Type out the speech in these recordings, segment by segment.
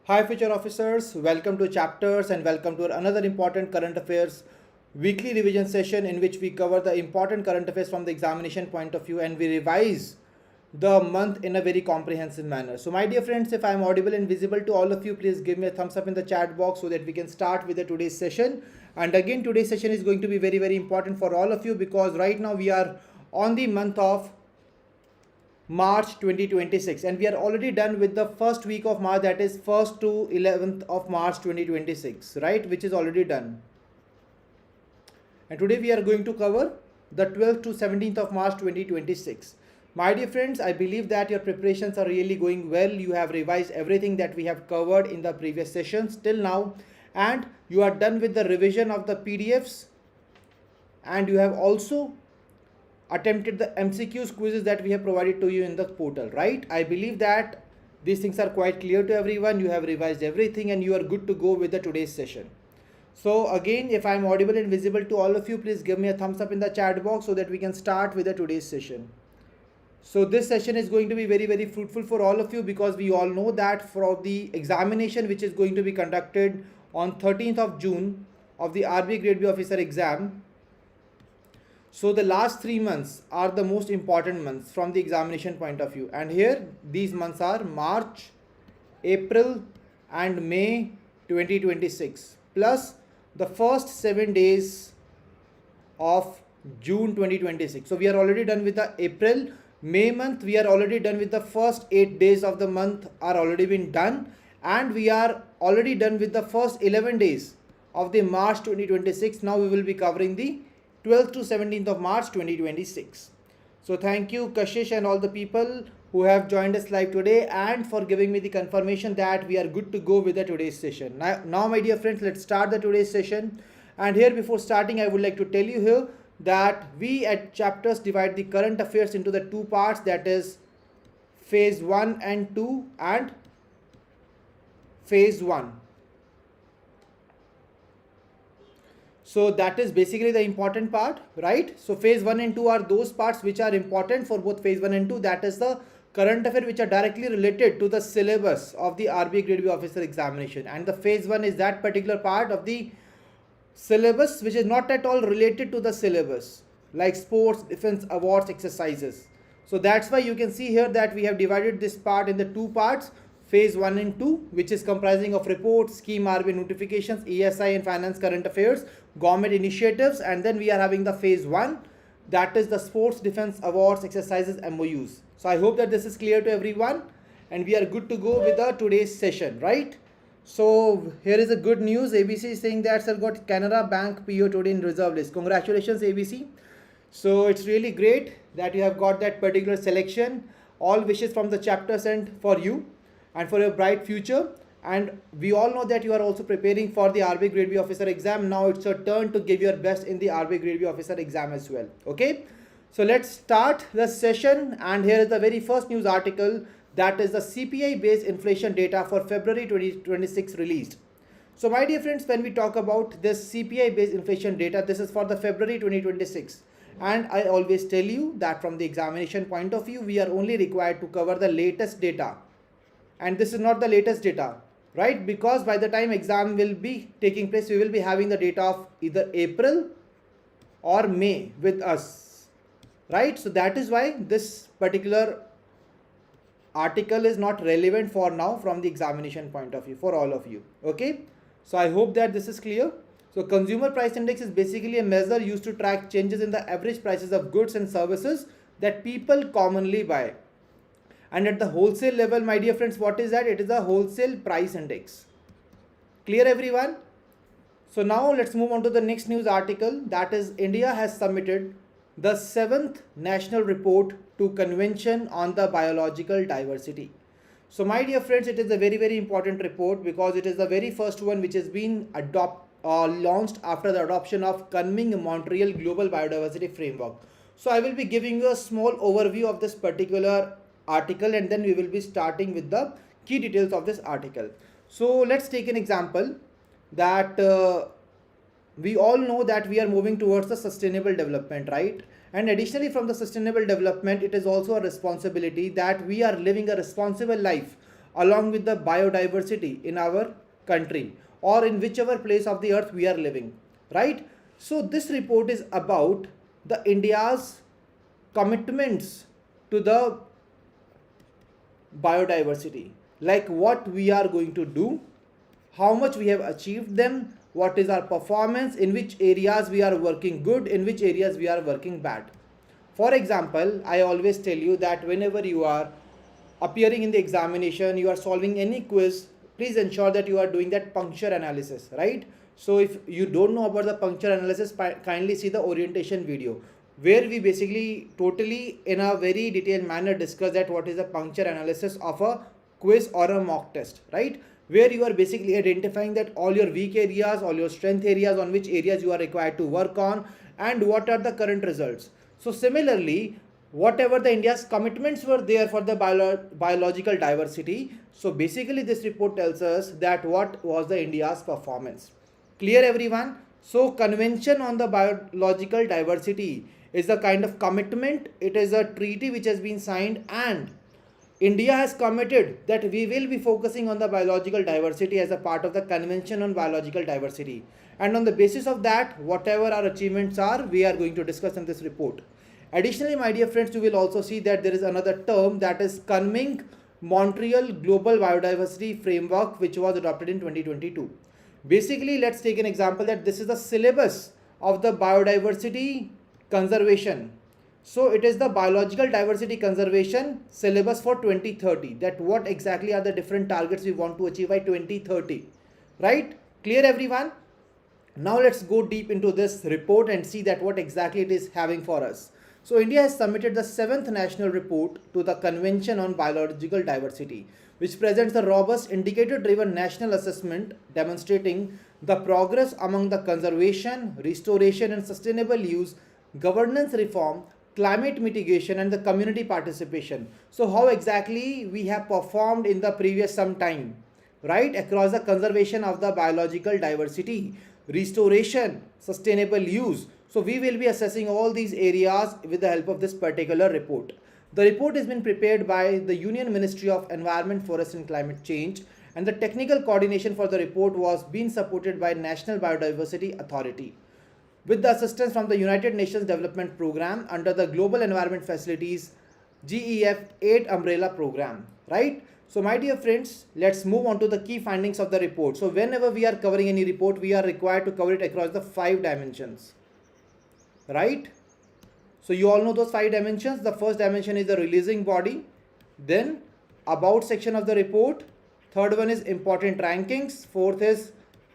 Hi future officers, welcome to chapters and welcome to another important current affairs weekly revision session in which we cover the important current affairs from the examination point of view and we revise the month in a very comprehensive manner. So my dear friends, if I am audible and visible to all of you, please give me a thumbs up in the chat box so that we can start with the today's session. And again, today's session is going to be very important for all of you because right now we are on the month of March 2026 and we are already done with the first week of March, that is 1st to 11th of March 2026, right, which is already done. And today we are going to cover the 12th to 17th of March 2026. My dear friends, I believe that your preparations are really going well. You have revised everything that we have covered in the previous sessions till now and you are done with the revision of the PDFs and you have also attempted the MCQs quizzes that we have provided to you in the portal, right? I believe that these things are quite clear to everyone. You have revised everything and you are good to go with the today's session. So again, if I am audible and visible to all of you, please give me a thumbs up in the chat box so that we can start with the today's session. So this session is going to be very fruitful for all of you because we all know that for the examination which is going to be conducted on 13th of June of the RBI Grade B officer exam. So the last 3 months are the most important months from the examination point of view. And here these months are March, April and May 2026 plus the first 7 days of June 2026. So we are already done with the April, May month. We are already done with the first 8 days of the month are already been done. And we are already done with the first 11 days of the March 2026. Now we will be covering the 12th to 17th of March 2026. So thank you Kashish and all the people who have joined us live today and for giving me the confirmation that we are good to go with the today's session. Now my dear friends, let's start the today's session. And here before starting, I would like to tell you here that we at chapters divide the current affairs into the two parts, that is phase 1 and 2 and phase 1. So that is basically the important part, right? So phase 1 and 2 are those parts which are important for both phase 1 and 2. That is the current affair which are directly related to the syllabus of the RBI Grade B officer examination. And the phase 1 is that particular part of the syllabus which is not at all related to the syllabus, like sports, defense, awards, exercises. So that's why you can see here that we have divided this part in the two parts, phase 1 and 2, which is comprising of reports, scheme, RBI notifications, ESI and finance current affairs, government initiatives, and then we are having the phase 1, that is the sports, defense, awards, exercises, MOUs. So I hope that this is clear to everyone and we are good to go with the today's session, right? So here is a good news. ABC is saying that sir got Canara Bank PO today in reserve list. Congratulations ABC. So it's really great that you have got that particular selection. All wishes from the chapter sent for you and for your bright future. And we all know that you are also preparing for the RBI Grade B officer exam. Now it's your turn to give your best in the RBI Grade B officer exam as well. Okay. So let's start the session. And here is the very first news article, that is the CPI based inflation data for February 2026 released. So my dear friends, when we talk about this CPI based inflation data, this is for the February 2026. And I always tell you that from the examination point of view, we are only required to cover the latest data. And this is not the latest data, right? Because by the time exam will be taking place, we will be having the data of either April or May with us, right? So that is why this particular article is not relevant for now from the examination point of view for all of you. Okay. So I hope that this is clear. So consumer price index is basically a measure used to track changes in the average prices of goods and services that people commonly buy. And at the wholesale level, my dear friends, what is that? It is a wholesale price index. Clear everyone? So now let's move on to the next news article, that is India has submitted the 7th national report to Convention on the Biological Diversity. So my dear friends, it is a very important report because it is the very first one which has been launched after the adoption of Kunming-Montreal Global Biodiversity Framework. So I will be giving you a small overview of this particular article and then we will be starting with the key details of this article. So let's take an example that we all know that we are moving towards the sustainable development, right? And additionally, from the sustainable development, it is also a responsibility that we are living a responsible life along with the biodiversity in our country or in whichever place of the earth we are living, right? So this report is about the India's commitments to the biodiversity, like what we are going to do, how much we have achieved them, what is our performance, in which areas we are working good, in which areas we are working bad. For example, I always tell you that whenever you are appearing in the examination, you are solving any quiz, please ensure that you are doing that puncture analysis, right? So if you don't know about the puncture analysis, kindly see the orientation video where we basically totally in a very detailed manner discuss that what is the puncture analysis of a quiz or a mock test, right? Where you are basically identifying that all your weak areas, all your strength areas, on which areas you are required to work on, and what are the current results. So similarly, whatever the India's commitments were there for the biological diversity, so basically this report tells us that what was the India's performance. Clear everyone? So convention on the biological diversity is a kind of commitment. It is a treaty which has been signed, and India has committed that we will be focusing on the biological diversity as a part of the Convention on Biological Diversity. And on the basis of that, whatever our achievements are, we are going to discuss in this report. Additionally, my dear friends, you will also see that there is another term, that is Kunming Montreal Global Biodiversity Framework, which was adopted in 2022. Basically, let's take an example that this is the syllabus of the biodiversity conservation. So it is the biological diversity conservation syllabus for 2030, that what exactly are the different targets we want to achieve by 2030, right? Clear everyone? Now let's go deep into this report and see that what exactly it is having for us. So India has submitted the 7th national report to the Convention on Biological Diversity, which presents a robust indicator-driven national assessment demonstrating the progress among the conservation, restoration and sustainable use, governance reform, climate mitigation and the community participation. So how exactly we have performed in the previous some time, right, across the conservation of the biological diversity, restoration, sustainable use. So we will be assessing all these areas with the help of this particular report. The report has been prepared by the Union Ministry of Environment, Forest and Climate Change, and the technical coordination for the report was being supported by National Biodiversity Authority, with the assistance from the United Nations Development Programme under the Global Environment Facilities GEF 8 umbrella program, right? So my dear friends, let's move on to the key findings of the report. So whenever we are covering any report, we are required to cover it across the 5 dimensions, right? So you all know those 5 dimensions. The first dimension is the releasing body, then about section of the report, third one is important rankings, fourth is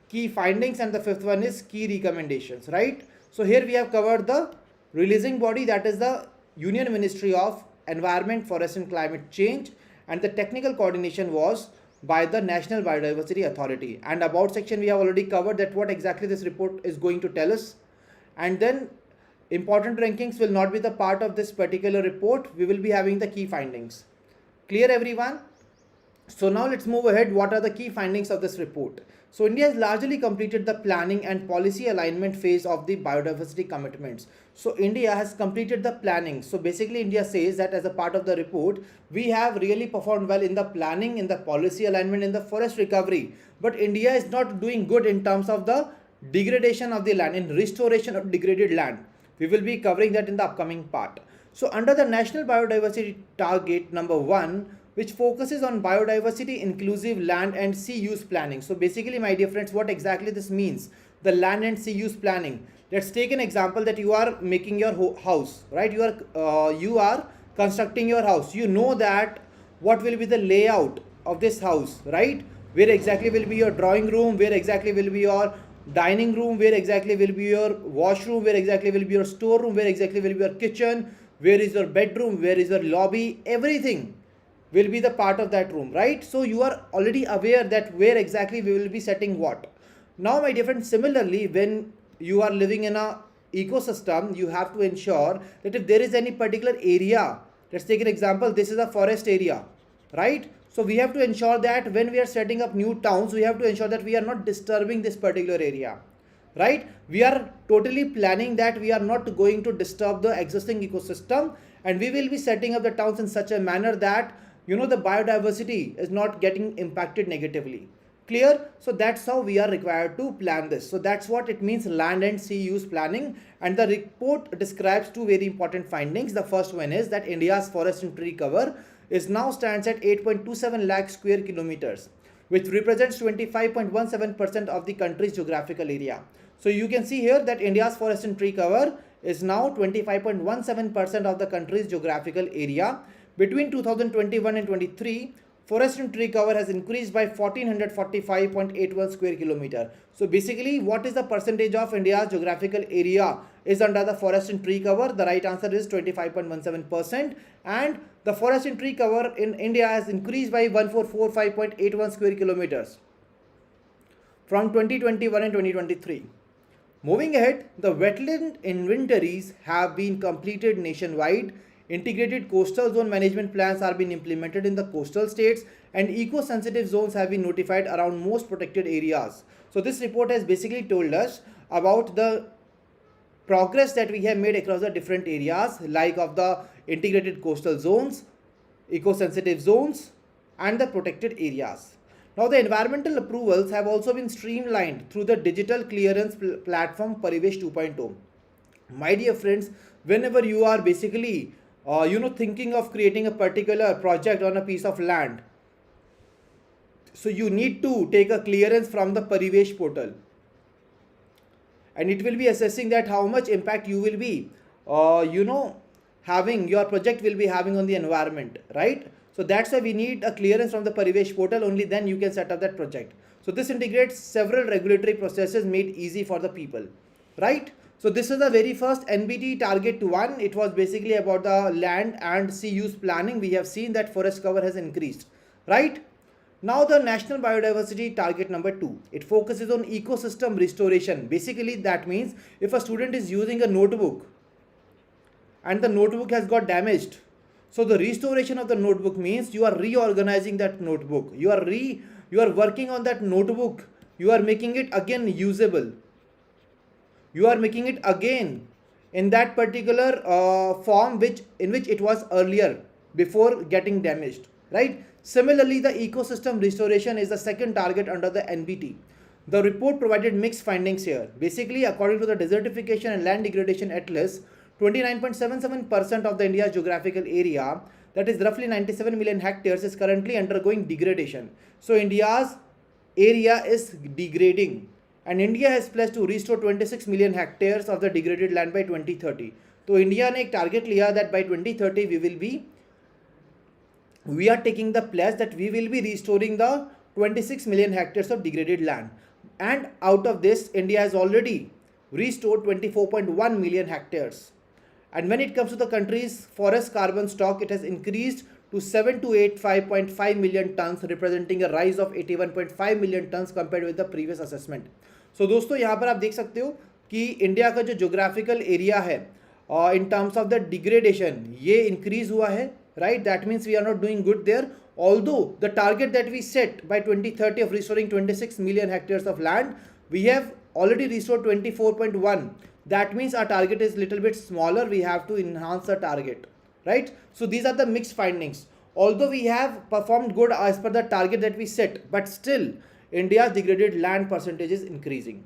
key findings, and the fifth one is key recommendations, right? So here we have covered the releasing body, that is the Union Ministry of Environment, Forest and Climate Change, and the technical coordination was by the National Biodiversity Authority. And about section we have already covered that what exactly this report is going to tell us. And then important rankings will not be the part of this particular report. We will be having the key findings. Clear everyone? So now let's move ahead. What are the key findings of this report? So India has largely completed the planning and policy alignment phase of the biodiversity commitments. So India has completed the planning. So basically India says that as a part of the report, we have really performed well in the planning, in the policy alignment, in the forest recovery. But India is not doing good in terms of the degradation of the land, in restoration of degraded land. We will be covering that in the upcoming part. So under the National Biodiversity Target number 1, which focuses on biodiversity, inclusive land and sea use planning. So basically, my dear friends, what exactly this means, the land and sea use planning. Let's take an example that you are making your house, right? You are constructing your house. You know that what will be the layout of this house, right? Where exactly will be your drawing room, where exactly will be your dining room, where exactly will be your washroom, where exactly will be your storeroom, where exactly will be your kitchen, where is your bedroom, where is your lobby, everything will be the part of that room, right? So you are already aware that where exactly we will be setting what. Now my dear friends, similarly, when you are living in a ecosystem, you have to ensure that if there is any particular area, let's take an example, this is a forest area, right? So we have to ensure that when we are setting up new towns, we have to ensure that we are not disturbing this particular area, right? We are totally planning that we are not going to disturb the existing ecosystem, and we will be setting up the towns in such a manner that the biodiversity is not getting impacted negatively. Clear? So that's how we are required to plan this. So that's what it means, land and sea use planning. And the report describes two very important findings. The first one is that India's forest and tree cover is now stands at 8.27 lakh square kilometers, which represents 25.17% of the country's geographical area. So you can see here that India's forest and tree cover is now 25.17% of the country's geographical area. Between 2021 and 23, forest and tree cover has increased by 1445.81 square kilometer. So basically, what is the percentage of India's geographical area is under the forest and tree cover? The right answer is 25.17%, and the forest and tree cover in India has increased by 1445.81 square kilometers from 2021 and 2023. Moving ahead, the wetland inventories have been completed nationwide. Integrated coastal zone management plans are being implemented in the coastal states, and eco-sensitive zones have been notified around most protected areas. So this report has basically told us about the progress that we have made across the different areas, like of the integrated coastal zones, eco-sensitive zones, and the protected areas. Now the environmental approvals have also been streamlined through the digital clearance platform Parivesh 2.0. My dear friends, whenever you are basically thinking of creating a particular project on a piece of land, so you need to take a clearance from the Parivesh portal, and it will be assessing that how much impact you will be having, your project will be having on the environment, right? So that's why we need a clearance from the Parivesh portal. Only then you can set up that project. So this integrates several regulatory processes made easy for the people, right? So this is the very first NBT target 1. It was basically about the land and sea use planning. We have seen that forest cover has increased, right? Now the national biodiversity target number 2. It focuses on ecosystem restoration. Basically that means if a student is using a notebook and the notebook has got damaged, so the restoration of the notebook means you are reorganizing that notebook. You are working on that notebook. You are making it again usable. You are making it again in that particular form in which it was earlier before getting damaged, right? Similarly, the ecosystem restoration is the second target under the NBT. The report provided mixed findings here. Basically, according to the Desertification and Land Degradation Atlas, 29.77% of the India's geographical area, that is roughly 97 million hectares, is currently undergoing degradation. So India's area is degrading, and India has pledged to restore 26 million hectares of the degraded land by 2030. तो India ने एक target लिया that by 2030 we are taking the pledge that we will be restoring the 26 million hectares of degraded land, and out of this India has already restored 24.1 million hectares. And when it comes to the country's forest carbon stock, it has increased to 7285.5 million tons, representing a rise of 81.5 million tons compared with the previous assessment. So दोस्तों यहाँ पर आप देख सकते हो कि India का जो जोग्राफिकल एरिया है in terms of the degradation ये increase हुआ है, right? That means we are not doing good there. Although the target that we set by 2030 of restoring 26 million hectares of land, we have already restored 24.1. That means our target is little bit smaller. We have to enhance the target, right? So these are the mixed findings. Although we have performed good as per the target that we set, but still India's degraded land percentage is increasing.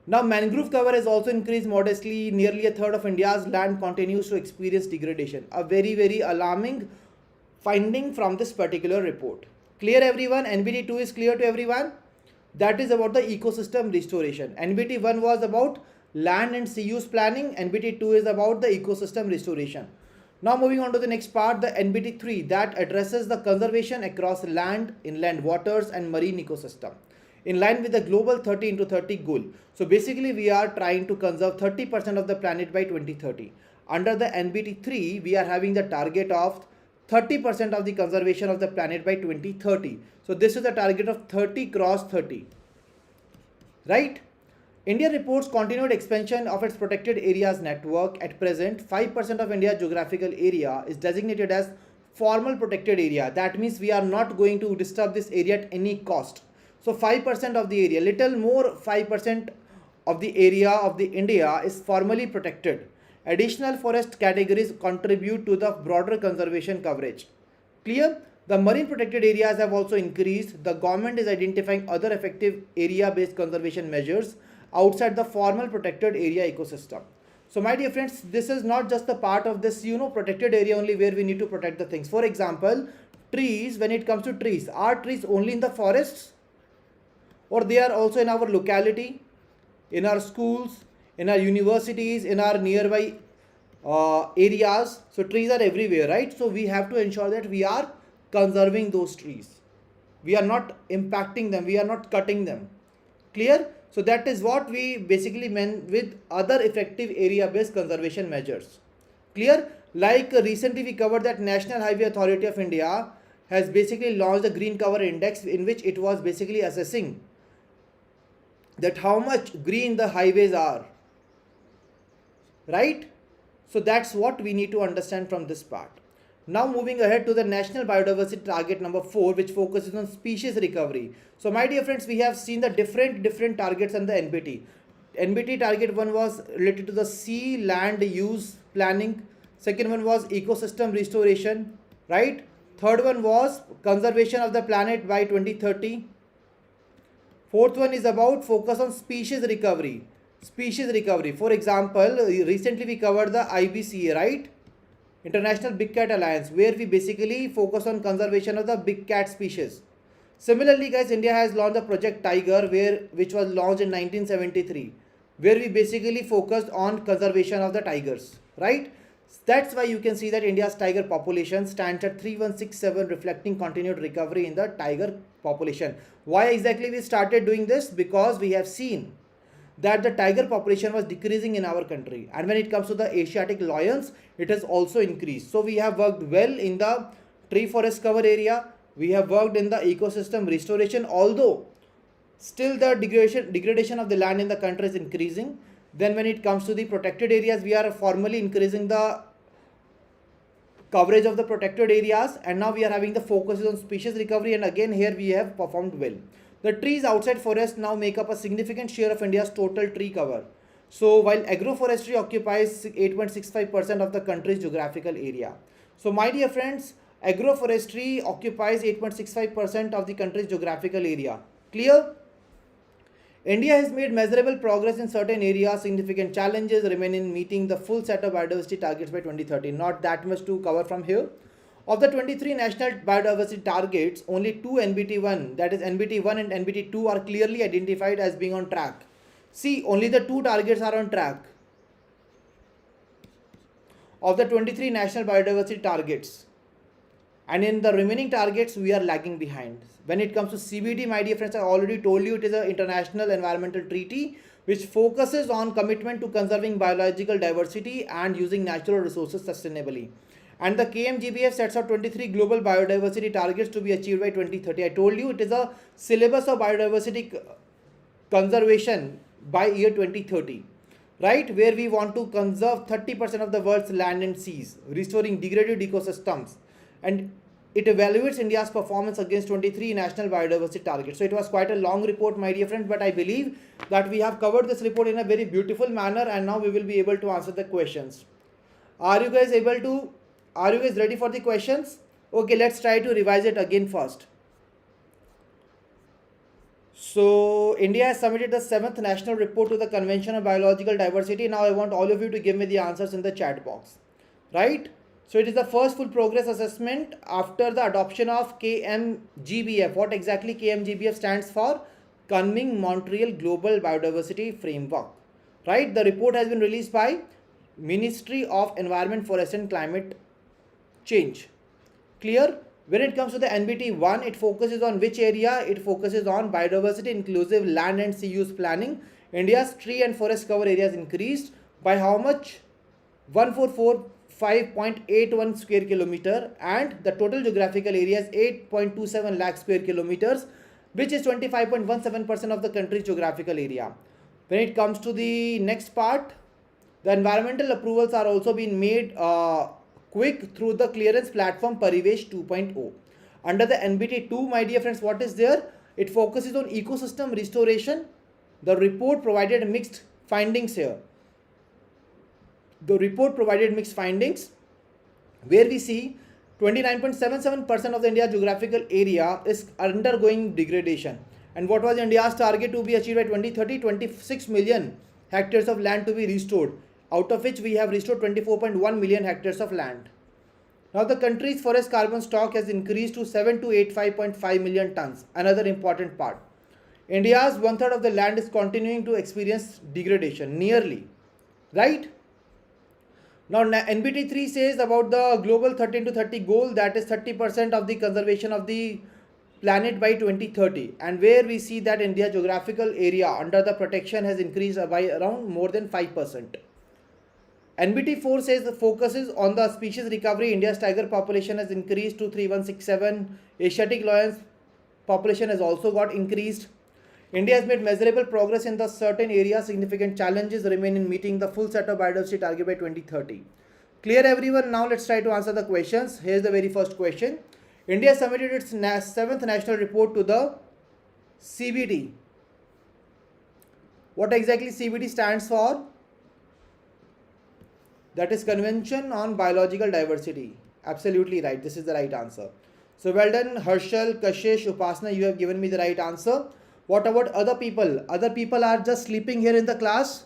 Now mangrove cover has also increased modestly. Nearly a third of India's land continues to experience degradation. A very, very alarming finding from this particular report. Clear everyone? NBT 2 is clear to everyone? That is about the ecosystem restoration. NBT 1 was about land and sea use planning. NBT 2 is about the ecosystem restoration. Now moving on to the next part, the NBT 3, that addresses the conservation across land, inland waters and marine ecosystem, in line with the global 30 into 30 goal. So basically we are trying to conserve 30% of the planet by 2030. Under the NBT 3, we are having the target of 30% of the conservation of the planet by 2030. So this is the target of 30 cross 30, right? India reports continued expansion of its protected areas network. At present, 5% of India's geographical area is designated as formal protected area. That means we are not going to disturb this area at any cost. So 5% of the area, little more 5% of the area of the India is formally protected. Additional forest categories contribute to the broader conservation coverage. Clear? The marine protected areas have also increased. The government is identifying other effective area-based conservation measures outside the formal protected area ecosystem. So my dear friends, this is not just the part of this, protected area only where we need to protect the things. For example, trees, when it comes to trees, are trees only in the forests or they are also in our locality, in our schools, in our universities, in our nearby areas? So trees are everywhere, right? So we have to ensure that we are conserving those trees. We are not impacting them, we are not cutting them. Clear? So that is what we basically meant with other effective area based conservation measures. Clear? Like recently we covered that National Highway Authority of India has basically launched a green cover index in which it was basically assessing that how much green the highways are, right? So that's what we need to understand from this part. Now moving ahead to the national biodiversity target number 4, which focuses on species recovery. So my dear friends, we have seen the different targets on the NBT. NBT target 1 was related to the sea land use planning. Second one was ecosystem restoration, right? Third one was conservation of the planet by 2030. Fourth one is about focus on species recovery. Species recovery. For example, recently we covered the IBCA, right? International Big Cat Alliance, where we basically focus on conservation of the big cat species. Similarly, guys, India has launched the Project Tiger, which was launched in 1973, where we basically focused on conservation of the tigers, right? That's why you can see that India's tiger population stands at 3167, reflecting continued recovery in the tiger population. Why exactly we started doing this? Because we have seen that the tiger population was decreasing in our country, and when it comes to the Asiatic lions, it has also increased. So we have worked well in the tree forest cover area, we have worked in the ecosystem restoration, although still the degradation of the land in the country is increasing. Then when it comes to the protected areas, we are formally increasing the coverage of the protected areas, and now we are having the focus on species recovery, and again here we have performed well. The trees outside forest now make up a significant share of India's total tree cover. So while agroforestry occupies 8.65% of the country's geographical area. So my dear friends, agroforestry occupies 8.65% of the country's geographical area. Clear? India has made measurable progress in certain areas. Significant challenges remain in meeting the full set of biodiversity targets by 2030. Not that much to cover from here. Of the 23 national biodiversity targets, only 2 NBT1, that is NBT1 and NBT2, are clearly identified as being on track. See, only the 2 targets are on track of the 23 national biodiversity targets. And in the remaining targets, we are lagging behind. When it comes to CBD, my dear friends, I already told you it is an international environmental treaty which focuses on commitment to conserving biological diversity and using natural resources sustainably. And the KMGBF sets out 23 global biodiversity targets to be achieved by 2030. I told you it is a syllabus of biodiversity conservation by year 2030, right? Where we want to conserve 30% of the world's land and seas, restoring degraded ecosystems. And it evaluates India's performance against 23 national biodiversity targets. So it was quite a long report, my dear friends, but I believe that we have covered this report in a very beautiful manner, and now we will be able to answer the questions. Are you guys ready for the questions? Okay, let's try to revise it again first. So India has submitted the 7th national report to the Convention on Biological Diversity. Now I want all of you to give me the answers in the chat box, right? So it is the first full progress assessment after the adoption of KMGBF. What exactly KMGBF stands for? Kunming-Montreal Global Biodiversity Framework, right? The report has been released by Ministry of Environment, Forest and Climate Change. Clear? When it comes to the NBT1, it focuses on which area? It focuses on biodiversity inclusive land and sea use planning. India's tree and forest cover areas increased by how much? 1445.81 square kilometer, and the total geographical area is 8.27 lakh square kilometers, which is 25.17% of the country's geographical area. When it comes to the next part, the environmental approvals are also being made quick through the clearance platform Parivesh 2.0. Under the NBT2, my dear friends, what is there? It focuses on ecosystem restoration. The report provided mixed findings here. The report provided mixed findings where we see 29.77% of the India geographical area is undergoing degradation. And what was India's target to be achieved by 2030? 26 million hectares of land to be restored, out of which we have restored 24.1 million hectares of land. Now the country's forest carbon stock has increased to 7285.5 million tons. Another important part. India's one-third of the land is continuing to experience degradation, nearly. Right? Now NBT3 says about the global 13 to 30 goal, that is 30% of the conservation of the planet by 2030, and where we see that India geographical area under the protection has increased by around more than 5%. NBT4 says the focuses on the species recovery. India's tiger population has increased to 3167. Asiatic lions population has also got increased. India has made measurable progress in the certain areas. Significant challenges remain in meeting the full set of biodiversity target by 2030. Clear everyone? Now let's try to answer the questions. Here's the very first question. India submitted its 7th national report to the CBD. What exactly CBD stands for? That is Convention on Biological Diversity. Absolutely right. This is the right answer. So well done, Harshal, Kashish, Upasana. You have given me the right answer. What about other people? Other people are just sleeping here in the class,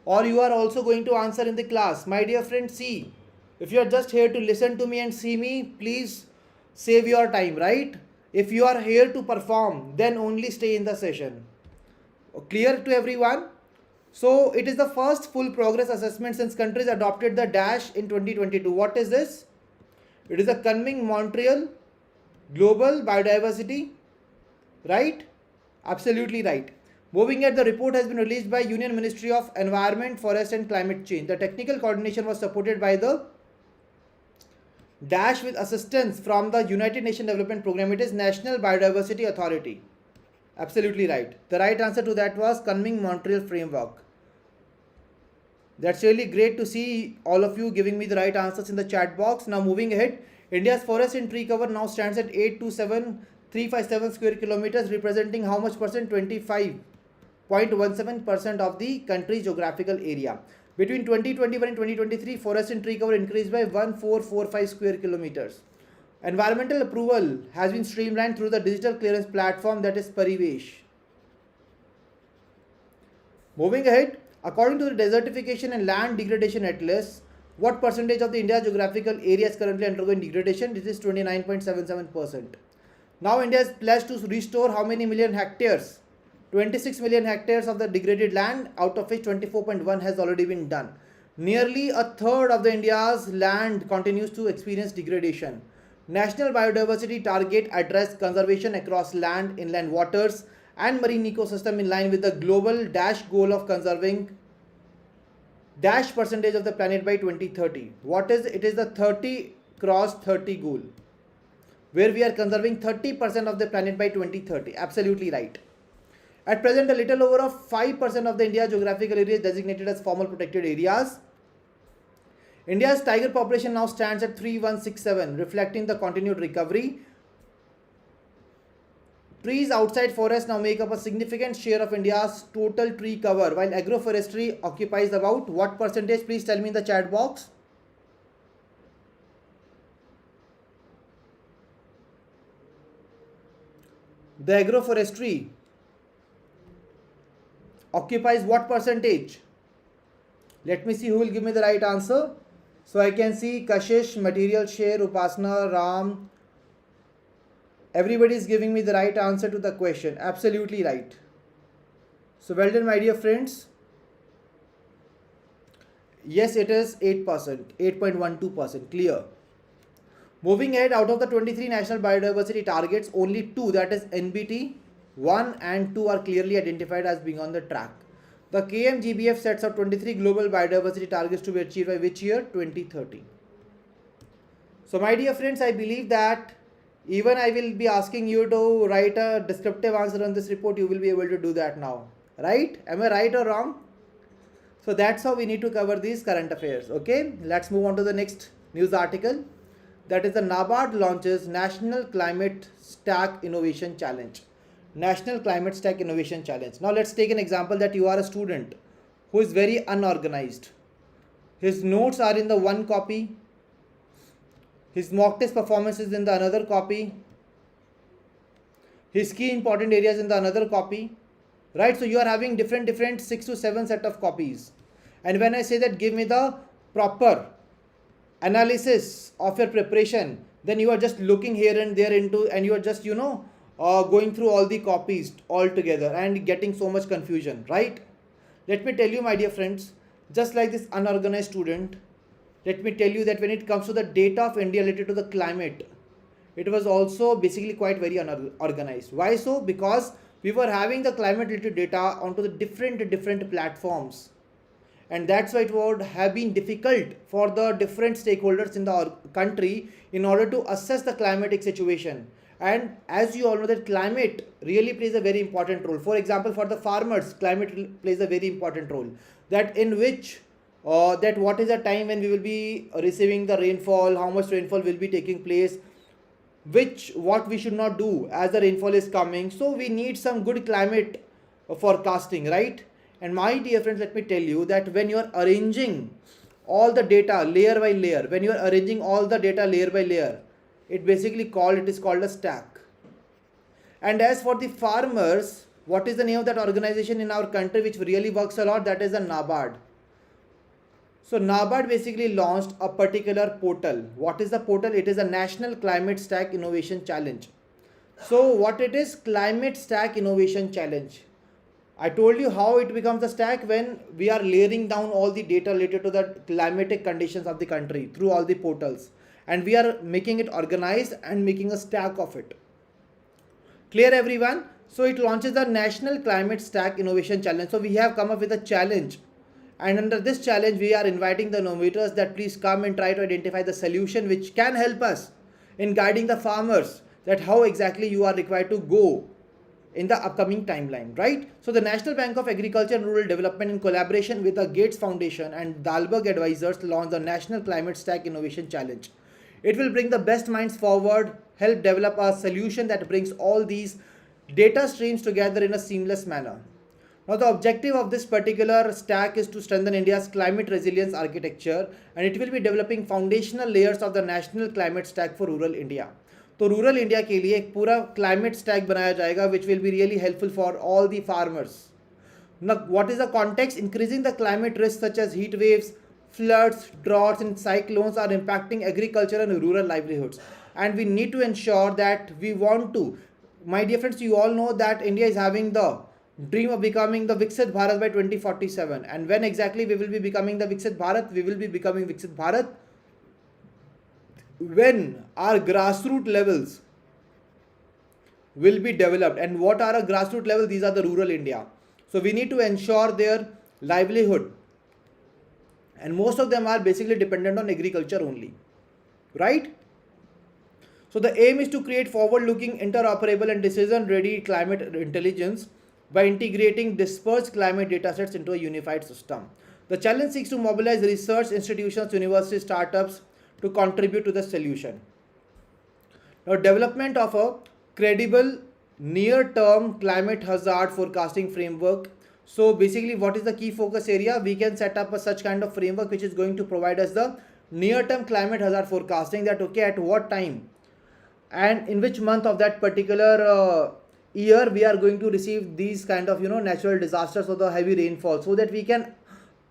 or you are also going to answer in the class? My dear friend, see, if you are just here to listen to me and see me, please save your time, right? If you are here to perform, then only stay in the session. Clear to everyone? So it is the first full progress assessment since countries adopted the dash in 2022. What is this? It is the Kunming-Montreal Global Biodiversity, right? Absolutely right. Moving ahead, the report has been released by Union Ministry of Environment, Forest and Climate Change. The technical coordination was supported by the dash with assistance from the United Nations Development Programme. It is National Biodiversity Authority. Absolutely right. The right answer to that was Kunming-Montreal Framework. That's really great to see all of you giving me the right answers in the chat box. Now moving ahead, India's forest and tree cover now stands at 827,357 square kilometers, representing how much percent? 25.17% of the country's geographical area. Between 2021 and 2023, forest and tree cover increased by 1445 square kilometers. Environmental approval has been streamlined through the digital clearance platform, that is Parivesh. Moving ahead, according to the Desertification and Land Degradation Atlas, what percentage of the India geographical area is currently undergoing degradation? This is 29.77%. Now India is pledged to restore how many million hectares? 26 million hectares of the degraded land, out of which 24.1 has already been done. Nearly a third of the India's land continues to experience degradation. National biodiversity target address conservation across land, inland waters and marine ecosystem in line with the global dash goal of conserving dash percentage of the planet by 2030. What is it? Is the 30 cross 30 goal, where we are conserving 30% of the planet by 2030. Absolutely right. At present, a little over of 5% of the India geographical area is designated as formal protected areas. India's tiger population now stands at 3167, reflecting the continued recovery. Trees outside forest now make up a significant share of India's total tree cover, while agroforestry occupies about what percentage? Please tell me in the chat box. The agroforestry occupies what percentage? Let me see who will give me the right answer. So I can see Kashish, Material Share, Upasana, Ram. Everybody is giving me the right answer to the question. Absolutely right. So well done, my dear friends. Yes, it is 8%, 8.12%. Clear. Moving ahead, out of the 23 national biodiversity targets, only 2, that is NBT 1 and 2, are clearly identified as being on the track. The KMGBF sets out 23 global biodiversity targets to be achieved by which year? 2030. So my dear friends, I believe that even I will be asking you to write a descriptive answer on this report, you will be able to do that now. Right? Am I right or wrong? So that's how we need to cover these current affairs. Okay, let's move on to the next news article. That is the NABARD launches National Climate Stack Innovation Challenge. National Climate Stack Innovation Challenge. Now let's take an example that you are a student who is very unorganized. His notes are in the one copy. His mock test performance is in the another copy, his key important areas in the another copy, right? So you are having different 6 to 7 set of copies. And when I say that give me the proper analysis of your preparation, then you are just looking here and there into, and you are just going through all the copies all together and getting so much confusion, right? Let me tell you, my dear friends, just like this unorganized student, let me tell you that when it comes to the data of India related to the climate, it was also basically quite very unorganized. Why so? Because we were having the climate related data onto the different platforms, and that's why it would have been difficult for the different stakeholders in the country in order to assess the climatic situation. And as you all know that climate really plays a very important role. For example, for the farmers, climate plays a very important role, that in which that what is the time when we will be receiving the rainfall, how much rainfall will be taking place, which what we should not do as the rainfall is coming. So we need some good climate forecasting, right? And my dear friends, let me tell you that when you are arranging all the data layer by layer, when you are arranging all the data layer by layer, it is called a stack. And as for the farmers, what is the name of that organization in our country which really works a lot? That is the NABARD. So NABARD basically launched a particular portal. What is the portal? It is a National Climate Stack Innovation Challenge. So what it is? Climate Stack Innovation Challenge. I told you how it becomes a stack when we are layering down all the data related to the climatic conditions of the country through all the portals, and we are making it organized and making a stack of it. Clear everyone? So it launches the National Climate Stack Innovation Challenge. So we have come up with a challenge, and under this challenge we are inviting the innovators that please come and try to identify the solution which can help us in guiding the farmers, that how exactly you are required to go in the upcoming timeline, right? So the National Bank of Agriculture and Rural Development, in collaboration with the Gates Foundation and Dalberg Advisors, launched the National Climate Stack Innovation Challenge. It will bring the best minds forward, help develop a solution that brings all these data streams together in a seamless manner. Now the objective of this particular stack is to strengthen India's climate resilience architecture, and it will be developing foundational layers of the National Climate Stack for rural India. तो rural India के लिए एक पूरा climate stack बनाया जाएगा which will be really helpful for all the farmers. Now, what is the context? Increasing the climate risks such as heat waves, floods, droughts, and cyclones are impacting agriculture and rural livelihoods. And we need to ensure that we want to, my dear friends, you all know that India is having the dream of becoming the Viksit Bharat by 2047. And when exactly we will be becoming the Viksit Bharat? We will be becoming Viksit Bharat when our grassroots levels will be developed. And what are a grassroots level? These are the rural India. So we need to ensure their livelihood, and most of them are basically dependent on agriculture only, right? So the aim is to create forward-looking, interoperable and decision-ready climate intelligence by integrating dispersed climate datasets into a unified system. The challenge seeks to mobilize research institutions, universities, startups to contribute to the solution. Now, development of a credible near-term climate hazard forecasting framework. So basically, what is the key focus area? We can set up a such kind of framework which is going to provide us the near-term climate hazard forecasting, that okay, at what time and in which month of that particular year we are going to receive these kind of natural disasters or the heavy rainfall, so that we can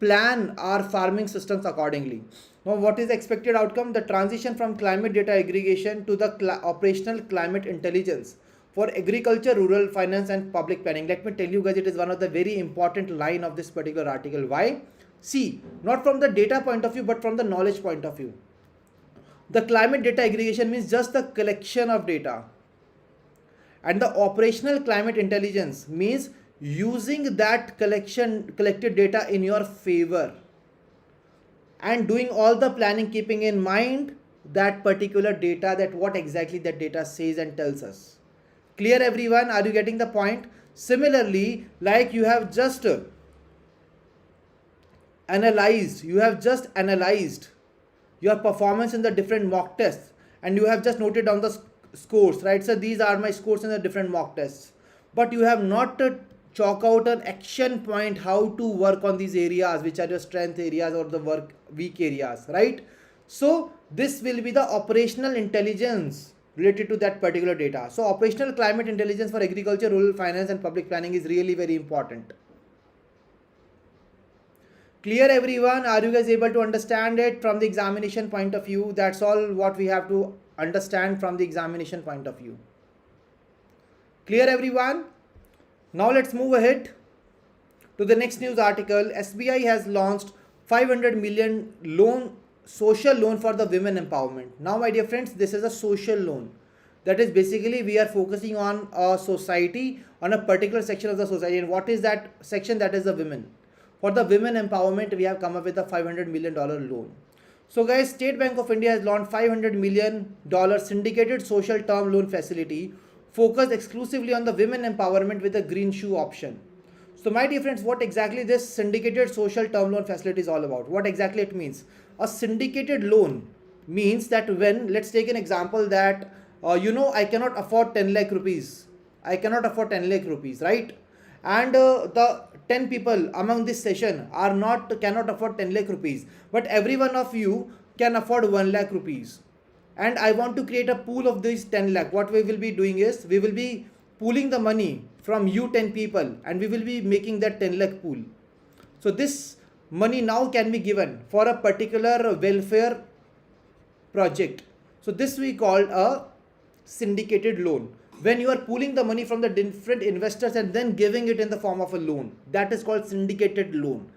plan our farming systems accordingly. Now, what is the expected outcome? The transition from climate data aggregation to the operational climate intelligence for agriculture, rural finance and public planning. Let me tell you guys, it is one of the very important line of this particular article. Why? See, not from the data point of view, but from the knowledge point of view. The climate data aggregation means just the collection of data, and the operational climate intelligence means using that collected data in your favor and doing all the planning, keeping in mind that particular data, that what exactly that data says and tells us. Clear everyone? Are you getting the point? Similarly, like you have just analyzed your performance in the different mock tests, and you have just noted down the scores, right? So these are my scores in the different mock tests, but you have not chalk out an action point how to work on these areas which are your strength areas or the weak areas, right? So this will be the operational intelligence related to that particular data. So operational climate intelligence for agriculture, rural finance and public planning is really very important. Clear everyone? Are you guys able to understand it from the examination point of view? That's all what we have to understand from the examination point of view. Clear everyone? Now let's move ahead to the next news article. SBI has launched 500 million social loan for the women empowerment. Now my dear friends, this is a social loan. That is basically we are focusing on a society, on a particular section of the society. And what is that section? That is the women. For the women empowerment, we have come up with a $500 million loan. So guys, State Bank of India has launched $500 million syndicated social term loan facility focused exclusively on the women empowerment with a green shoe option. So my dear friends, what exactly this syndicated social term loan facility is all about? What exactly it means? A syndicated loan means that when, let's take an example that, I cannot afford 10 lakh rupees. I cannot afford 10 lakh rupees, right? And the 10 people among this session cannot afford 10 lakh rupees. But every one of you can afford 1 lakh rupees. And I want to create a pool of these 10 lakh. What we will be doing is, we will be pooling the money from you 10 people and we will be making that 10 lakh pool. So this money now can be given for a particular welfare project. So this we call a syndicated loan. When you are pooling the money from the different investors and then giving it in the form of a loan, that is called syndicated loan.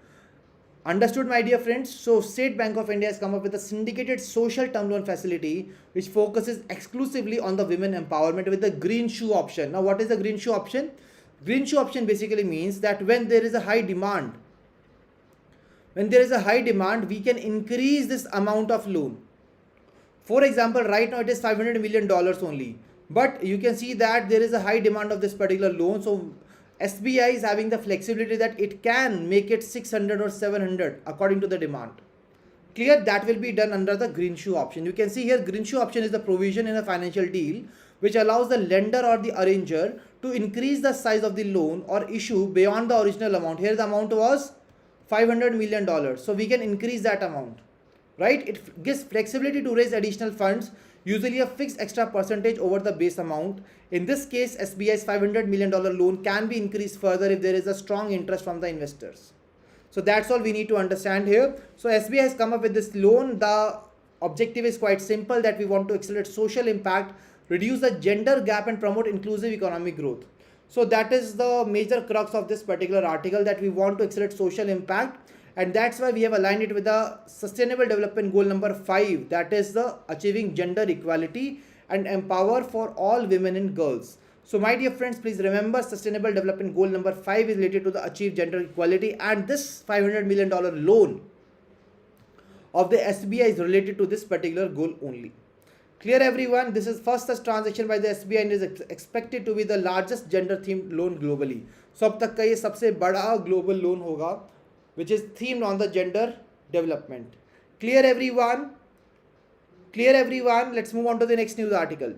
Understood, my dear friends? So State Bank of India has come up with a syndicated social term loan facility which focuses exclusively on the women empowerment with the green shoe option. Now what is the green shoe option? Green shoe option basically means that when there is a high demand, we can increase this amount of loan. For example, right now it is $500 million only. But you can see that there is a high demand of this particular loan. So SBI is having the flexibility that it can make it 600 or 700 according to the demand. Clear? That will be done under the green shoe option. You can see here green shoe option is the provision in a financial deal which allows the lender or the arranger to increase the size of the loan or issue beyond the original amount. Here the amount was $500 million. So we can increase that amount, right? It gives flexibility to raise additional funds, usually a fixed extra percentage over the base amount. In this case, SBI's $500 million loan can be increased further if there is a strong interest from the investors. So that's all we need to understand here. So SBI has come up with this loan. The objective is quite simple, that we want to accelerate social impact, reduce the gender gap and promote inclusive economic growth. So that is the major crux of this particular article, that we want to accelerate social impact. And that's why we have aligned it with the Sustainable Development Goal number 5, that is the achieving gender equality and empower for all women and girls. So my dear friends, please remember Sustainable Development Goal number 5 is related to the achieve gender equality, and this $500 million loan of the SBI is related to this particular goal only. Clear everyone? This is first such transaction by the SBI and is expected to be the largest gender themed loan globally. So अब तक का ये सबसे बड़ा global loan होगा which is themed on the gender development. Clear everyone? Clear everyone? Let's move on to the next news article.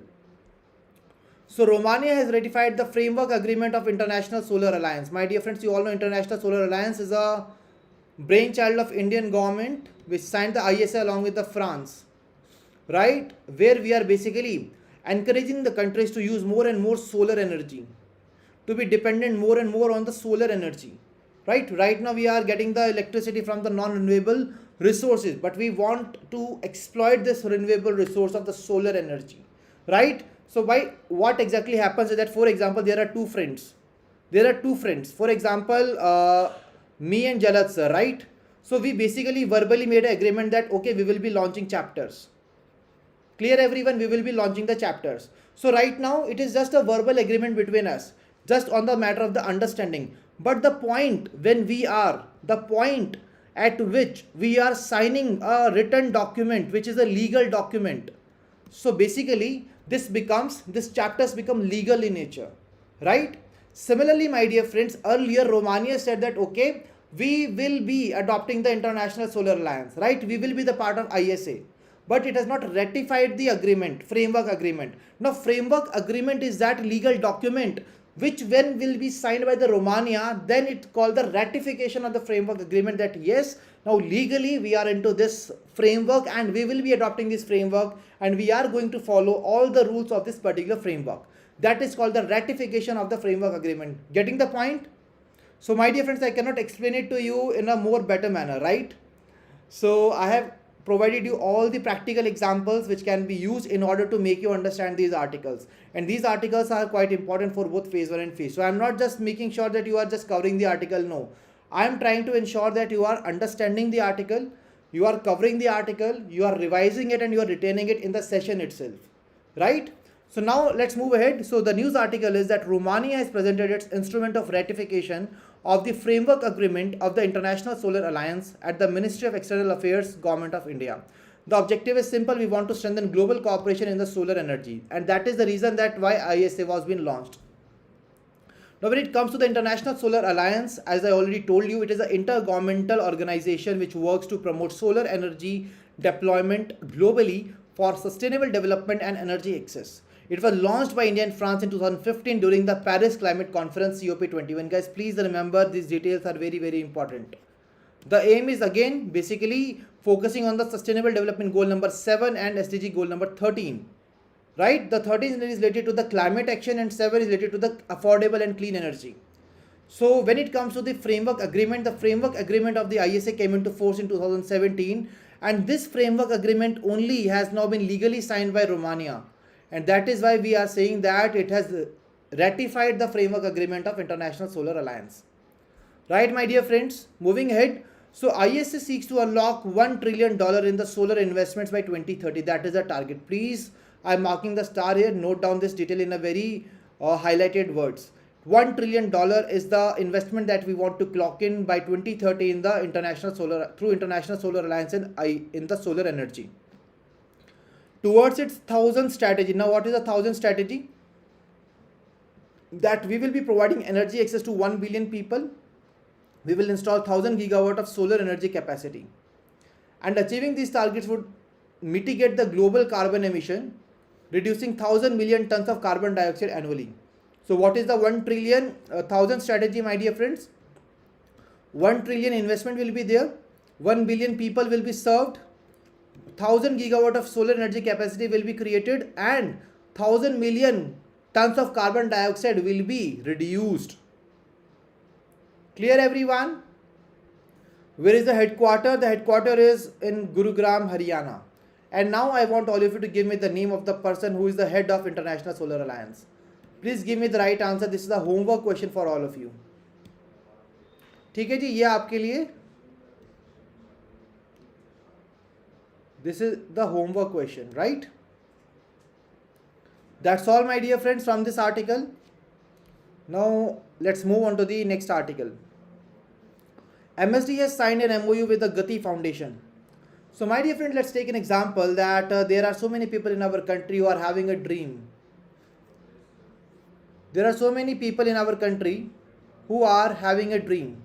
So Romania has ratified the framework agreement of International Solar Alliance. My dear friends, you all know International Solar Alliance is a brainchild of Indian government which signed the ISA along with the France, right? Where we are basically encouraging the countries to use more and more solar energy, to be dependent more and more on the solar energy. Right now we are getting the electricity from the non-renewable resources, but we want to exploit this renewable resource of the solar energy, right? So what exactly happens is that, for example, there are two friends. For example, me and Jalad sir, right? So we basically verbally made an agreement that, okay, we will be launching chapters. Clear everyone? We will be launching the chapters. So right now it is just a verbal agreement between us, just on the matter of the understanding. But the point at which we are signing a written document, which is a legal document. So basically these chapters become legal in nature, right? Similarly, my dear friends, earlier Romania said that, okay, we will be adopting the International Solar Alliance, right? We will be the part of ISA. But it has not ratified the agreement, framework agreement. Now, framework agreement is that legal document which when will be signed by the Romania, then it's called the ratification of the framework agreement, that yes, Now legally we are into this framework and we will be adopting this framework and we are going to follow all the rules of this particular framework. That is called the ratification of the framework agreement. Getting the point? So my dear friends, I cannot explain it to you in a more better manner, right? So I have provided you all the practical examples which can be used in order to make you understand these articles. And these articles are quite important for both phase 1 and phase. So I'm not just making sure that you are just covering the article. No, I'm trying to ensure that you are understanding the article, you are covering the article, you are revising it and you are retaining it in the session itself, right? So now let's move ahead. So the news article is that Romania has presented its instrument of ratification of the framework agreement of the International Solar Alliance at the Ministry of External Affairs, Government of India. The objective is simple. We want to strengthen global cooperation in the solar energy, and that is the reason that why ISA was being launched. Now when it comes to the International Solar Alliance, as I already told you, it is an intergovernmental organization which works to promote solar energy deployment globally for sustainable development and energy access. It was launched by India and France in 2015 during the Paris Climate Conference COP21. Guys, please remember these details are very, very important. The aim is again basically focusing on the sustainable development goal number 7 and SDG goal number 13. Right? The 13 is related to the climate action and 7 is related to the affordable and clean energy. So when it comes to the framework agreement of the ISA came into force in 2017, and this framework agreement only has now been legally signed by Romania. And that is why we are saying that it has ratified the framework agreement of International Solar Alliance. Right, my dear friends, moving ahead. So ISA seeks to unlock $1 trillion in the solar investments by 2030. That is the target. Please, I'm marking the star here. Note down this detail in a very highlighted words. $1 trillion is the investment that we want to clock in by 2030 in the International Solar Alliance in the solar energy. Towards its 1000 strategy. Now what is the 1000 strategy? That we will be providing energy access to 1 billion people. We will install 1000 gigawatt of solar energy capacity. And achieving these targets would mitigate the global carbon emission, reducing 1000 million tons of carbon dioxide annually. So what is the 1 trillion 1000 strategy, my dear friends? 1 trillion investment will be there. 1 billion people will be served. 1000 gigawatt of solar energy capacity will be created and 1000 million tons of carbon dioxide will be reduced. Clear, everyone? Where is the headquarter? The headquarter is in Gurugram, Haryana. And now I want all of you to give me the name of the person who is the head of International Solar Alliance. Please give me the right answer. This is the homework question for all of you. ठीक है जी, ये आपके लिए. This is the homework question, right? That's all, my dear friends, from this article. Now let's move on to the next article. MSD has signed an MOU with the Gati Foundation. So my dear friend, let's take an example that there are so many people in our country who are having a dream. There are so many people in our country who are having a dream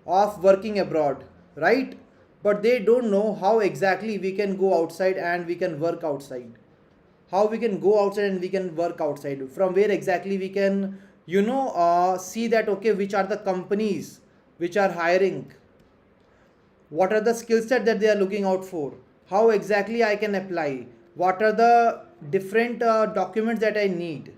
of working abroad, right? But they don't know how exactly we can go outside and we can work outside. How we can go outside and we can work outside. From where exactly we can, see that, okay, which are the companies which are hiring. What are the skill set that they are looking out for? How exactly I can apply? What are the different documents that I need,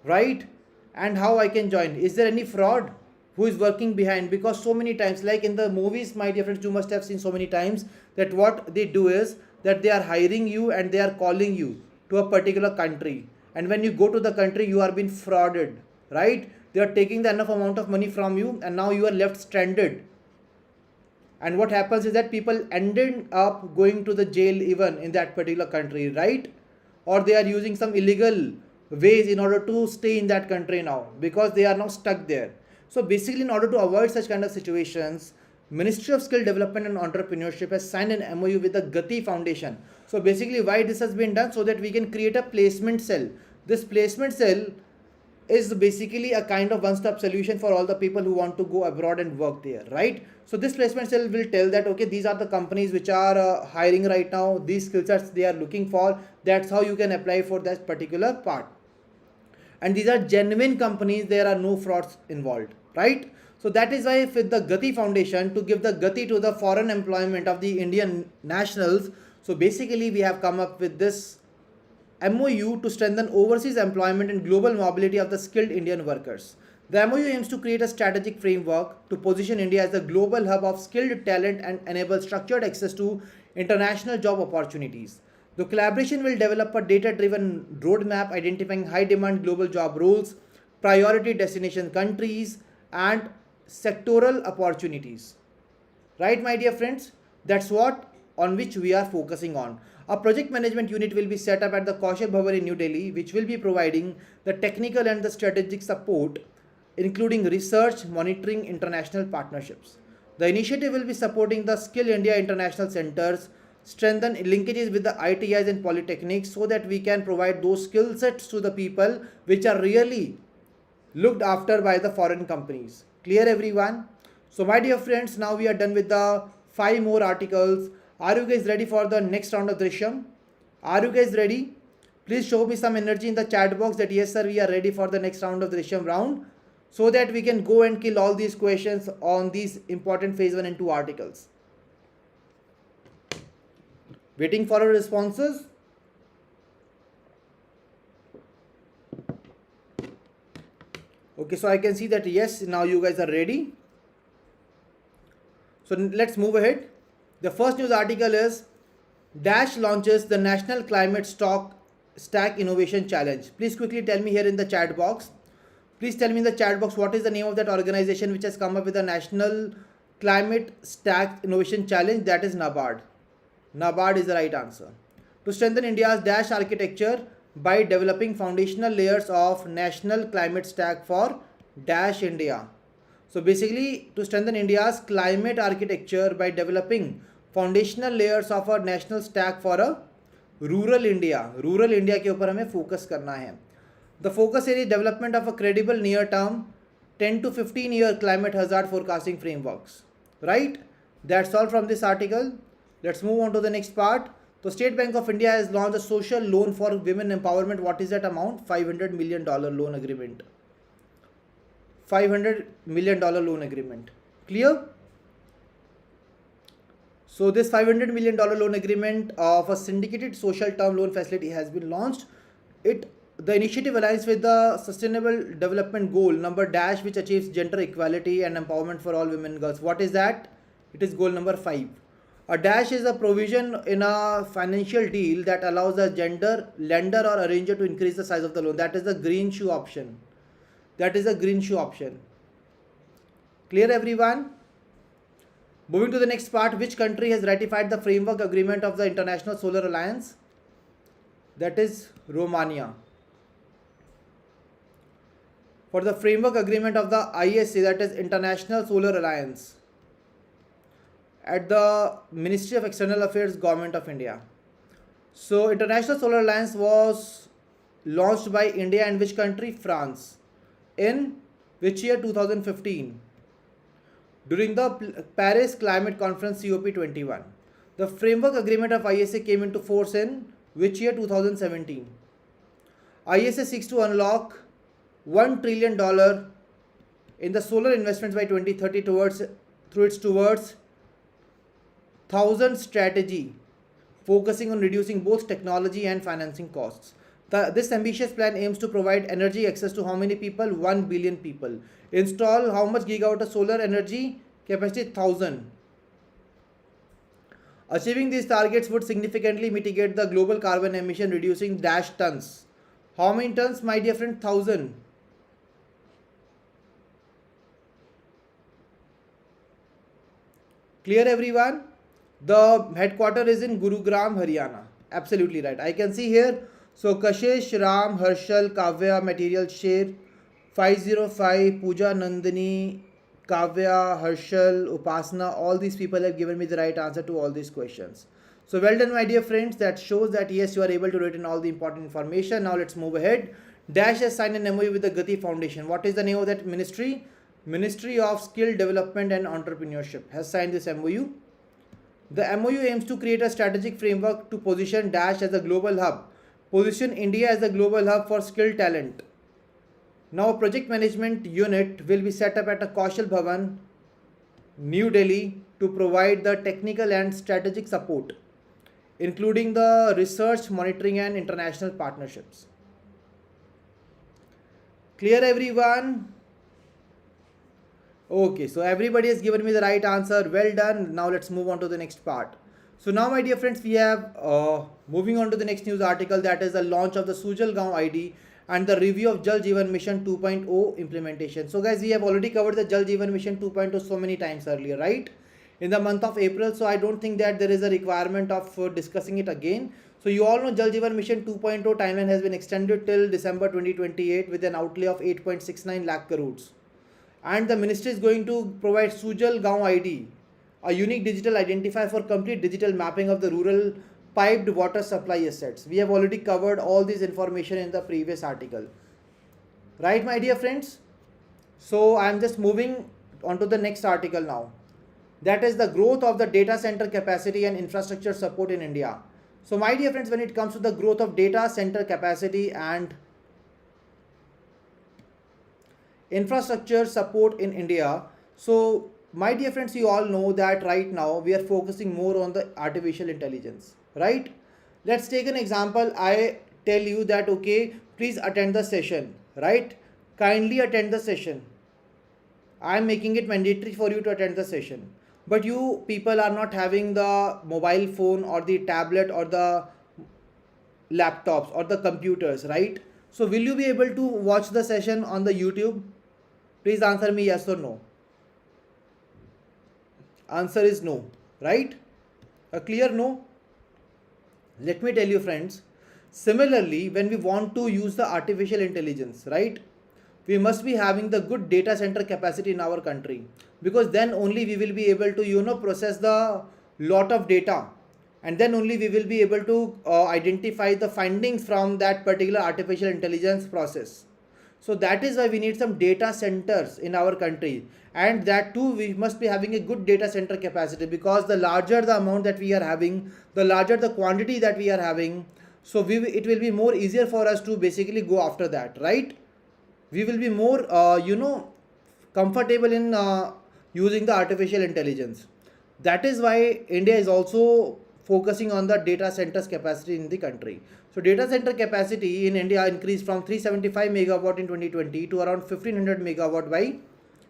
right? And how I can join. Is there any fraud? Who is working behind? Because so many times, like in the movies, my dear friends, you must have seen so many times that what they do is that they are hiring you and they are calling you to a particular country. And when you go to the country, you are being frauded, right? They are taking the enough amount of money from you and now you are left stranded. And what happens is that people ended up going to the jail even in that particular country, right? Or they are using some illegal ways in order to stay in that country now because they are now stuck there. So basically, in order to avoid such kind of situations, Ministry of Skill Development and Entrepreneurship has signed an MOU with the Gati Foundation. So basically, why this has been done? So that we can create a placement cell. This placement cell is basically a kind of one-stop solution for all the people who want to go abroad and work there, right? So this placement cell will tell that, okay, these are the companies which are hiring right now, these skill sets they are looking for. That's how you can apply for that particular part. And these are genuine companies, there are no frauds involved, right? So that is why with the Gati Foundation to give the Gati to the foreign employment of the Indian nationals, so basically we have come up with this MOU to strengthen overseas employment and global mobility of the skilled Indian workers. The MOU aims to create a strategic framework to position India as the global hub of skilled talent and enable structured access to international job opportunities. The collaboration will develop a data-driven roadmap identifying high-demand global job roles, priority destination countries, and sectoral opportunities. Right, my dear friends? That's what on which we are focusing on. A project management unit will be set up at the Kaushal Bhavan in New Delhi, which will be providing the technical and the strategic support, including research, monitoring, international partnerships. The initiative will be supporting the Skill India International Centers, strengthen linkages with the ITIs and polytechnics so that we can provide those skill sets to the people which are really looked after by the foreign companies. Clear, everyone? So my dear friends, now we are done with the 5 more articles. Are you guys ready for the next round of Drishyam? Are you guys ready? Please show me some energy in the chat box that yes sir, we are ready for the next round of Drishyam round, so that we can go and kill all these questions on these important phase 1 and 2 articles. Waiting for your responses. Okay, so I can see that yes, now you guys are ready. So let's move ahead. The first news article is Dash launches the National Climate Stack Innovation Challenge. Please quickly tell me here in the chat box. Please tell me in the chat box what is the name of that organization which has come up with the National Climate Stack Innovation Challenge. That is NABARD. NABARD is the right answer. To strengthen India's Dash architecture by developing foundational layers of National Climate Stack for Dash India. So basically to strengthen India's climate architecture by developing foundational layers of a national stack for a rural India. Rural India के ऊपर हमें focus करना है. The focus area is development of a credible near-term 10 to 15 year climate hazard forecasting frameworks. Right? That's all from this article. Let's move on to the next part. So State Bank of India has launched a social loan for women empowerment. What is that amount? $500 million loan agreement. $500 million loan agreement. Clear? So this $500 million loan agreement of a syndicated social term loan facility has been launched. The initiative aligns with the Sustainable Development Goal number dash, which achieves gender equality and empowerment for all women and girls. What is that? It is goal number 5. A dash is a provision in a financial deal that allows a lender or arranger to increase the size of the loan. That is the green shoe option. That is a green shoe option. Clear, everyone? Moving to the next part, which country has ratified the framework agreement of the International Solar Alliance? That is Romania. For the framework agreement of the ISA, that is International Solar Alliance, at the Ministry of External Affairs, Government of India. So International Solar Alliance was launched by India and which country? France. In which year? 2015. During the Paris Climate Conference COP21. The framework agreement of ISA came into force in which year? 2017. ISA seeks to unlock $1 trillion in the solar investments by 2030 through its towards 1000 strategy, focusing on reducing both technology and financing costs. This ambitious plan aims to provide energy access to how many people? 1 billion people. Install how much gigawatt of solar energy? Capacity 1000. Achieving these targets would significantly mitigate the global carbon emission, reducing dash tons. How many tons, my dear friend? 1000. Clear, everyone? The headquarter is in Gurugram, Haryana. Absolutely right. I can see here. So Kashish, Ram, Harshal, Kavya, Material Share, 505, Pooja, Nandini, Kavya, Harshal, Upasana, all these people have given me the right answer to all these questions. So well done, my dear friends. That shows that yes, you are able to retain all the important information. Now let's move ahead. Dash has signed an MOU with the Gati Foundation. What is the name of that ministry? Ministry of Skill Development and Entrepreneurship has signed this MOU. The MOU aims to create a strategic framework to position Dash as a global hub. Position India as a global hub for skilled talent. Now a project management unit will be set up at a Kaushal Bhavan, New Delhi, to provide the technical and strategic support, including the research, monitoring and international partnerships. Clear everyone? Okay, so everybody has given me the right answer. Well done. Now let's move on to the next part. So now, my dear friends, we have moving on to the next news article, that is the launch of the Sujal Gaon ID and the review of Jal Jeevan Mission 2.0 implementation. So guys, we have already covered the Jal Jeevan Mission 2.0 so many times earlier, right? In the month of April, so I don't think that there is a requirement of discussing it again. So you all know Jal Jeevan Mission 2.0 timeline has been extended till December 2028 with an outlay of 8.69 lakh crores. And the ministry is going to provide Sujal Gaon ID, a unique digital identifier for complete digital mapping of the rural piped water supply assets. We have already covered all this information in the previous article. Right, my dear friends? So I am just moving on to the next article now. That is the growth of the data center capacity and infrastructure support in India. So my dear friends, when it comes to the growth of data center capacity and infrastructure support in India, so my dear friends, you all know that right now we are focusing more on the artificial intelligence, right? Let's take an example. I tell you that, okay, please attend the session, right? Kindly attend the session. I am making it mandatory for you to attend the session. But you people are not having the mobile phone or the tablet or the laptops or the computers, right? So will you be able to watch the session on the YouTube? Please answer me yes or no. Answer is no, right? A clear no. Let me tell you, friends, similarly, when we want to use the artificial intelligence, right, we must be having the good data center capacity in our country, because then only we will be able to process the lot of data, and then only we will be able to identify the findings from that particular artificial intelligence process. So that is why we need some data centers in our country, and that too we must be having a good data center capacity, because the larger the amount that we are having, the larger the quantity that we are having, so it will be more easier for us to basically go after that, right? We will be more comfortable in using the artificial intelligence. That is why India is also focusing on the data centers capacity in the country. So data center capacity in India increased from 375 megawatt in 2020 to around 1500 megawatt by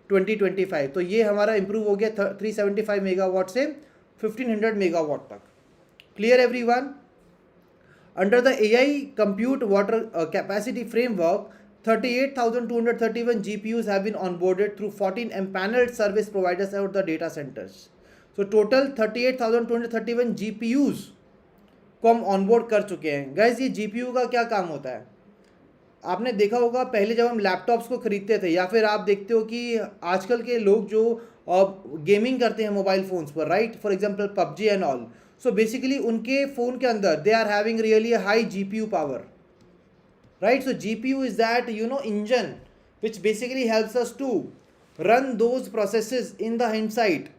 2025. तो ये हमारा improve हो गया 375 megawatt से 1500 megawatt तक. Clear everyone? Under the AI compute water capacity framework, 38,231 GPUs have been onboarded through 14 empaneled service providers at the data centers. So total 38,231 GPUs को हम onboard कर चुके हैं. गाइज, ये GPU का क्या काम होता है? आपने देखा होगा पहले जब हम लैपटॉप्स को खरीदते थे, या फिर आप देखते हो कि आजकल के लोग जो गेमिंग करते हैं मोबाइल फ़ोन्स पर, right, for example PUBG and all, so basically उनके फ़ोन के अंदर they are having really high GPU power, right? So GPU is that engine which basically helps us to run those processes in the inside,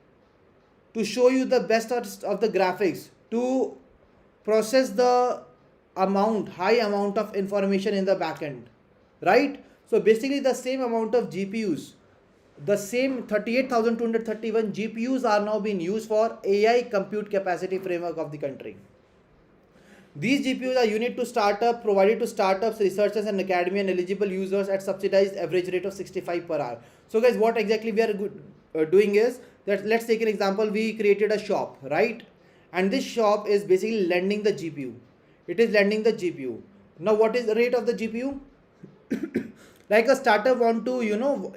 to show you the best of the graphics, to process the high amount of information in the backend, right? So basically the same amount of GPUs, the same 38,231 GPUs are now being used for AI compute capacity framework of the country. These GPUs are unique to startup, provided to startups, researchers and academia and eligible users at subsidized average rate of 65 per hour. So guys, what exactly we are doing is that, let's take an example. We created a shop, right? And this shop is basically lending the GPU. It is lending the GPU. Now what is the rate of the GPU? Like a startup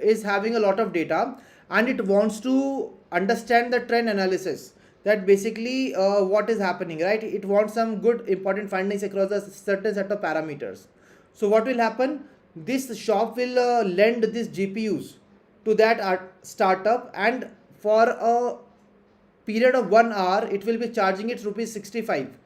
is having a lot of data, and it wants to understand the trend analysis, that basically what is happening, right? It wants some good important findings across a certain set of parameters. So what will happen? This shop will lend these GPUs to that startup, and for a period of 1 hour it will be charging it rupees 65.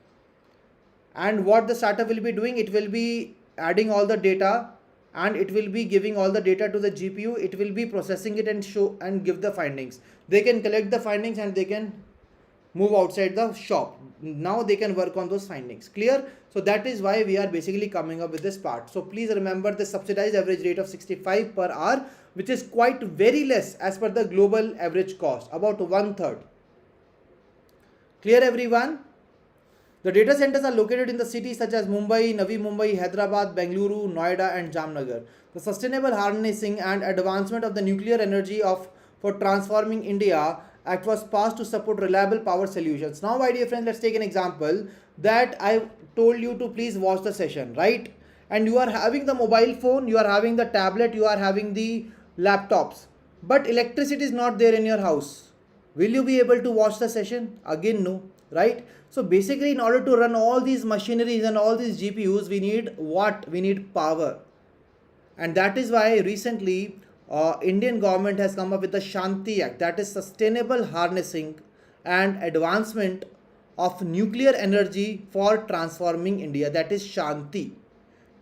And what the startup will be doing, it will be adding all the data, and it will be giving all the data to the GPU. It will be processing it and show and give the findings. They can collect the findings and they can move outside the shop. Now they can work on those findings. Clear? So that is why we are basically coming up with this part. So please remember the subsidized average rate of 65 per hour, which is quite very less as per the global average cost, about 1/3. Clear everyone? The data centers are located in the cities such as Mumbai, Navi Mumbai, Hyderabad, Bengaluru, Noida and Jamnagar. The sustainable harnessing and advancement of the nuclear energy for transforming India Act was passed to support reliable power solutions. Now my dear friends, let's take an example that I told you to please watch the session, right? And you are having the mobile phone, you are having the tablet, you are having the laptops, but electricity is not there in your house. Will you be able to watch the session? Again, no, right? So basically, in order to run all these machineries and all these GPUs, we need what? We need power. And that is why recently Indian government has come up with the Shanti Act, that is sustainable harnessing and advancement of nuclear energy for transforming India, that is Shanti.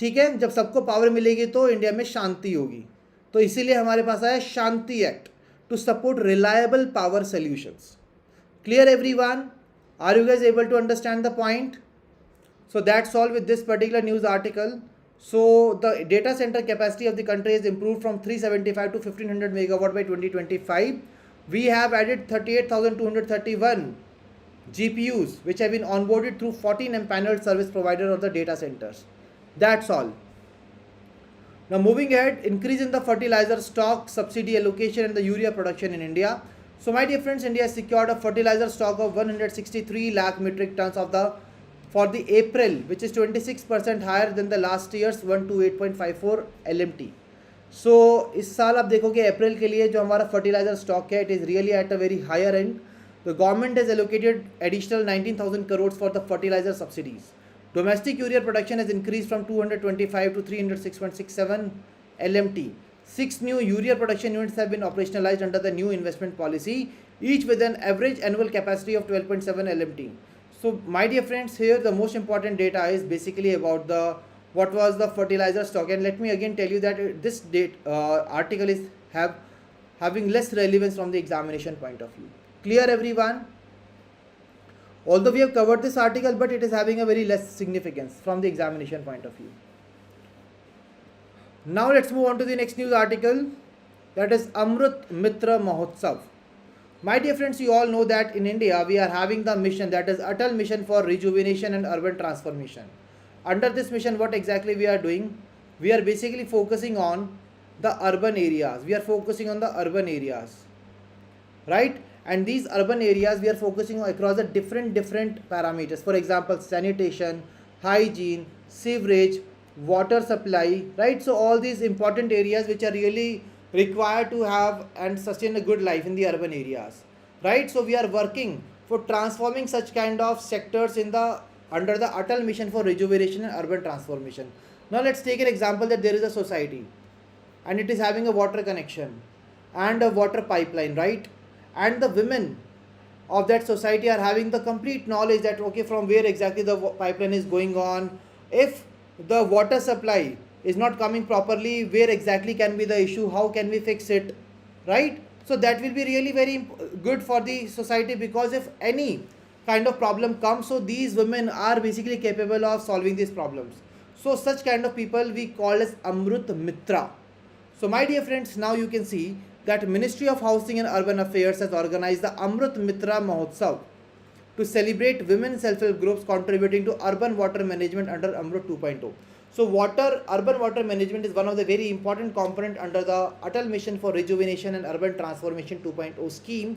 ठीक है, जब सबको power मिलेगी तो India में शांति होगी, तो इसीलिए हमारे पास आया Shanti act to support reliable power solutions. Clear everyone? Are you guys able to understand the point? So that's all with this particular news article. So the data center capacity of the country has improved from 375 to 1500 megawatt by 2025. We have added 38,231 GPUs which have been onboarded through 14 empaneled service providers of the data centers. That's all. Now moving ahead, increase in the fertilizer stock, subsidy allocation and the urea production in India. So my dear friends, India has secured a fertilizer stock of 163 lakh metric tons for the April, which is 26% higher than the last year's 128.54 LMT. So इस साल आप देखोगे अप्रैल के लिए जो हमारा fertiliser stock है, it is really at a very higher end. The government has allocated additional 19,000 crores for the fertilizer subsidies. Domestic urea production has increased from 225 to 306.67 LMT. 6 new urea production units have been operationalized under the new investment policy, each with an average annual capacity of 12.7 LMT. So my dear friends, here the most important data is basically about what was the fertilizer stock. And let me again tell you that this article is having less relevance from the examination point of view. Clear everyone? Although we have covered this article, but it is having a very less significance from the examination point of view. Now let's move on to the next news article, that is Amrit Mitra Mahotsav. My dear friends, you all know that in India we are having the mission, that is Atal Mission for Rejuvenation and Urban Transformation. Under this mission, what exactly we are doing? We are basically focusing on the urban areas. We are focusing on the urban areas, right? And these urban areas we are focusing on across the different parameters. For example, sanitation, hygiene, sewerage, water supply, right? So all these important areas which are really required to have and sustain a good life in the urban areas, right? So we are working for transforming such kind of sectors under the Atal Mission for Rejuvenation and Urban Transformation. Now let's take an example that there is a society and it is having a water connection and a water pipeline, right? And the women of that society are having the complete knowledge that okay, from where exactly the pipeline is going on, if the water supply is not coming properly, where exactly can be the issue, how can we fix it, right? So that will be really very good for the society, because if any kind of problem comes, so these women are basically capable of solving these problems. So such kind of people we call as Amrit Mitra. So my dear friends, now you can see that Ministry of Housing and Urban Affairs has organized the Amrit Mitra Mahotsav to celebrate women self-help groups contributing to urban water management under Amrit 2.0. So urban water management is one of the very important component under the Atal Mission for Rejuvenation and Urban Transformation 2.0 scheme,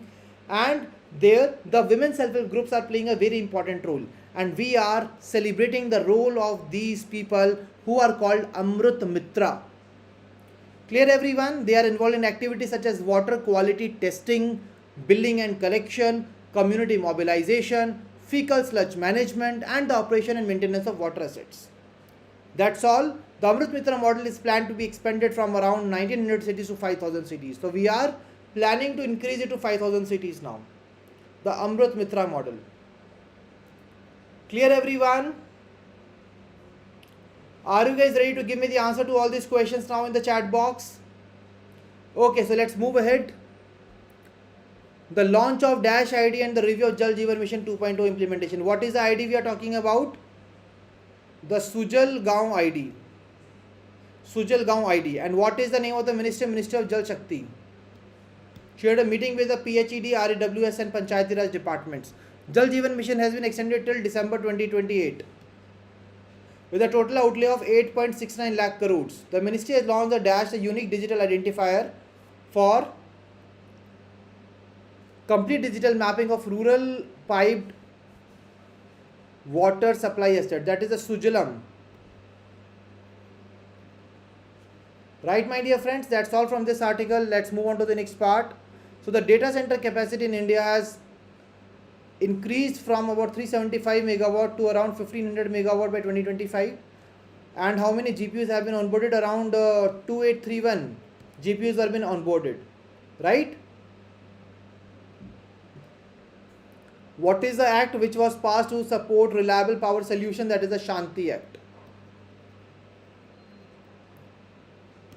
and there the women self-help groups are playing a very important role, and we are celebrating the role of these people who are called Amrit Mitra. Clear everyone? They are involved in activities such as water quality testing, billing and collection, community mobilization, fecal sludge management, and the operation and maintenance of water assets. That's all. The Amrit Mitra model is planned to be expanded from around 1900 cities to 5000 cities. So we are planning to increase it to 5000 cities now. The Amrit Mitra model. Clear everyone? Are you guys ready to give me the answer to all these questions now in the chat box? Okay, so let's move ahead. The launch of Dash ID and the review of Jal Jeevan Mission 2.0 implementation. What is the ID we are talking about? The Sujal Gaon ID. Sujal Gaon ID. And what is the name of the minister? Minister of Jal Shakti. She had a meeting with the PHED, REWS and Panchayati Raj departments. Jal Jeevan Mission has been extended till December 2028 with a total outlay of 8.69 lakh crores. The ministry has launched the Dash, a unique digital identifier for complete digital mapping of rural piped water supply estate. That is the Sujalam. Right, my dear friends, that's all from this article. Let's move on to the next part. So the data center capacity in India has increased from about 375 megawatt to around 1500 megawatt by 2025. And how many GPUs have been onboarded? Around 2831 GPUs have been onboarded. Right? What is the act which was passed to support reliable power solution? That is the Shanti Act.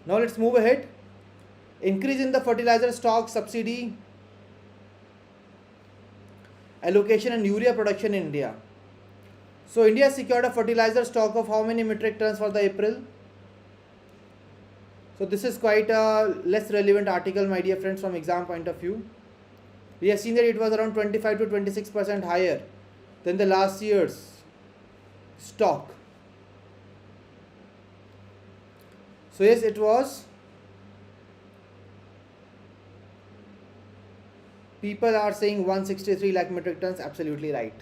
Now let's move ahead. Increase in the fertilizer stock subsidy allocation and urea production in India. So India secured a fertilizer stock of how many metric tons for the April? So this is quite a less relevant article, my dear friends, from exam point of view. We have seen that it was around 25 to 26% higher than the last year's stock. So yes, it was. People are saying 163 lakh metric tons, absolutely right.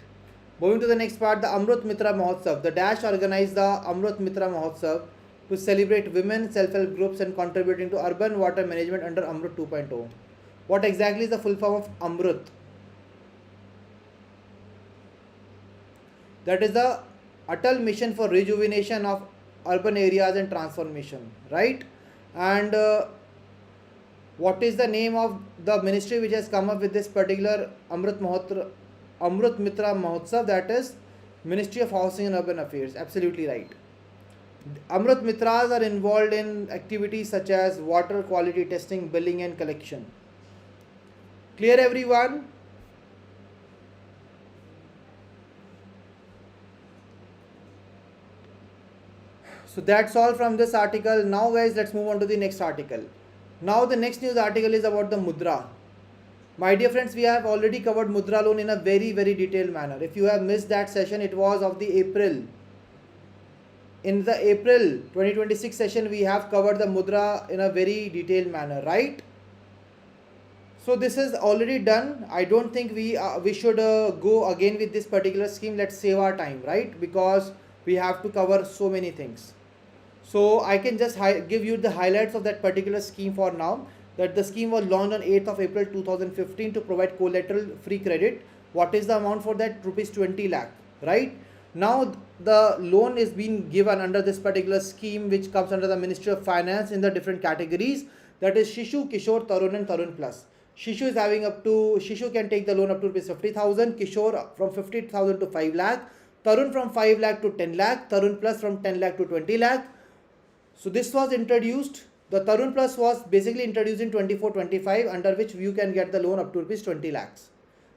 Moving to the next part, the Amrut Mitra Mahotsav. The Dash organized the Amrut Mitra Mahotsav to celebrate women, self-help groups and contributing to urban water management under Amrut 2.0. What exactly is the full form of Amrut? That is the Atal Mission for Rejuvenation of Urban Areas and Transformation, right? And what is the name of the ministry which has come up with this particular Amrut Mitra Mahotsav? That is Ministry of Housing and Urban Affairs. Absolutely right. Amrut Mitras are involved in activities such as water quality testing, billing and collection. Clear, everyone? So that's all from this article. Now guys, let's move on to the next article. Now the next news article is about the Mudra. My dear friends, we have already covered Mudra loan in a very detailed manner. If you have missed that session, it was of the April. In the April 2026 session, we have covered the Mudra in a very detailed manner, right? So this is already done. I don't think we should go again with this particular scheme. Let's save our time, right? Because we have to cover so many things. So I can just give you the highlights of that particular scheme for now. That the scheme was launched on 8th of April 2015 to provide collateral free credit. What is the amount for that? Rupees 20 lakh, right? Now the loan is being given under this particular scheme, which comes under the Ministry of Finance in the different categories. That is Shishu, Kishore, Tarun and Tarun Plus. Shishu is having Shishu can take the loan up to rupees 50,000, Kishore from 50,000 to 5 lakh, Tarun from 5 lakh to 10 lakh, Tarun Plus from 10 lakh to 20 lakh. So this was introduced. The Tarun Plus was basically introduced in 24-25, under which you can get the loan up to rupees 20 lakhs,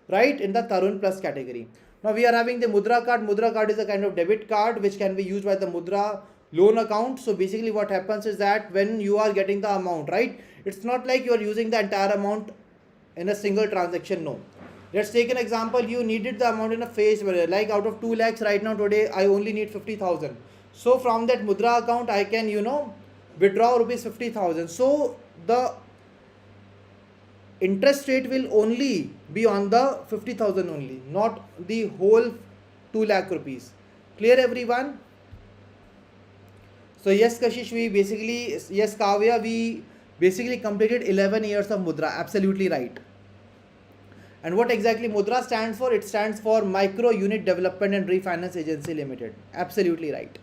right, in the Tarun Plus category. Now we are having the Mudra card. Mudra card is a kind of debit card which can be used by the Mudra loan account. So basically what happens is that when you are getting the amount, right, it's not like you are using the entire amount in a single transaction. No. Let's take an example. You needed the amount in a phase where, like, out of 2 lakhs right now today, I only need 50,000. So from that Mudra account, I can, withdraw rupees 50,000. So the interest rate will only be on the 50,000 only, not the whole 2 lakh rupees. Clear, everyone? So yes, Kashish, Kavya, we basically completed 11 years of Mudra. Absolutely right. And what exactly Mudra stands for? It stands for Micro Unit Development and Refinance Agency Limited. Absolutely right.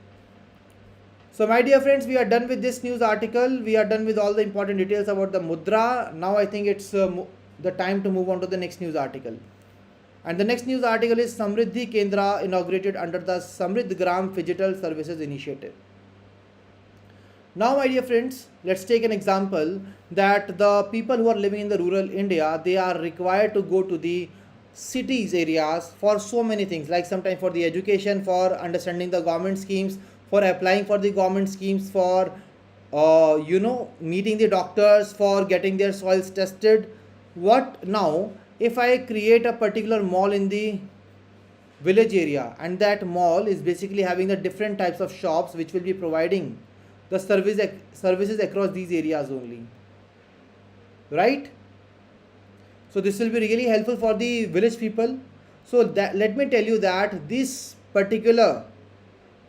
So my dear friends, we are done with this news article. We are done with all the important details about the Mudra. Now I think it's the time to move on to the next news article. And the next news article is Samriddhi Kendra inaugurated under the Samriddh Gram Digital Services Initiative. Now, my dear friends, let's take an example that the people who are living in the rural India, they are required to go to the cities areas for so many things, like sometimes for the education, for understanding the government schemes, for applying for the government schemes, for meeting the doctors, for getting their soils tested. What now if I create a particular mall in the village area, and that mall is basically having the different types of shops which will be providing the services across these areas only, right? So this will be really helpful for the village people. So that, let me tell you that this particular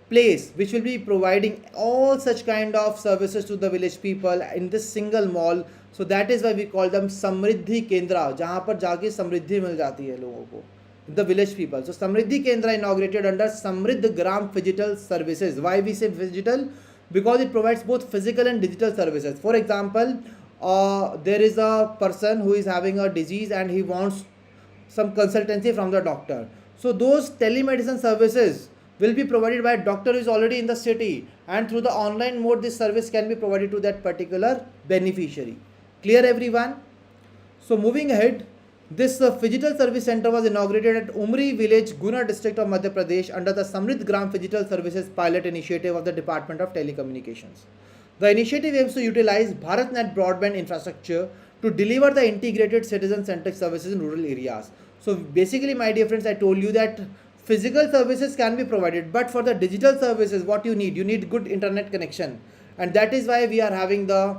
place which will be providing all such kind of services to the village people in this single mall, so that is why we call them समृद्धि केंद्र, जहाँ पर जाके समृद्धि मिल जाती है लोगों को, the village people. So समृद्धि केंद्र inaugurated under समृद्ध ग्राम phygital services. Why we say phygital? Because it provides both physical and digital services. For example, there is a person who is having a disease and he wants some consultancy from the doctor. So those telemedicine services will be provided by a doctor who is already in the city, and through the online mode this service can be provided to that particular beneficiary. Clear everyone? So moving ahead, this Phygital Service Center was inaugurated at Umri village, Guna district of Madhya Pradesh under the Samrid Gram Phygital Services pilot initiative of the Department of Telecommunications. The initiative aims to utilize BharatNet broadband infrastructure to deliver the integrated citizen-centric services in rural areas. So basically, my dear friends, I told you that physical services can be provided, but for the digital services, what you need good internet connection, and that is why we are having the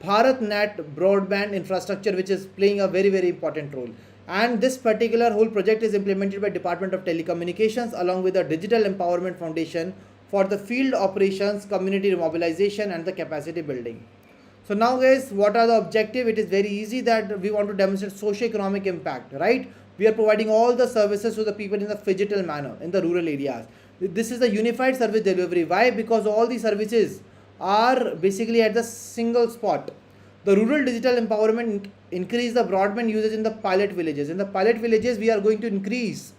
BharatNet broadband infrastructure, which is playing a very, very important role. And this particular whole project is implemented by Department of Telecommunications along with the Digital Empowerment Foundation for the field operations, community mobilization, and the capacity building. So now guys, what are the objective? It is very easy that we want to demonstrate socio-economic impact, right? We are providing all the services to the people in a phygital manner in the rural areas. This is a unified service delivery. Why? Because all the services are basically at the single spot. The rural digital empowerment increase the broadband usage in the pilot villages. In the pilot villages, we are going to increase.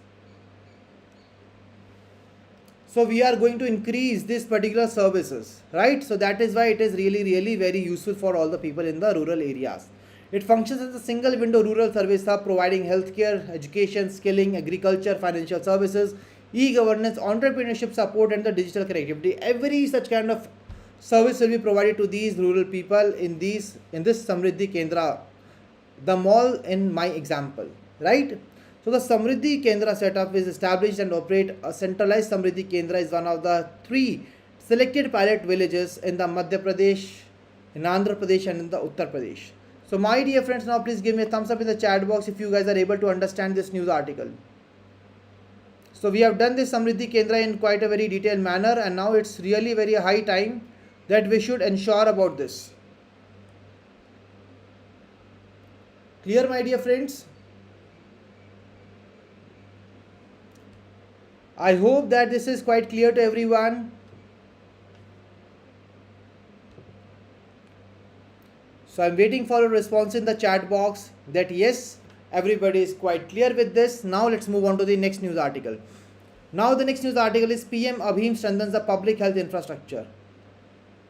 So we are going to increase these particular services, right? So that is why it is really, really very useful for all the people in the rural areas. It functions as a single window rural service hub providing healthcare, education, skilling, agriculture, financial services, e-governance, entrepreneurship support, and the digital connectivity. Every such kind of service will be provided to these rural people in this Samriddhi Kendra, the mall in my example, right? So the Samriddhi Kendra setup is established and operate. A centralized Samriddhi Kendra is one of the 3 selected pilot villages in the Madhya Pradesh, in Andhra Pradesh, and in the Uttar Pradesh. So my dear friends, now please give me a thumbs up in the chat box if you guys are able to understand this news article. So we have done this Samriddhi Kendra in quite a very detailed manner, and now it's really very high time that we should ensure about this. Clear, my dear friends? I hope that this is quite clear to everyone. So I'm waiting for a response in the chat box that yes, everybody is quite clear with this. Now let's move on to the next news article. Now the next news article is PM Abhim strengthens the public health infrastructure.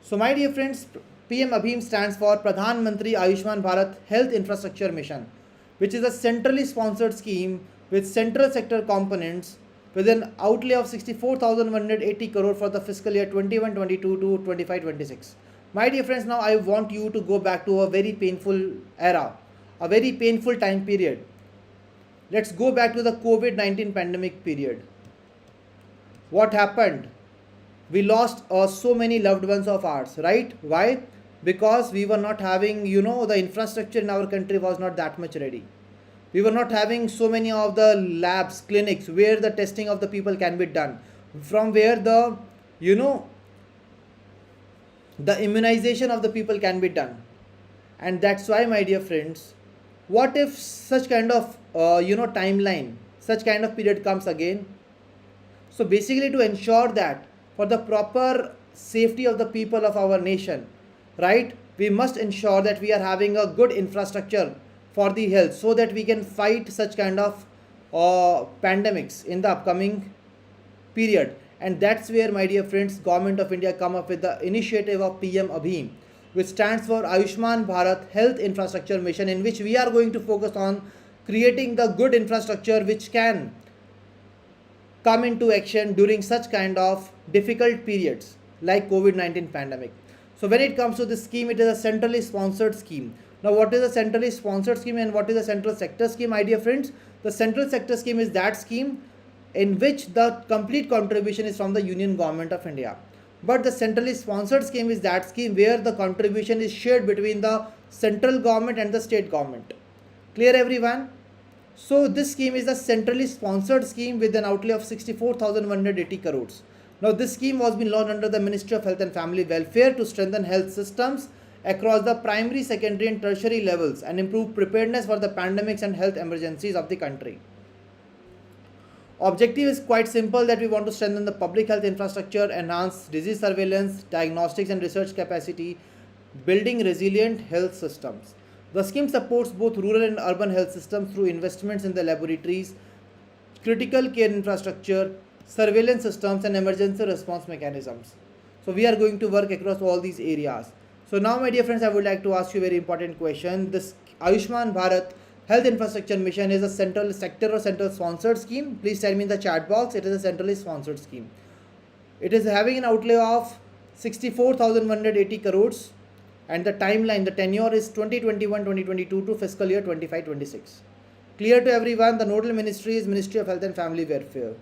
So my dear friends, PM Abhim stands for Pradhan Mantri Ayushman Bharat Health Infrastructure Mission, which is a centrally sponsored scheme with central sector components with an outlay of 64,180 crore for the fiscal year 21-22 to 25-26. My dear friends, now I want you to go back to a very painful era, a very painful time period. Let's go back to the COVID-19 pandemic period. What happened? We lost so many loved ones of ours, right? Why? Because we were not having, the infrastructure in our country was not that much ready. We were not having so many of the labs, clinics where the testing of the people can be done, from where the immunization of the people can be done. And that's why, my dear friends, what if such kind of timeline, such kind of period comes again? So basically, to ensure that for the proper safety of the people of our nation, right, we must ensure that we are having a good infrastructure for the health, so that we can fight such kind of pandemics in the upcoming period. And that's where, my dear friends, Government of India come up with the initiative of PM Abhim, which stands for Ayushman Bharat Health Infrastructure Mission, in which we are going to focus on creating the good infrastructure which can come into action during such kind of difficult periods like COVID-19 pandemic. So when it comes to this scheme, it is a centrally sponsored scheme. Now, what is a centrally sponsored scheme and what is a central sector scheme, my dear friends? The central sector scheme is that scheme in which the complete contribution is from the Union Government of India. But the centrally sponsored scheme is that scheme where the contribution is shared between the central government and the state government. Clear, everyone? So this scheme is a centrally sponsored scheme with an outlay of 64,180 crores. Now this scheme was being launched under the Ministry of Health and Family Welfare to strengthen health systems across the primary, secondary and tertiary levels and improve preparedness for the pandemics and health emergencies of the country. Objective is quite simple, that we want to strengthen the public health infrastructure, enhance disease surveillance, diagnostics and research capacity, building resilient health systems. The scheme supports both rural and urban health systems through investments in the laboratories, critical care infrastructure, surveillance systems and emergency response mechanisms. So we are going to work across all these areas. So now, my dear friends, I would like to ask you a very important question. This Ayushman Bharat Health Infrastructure Mission is a central sector or central sponsored scheme. Please tell me in the chat box. It is a centrally sponsored scheme. It is having an outlay of 64,180 crores and the timeline, the tenure is 2021-2022 to fiscal year 25-26. Clear to everyone? The nodal ministry is Ministry of Health and Family Welfare.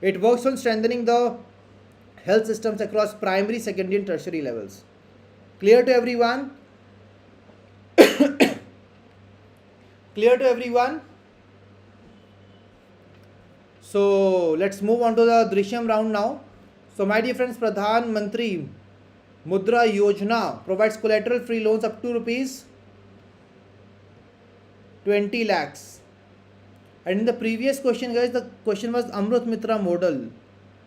It works on strengthening the health systems across primary, secondary and tertiary levels. Clear to everyone? Clear to everyone? So let's move on to the Drishyam round now. So my dear friends, Pradhan Mantri Mudra Yojana provides collateral free loans up to rupees 20 lakhs. And in the previous question, guys, the question was Amrut Mitra model,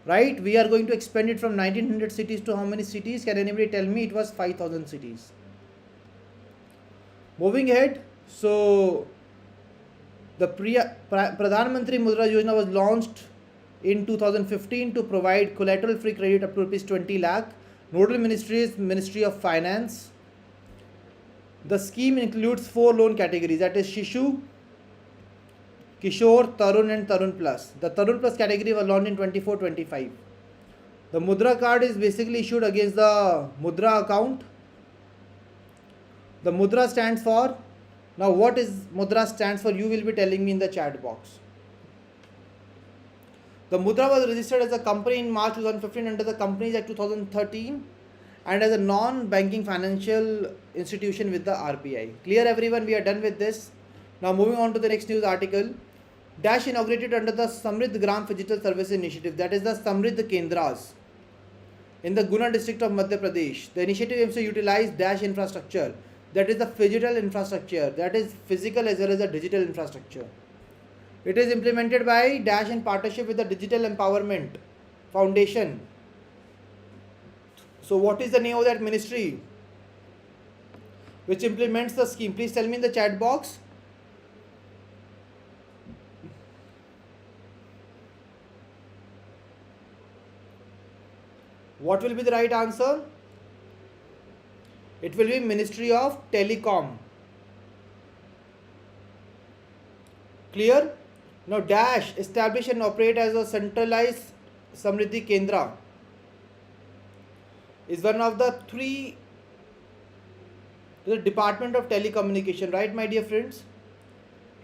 right? We are going to expand it from 1900 cities to how many cities? Can anybody tell me? It was 5,000 cities. Moving ahead, so the Pradhan Mantri Mudra Yojana was launched in 2015 to provide collateral free credit up to rupees 20 lakh. Nodal ministry is Ministry of Finance. The scheme includes 4 loan categories, that is Shishu, Kishore, Tarun and Tarun Plus. The Tarun Plus category was launched in 24-25. The Mudra card is basically issued against the Mudra account. The Mudra stands for, now what is Mudra stands for, you will be telling me in the chat box. The Mudra was registered as a company in March 2015 under the Companies Act 2013 and as a non-banking financial institution with the RBI. Clear, everyone? We are done with this. Now moving on to the next news article. Dash inaugurated under the Samriddh Gram Digital Services Initiative, that is the Samriddh Kendras in the Guna district of Madhya Pradesh. The initiative aims to utilize Dash infrastructure, that is the phygital infrastructure, that is physical as well as the digital infrastructure. It is implemented by Dash in partnership with the Digital Empowerment Foundation. So what is the name of that ministry which implements the scheme? Please tell me in the chat box. What will be the right answer? It will be Ministry of Telecom. Clear? Now Dash establish and operate as a centralized Samriddhi Kendra is one of the 3, the Department of Telecommunication, right, my dear friends?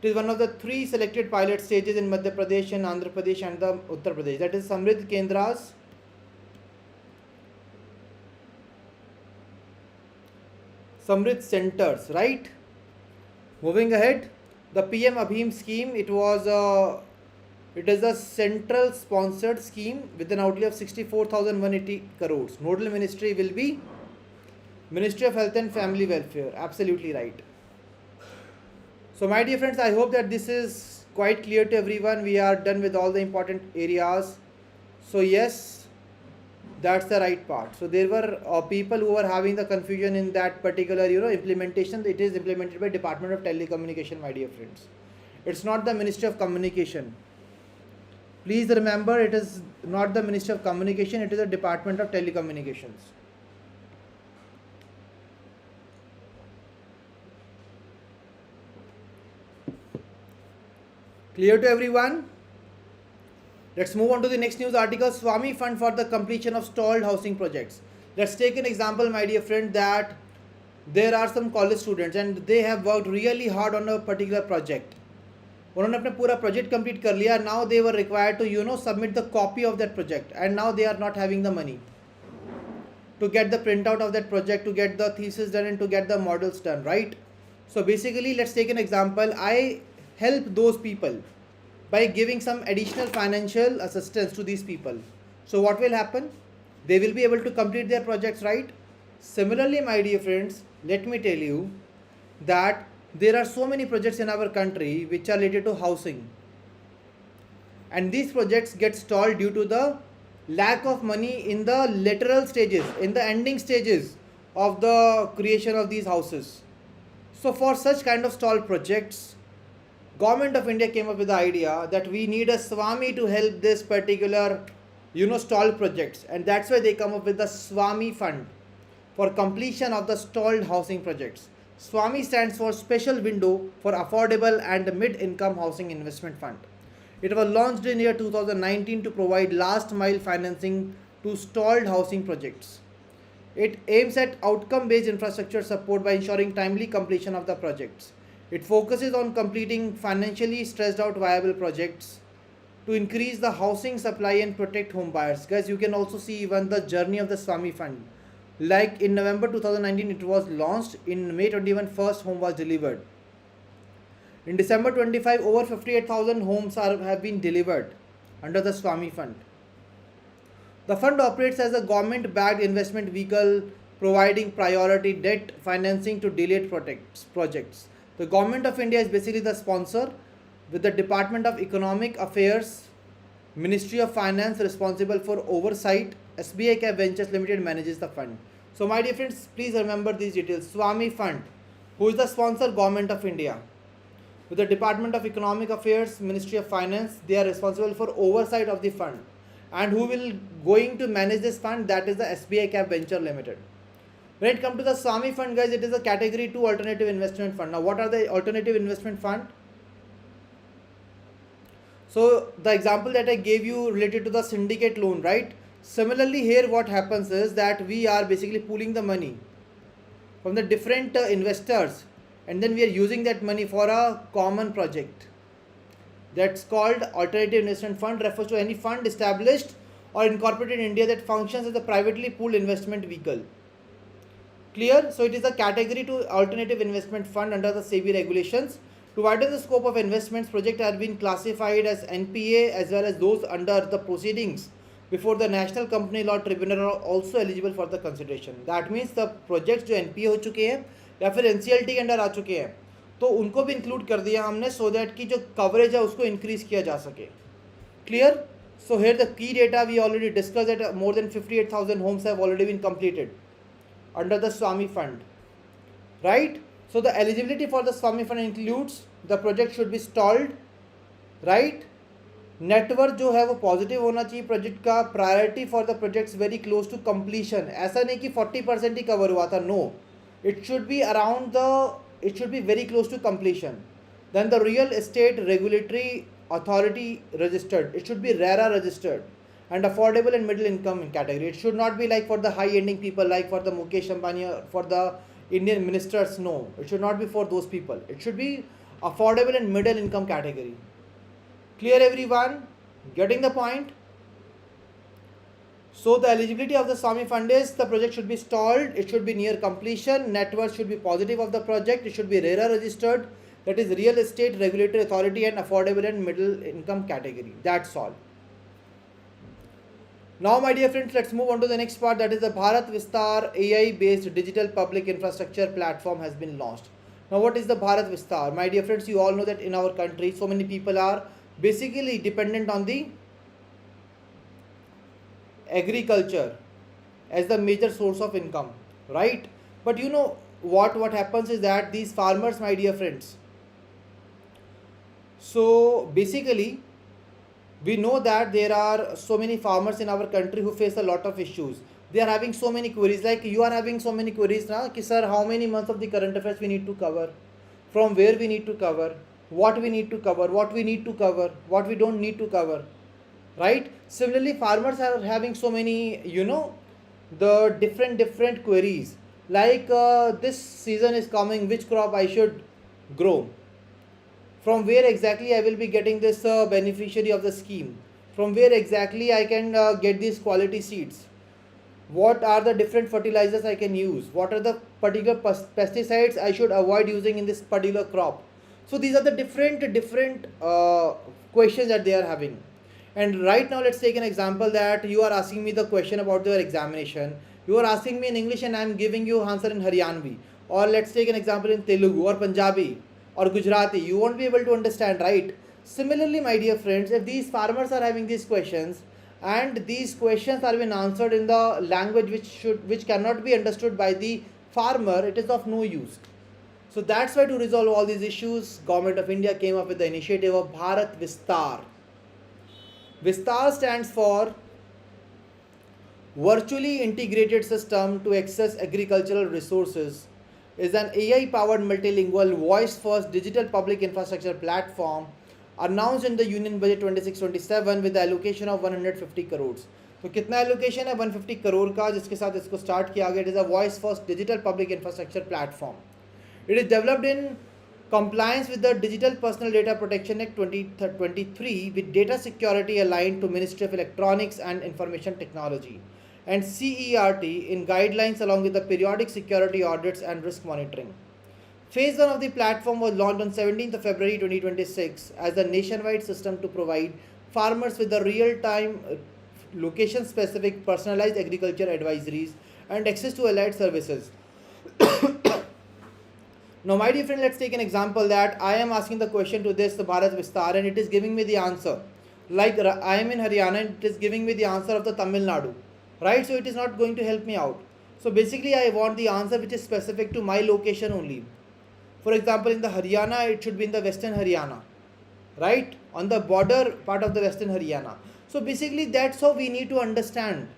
It is one of the 3 selected pilot stages in Madhya Pradesh and Andhra Pradesh and the Uttar Pradesh, that is Samriddh Kendras, Samriddh centers, right? Moving ahead, the PM Abhim scheme, it is a central sponsored scheme with an outlay of 64,180 crores. Nodal ministry will be Ministry of Health and Family Welfare. Absolutely right. So my dear friends, I hope that this is quite clear to everyone. We are done with all the important areas. So yes, that's the right part. So there were people who were having the confusion in that particular implementation. It is implemented by Department of Telecommunication, my dear friends. It's not the Ministry of Communication. Please remember, it is not the Ministry of Communication, it is the Department of Telecommunications. Clear to everyone? Let's move on to the next news article. Swami Fund for the completion of stalled housing projects. Let's take an example, my dear friend, that there are some college students and they have worked really hard on a particular project. उन्होंने अपना पूरा project complete कर लिया. Now they were required to submit the copy of that project and now they are not having the money to get the printout of that project, to get the thesis done and to get the models done, right? So basically, let's take an example. I help those people by giving some additional financial assistance to these people. So what will happen? They will be able to complete their projects, right? Similarly, my dear friends, let me tell you that there are so many projects in our country which are related to housing, and these projects get stalled due to the lack of money in the lateral stages, in the ending stages of the creation of these houses. So for such kind of stalled projects, Government of India came up with the idea that we need a Swami to help this particular stalled projects, and that's why they come up with the Swami Fund for completion of the stalled housing projects. Swami stands for Special Window for Affordable and Mid-Income Housing Investment Fund. It was launched in year 2019 to provide last mile financing to stalled housing projects. It aims at outcome-based infrastructure support by ensuring timely completion of the projects. It focuses on completing financially stressed out viable projects to increase the housing supply and protect home buyers. Guys, you can also see even the journey of the Swami Fund. Like in November 2019, it was launched. In May 21, first home was delivered. In December 25, over 58,000 homes have been delivered under the Swami Fund. The fund operates as a government-backed investment vehicle providing priority debt financing to delayed projects. The Government of India is basically the sponsor, with the Department of Economic Affairs, Ministry of Finance responsible for oversight. SBI Cap Ventures Limited manages the fund. So my dear friends, please remember these details. Swami Fund, who is the sponsor? Government of India. With the Department of Economic Affairs, Ministry of Finance, they are responsible for oversight of the fund. And who will going to manage this fund? That is the SBI Cap Venture Limited. When it comes to the Swami Fund, guys, it is a category 2 alternative investment fund. Now, what are the alternative investment fund? So, the example that I gave you related to the syndicate loan, right? Similarly, here what happens is that we are basically pooling the money from the different investors, and then we are using that money for a common project. That's called alternative investment fund. Refers to any fund established or incorporated in India that functions as a privately pooled investment vehicle. Clear? So it is a category 2 alternative investment fund under the SEBI regulations. To widen the scope of investments, projects are being classified as NPA as well as those under the proceedings before the National Company Law Tribunal are also eligible for the consideration. That means the projects जो NPA हो चुके हैं या फिर NCLT के under आ चुके हैं, तो उनको भी इंक्लूड कर दिया हमने, सो दैट कि जो कवरेज है उसको इंक्रीज किया जा सके. Clear? So here the key data we already discuss that more than 58,000 homes have already been completed under the Swami Fund, right? So the eligibility for the Swami Fund includes the project should be stalled, right? Network जो है वो positive होना चाहिए project का. Priority for the projects very close to completion. ऐसा नहीं कि 40% ही कवर हुआ था, no, it should be around the, it should be very close to completion. Then the real estate regulatory authority registered. It should be RERA registered and affordable and middle income category. It should not be like for the high ending people, like for the Mukesh Ambani or for the Indian ministers. No, it should not be for those people. It should be affordable and middle income category. Clear everyone? Getting the point? So the eligibility of the Swami Fund is the project should be stalled, it should be near completion, net worth should be positive of the project, it should be RERA registered, that is Real Estate Regulatory Authority, and affordable and middle income category. That's all. Now my dear friends, let's move on to the next part, that is the Bharat Vistar AI based digital public infrastructure platform has been launched. Now what is the Bharat Vistar? My dear friends, you all know that in our country so many people are basically dependent on the agriculture as the major source of income, right? But you know what happens is that these farmers, my dear friends, so basically We know that there are so many farmers in our country who face a lot of issues. They are having so many queries, like you are having so many queries now, ki sir, how many months of the current affairs we need to cover, from where we need to cover, what we need to cover, what we need to cover, what we don't need to cover, right? Similarly, farmers are having so many, the different queries, like this season is coming, which crop I should grow, from where exactly I will be getting this beneficiary of the scheme, from where exactly I can get these quality seeds, what are the different fertilizers I can use, what are the particular pesticides I should avoid using in this particular crop. So these are the different questions that they are having. And right now let's take an example that you are asking me the question about your examination. You are asking me in English and I am giving you answer in Haryanvi. Or let's take an example in Telugu or Punjabi or Gujarati. You won't be able to understand, right? Similarly, my dear friends, if these farmers are having these questions and these questions are being answered in the language which cannot be understood by the farmer, it is of no use. So that's why, to resolve all these issues, Government of India came up with the initiative of Bharat Vistar. Vistar stands for Virtually Integrated System to Access Agricultural Resources, is an AI powered multilingual voice first digital public infrastructure platform announced in the Union Budget 26-27 with the allocation of 150 crores. तो कितना allocation है 150 करोड़ का, जिसके साथ इसको start किया गया. It is a voice first digital public infrastructure platform. It is developed in compliance with the Digital Personal Data Protection Act 2023 with data security aligned to Ministry of Electronics and Information Technology and CERT in guidelines along with the periodic security audits and risk monitoring. Phase 1 of the platform was launched on 17th of February 2026 as a nationwide system to provide farmers with the real-time location-specific personalized agriculture advisories and access to allied services. Now, my dear friend, let's take an example that I am asking the question to this Bharat Vistar and it is giving me the answer. Like I am in Haryana and it is giving me the answer of the Tamil Nadu, right? So it is not going to help me out. So basically, I want the answer which is specific to my location only. For example, in the Haryana, it should be in the Western Haryana, right? On the border part of the Western Haryana. So basically, that's how we need to understand.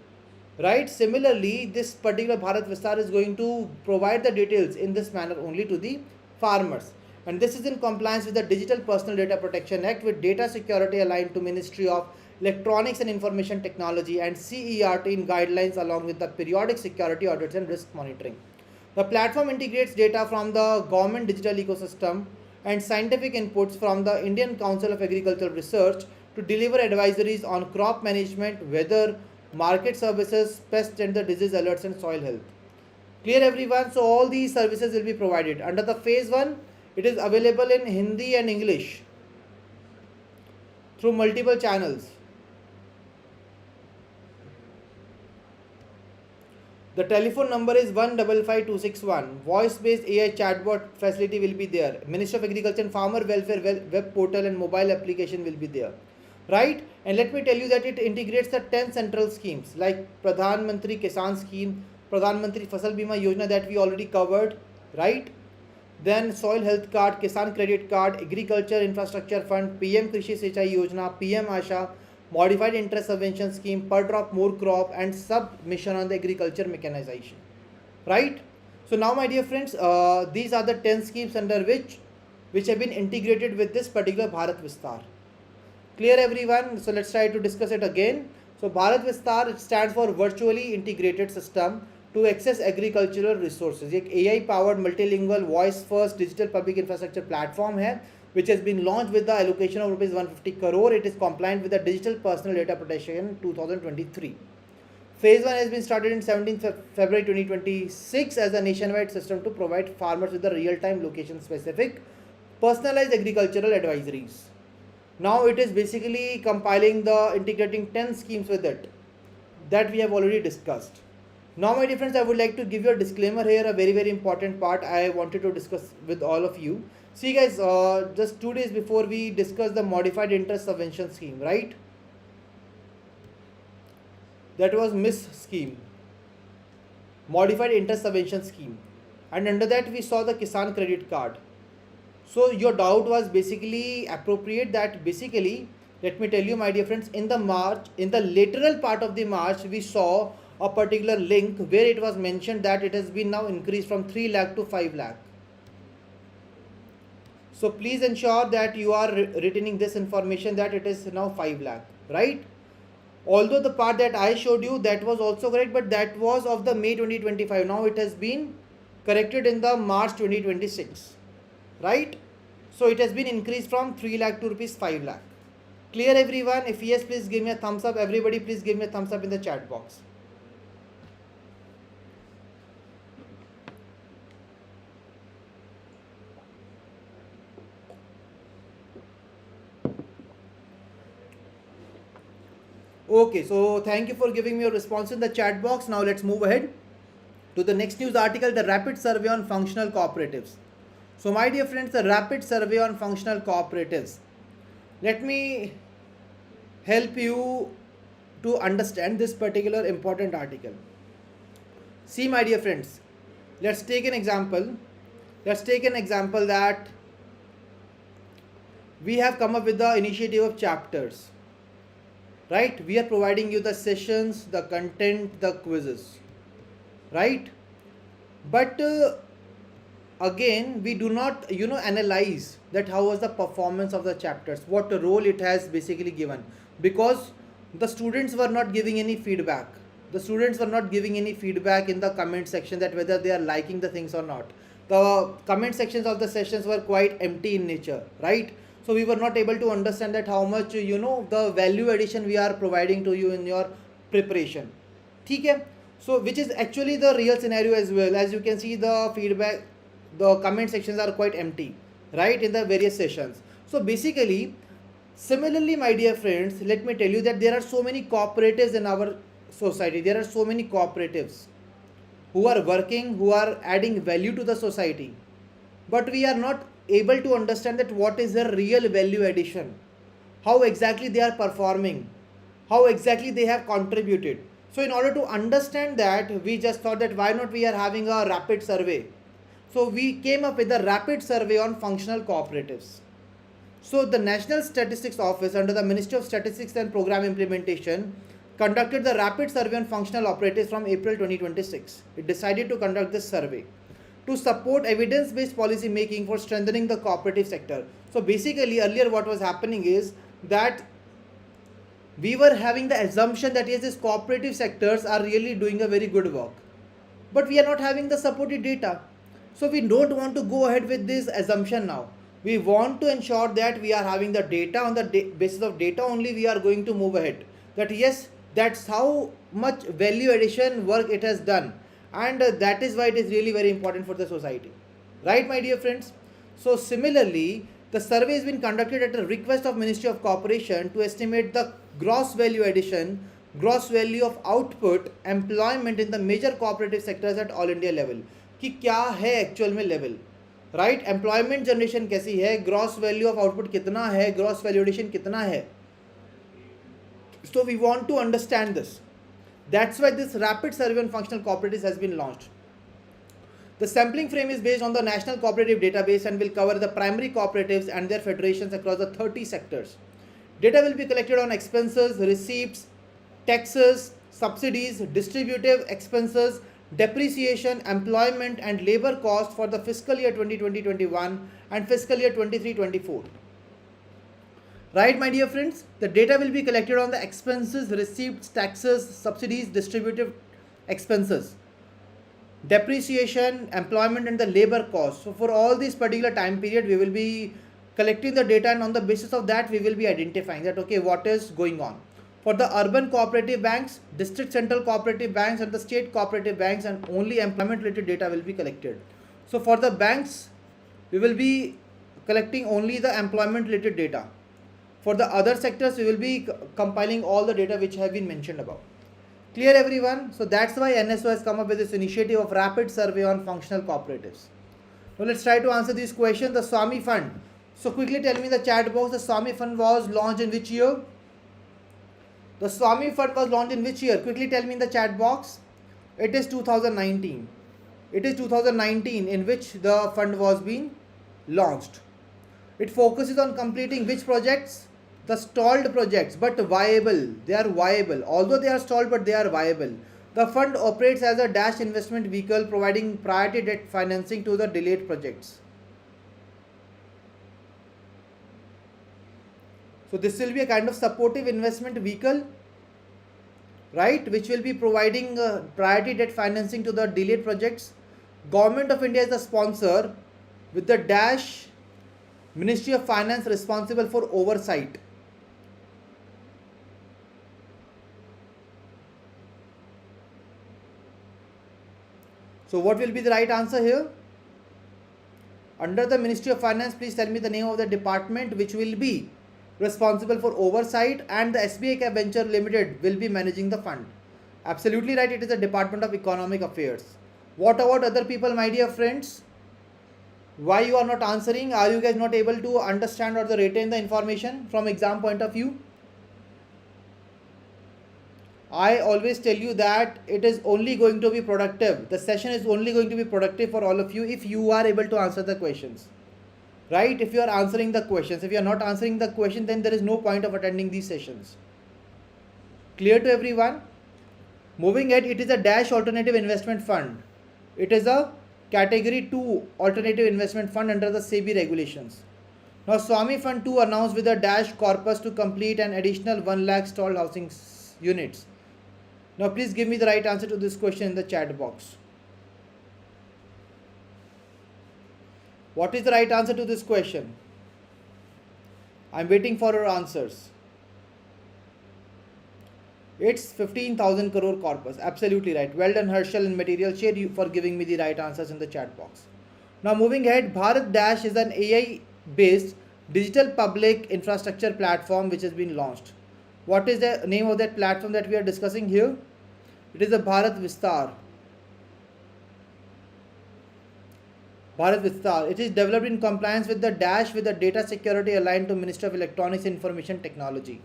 Right. Similarly, this particular Bharat Vistar is going to provide the details in this manner only to the farmers. And this is in compliance with the Digital Personal Data Protection Act with data security aligned to Ministry of Electronics and Information Technology and CERT in guidelines along with the periodic security audits and risk monitoring. The platform integrates data from the government digital ecosystem and scientific inputs from the Indian Council of Agricultural Research to deliver advisories on crop management, weather, market services, pest and the disease alerts and soil health. Clear everyone? So all these services will be provided. Under the phase 1, it is available in Hindi and English through multiple channels. The telephone number is 155261. Voice-based AI chatbot facility will be there. Ministry of Agriculture and Farmer Welfare web portal and mobile application will be there. Right? And let me tell you that it integrates the 10 central schemes like Pradhan Mantri Kisan Scheme, Pradhan Mantri Fasal Bima Yojana that we already covered, right? Then Soil Health Card, Kisan Credit Card, Agriculture Infrastructure Fund, PM Krishi Sinchai Yojana, PM Asha, Modified Interest Subvention Scheme, Per Drop More Crop and Sub Mission on the Agriculture Mechanization, right? So now my dear friends, these are the 10 schemes under which have been integrated with this particular Bharat Vistar. Clear everyone? So let's try to discuss it again. So Bharat Vistar, it stands for Virtually Integrated System to Access Agricultural Resources. एक AI powered multilingual voice first digital public infrastructure platform है which has been launched with the allocation of rupees 150 crore. It is compliant with the Digital Personal Data Protection 2023. Phase 1 has been started in 17th February 2026 as a nationwide system to provide farmers with the real-time location specific personalized agricultural advisories. Now it is basically compiling the integrating 10 schemes with it that we have already discussed. Now my dear friends, I would like to give you a disclaimer here, a very important part I wanted to discuss with all of you. See guys, just 2 days before we discussed the modified interest subvention scheme, right? That was MIS scheme, modified interest subvention scheme, and under that we saw the Kisan credit card. So your doubt was basically appropriate that basically let me tell you, my dear friends, in the lateral part of the March, we saw a particular link where it was mentioned that it has been now increased from 3 lakh to 5 lakh. So please ensure that you are retaining this information that it is now 5 lakh, right? Although the part that I showed you, that was also correct, but that was of the May 2025. Now it has been corrected in the March 2026, right? So it has been increased from 3 lakh to rupees 5 lakh. Clear everyone? If yes, please give me a thumbs up. Everybody please give me a thumbs up in the chat box. Okay, so thank you for giving me your response in the chat box. Now let's move ahead to the next news article, the rapid survey on functional cooperatives. So my dear friends, the rapid survey on functional cooperatives. Let me help you to understand this particular important article. See my dear friends, let's take an example. Let's take an example that we have come up with the initiative of chapters, right? We are providing you the sessions, the content, the quizzes, right? But again, we do not analyze that how was the performance of the chapters, what role it has basically given, because the students were not giving any feedback. The students were not giving any feedback in the comment section that whether they are liking the things or not. The comment sections of the sessions were quite empty in nature, right? So we were not able to understand that how much the value addition we are providing to you in your preparation. Okay? So which is actually the real scenario as well. As you can see, the feedback, the comment sections are quite empty, right, in the various sessions. So basically, similarly, my dear friends, let me tell you that there are so many cooperatives in our society. There are so many cooperatives who are working, who are adding value to the society, but we are not able to understand that what is their real value addition, how exactly they are performing, how exactly they have contributed. So in order to understand that, we just thought that why not we are having a rapid survey. So we came up with a rapid survey on functional cooperatives. So the National Statistics Office under the Ministry of Statistics and Program Implementation conducted the rapid survey on functional operatives from April 2026. It decided to conduct this survey to support evidence-based policy making for strengthening the cooperative sector. So basically, earlier what was happening is that we were having the assumption that yes, these cooperative sectors are really doing a very good work, but we are not having the supported data. So we don't want to go ahead with this assumption now. We want to ensure that we are having the data. On the basis of data only we are going to move ahead, that yes, that's how much value addition work it has done, and that is why it is really very important for the society, right, my dear friends? So similarly, the survey has been conducted at the request of Ministry of Corporation to estimate the gross value addition, gross value of output, employment in the major cooperative sectors at all India level, कि क्या है actual में level, right? Employment generation कैसी है, gross value of output कितना है, gross value addition कितना है. So we want to understand this. That's why this rapid survey on functional cooperatives has been launched. The sampling frame is based on the National Cooperative Database and will cover the primary cooperatives and their federations across the 30 sectors. Data will be collected on expenses, receipts, taxes, subsidies, distributive expenses, depreciation, employment and labor cost for the fiscal year 2020-21 and fiscal year 23-24. Right, my dear friends? The data will be collected on the expenses, receipts, taxes, subsidies, distributive expenses, depreciation, employment and the labor cost. So for all this particular time period, we will be collecting the data, and on the basis of that, we will be identifying that, okay, what is going on. For the urban cooperative banks, district central cooperative banks and the state cooperative banks, and only employment related data will be collected. So for the banks, we will be collecting only the employment related data. For the other sectors, we will be compiling all the data which have been mentioned above. Clear everyone? So that's why NSO has come up with this initiative of rapid survey on functional cooperatives. Now let's try to answer these questions. The Swami Fund. So quickly tell me in the chat box, the Swami Fund was launched in which year? The Swami Fund was launched in which year? Quickly tell me in the chat box. It is 2019. It is 2019 in which the fund was being launched. It focuses on completing which projects? The stalled projects, but viable. They are viable. Although they are stalled, but they are viable. The fund operates as a dash investment vehicle, providing priority debt financing to the delayed projects. So this will be a kind of supportive investment vehicle, right, which will be providing priority debt financing to the delayed projects. Government of India is the sponsor, with the dash Ministry of Finance responsible for oversight. So what will be the right answer here? Under the Ministry of Finance, please tell me the name of the department which will be responsible for oversight, and the SBI Cap Venture Limited will be managing the fund. Absolutely right, it is the Department of Economic Affairs. What about other people, my dear friends? Why you are not answering? Are you guys not able to understand or retain the information from exam point of view? I always tell you that it is only going to be productive. The session is only going to be productive for all of you if you are able to answer the questions. Right? If you are answering the questions. If you are not answering the question, then there is no point of attending these sessions. Clear to everyone? Moving ahead, it is a dash alternative investment fund. It is a category 2 alternative investment fund under the SEBI regulations. Now Swami Fund 2 announced with a dash corpus to complete an additional 1 lakh stalled housing units. Now please give me the right answer to this question in the chat box. What is the right answer to this question? I am waiting for your answers. It's 15,000 crore corpus. Absolutely right. Well done, Herschel and Material Share, you for giving me the right answers in the chat box. Now moving ahead, Bharat Dash is an AI based digital public infrastructure platform which has been launched. What is the name of that platform that we are discussing here? It is the Bharat Vistar. Bharat Vistar. It is developed in compliance with the dash with the data security aligned to Ministry of Electronics and Information Technology.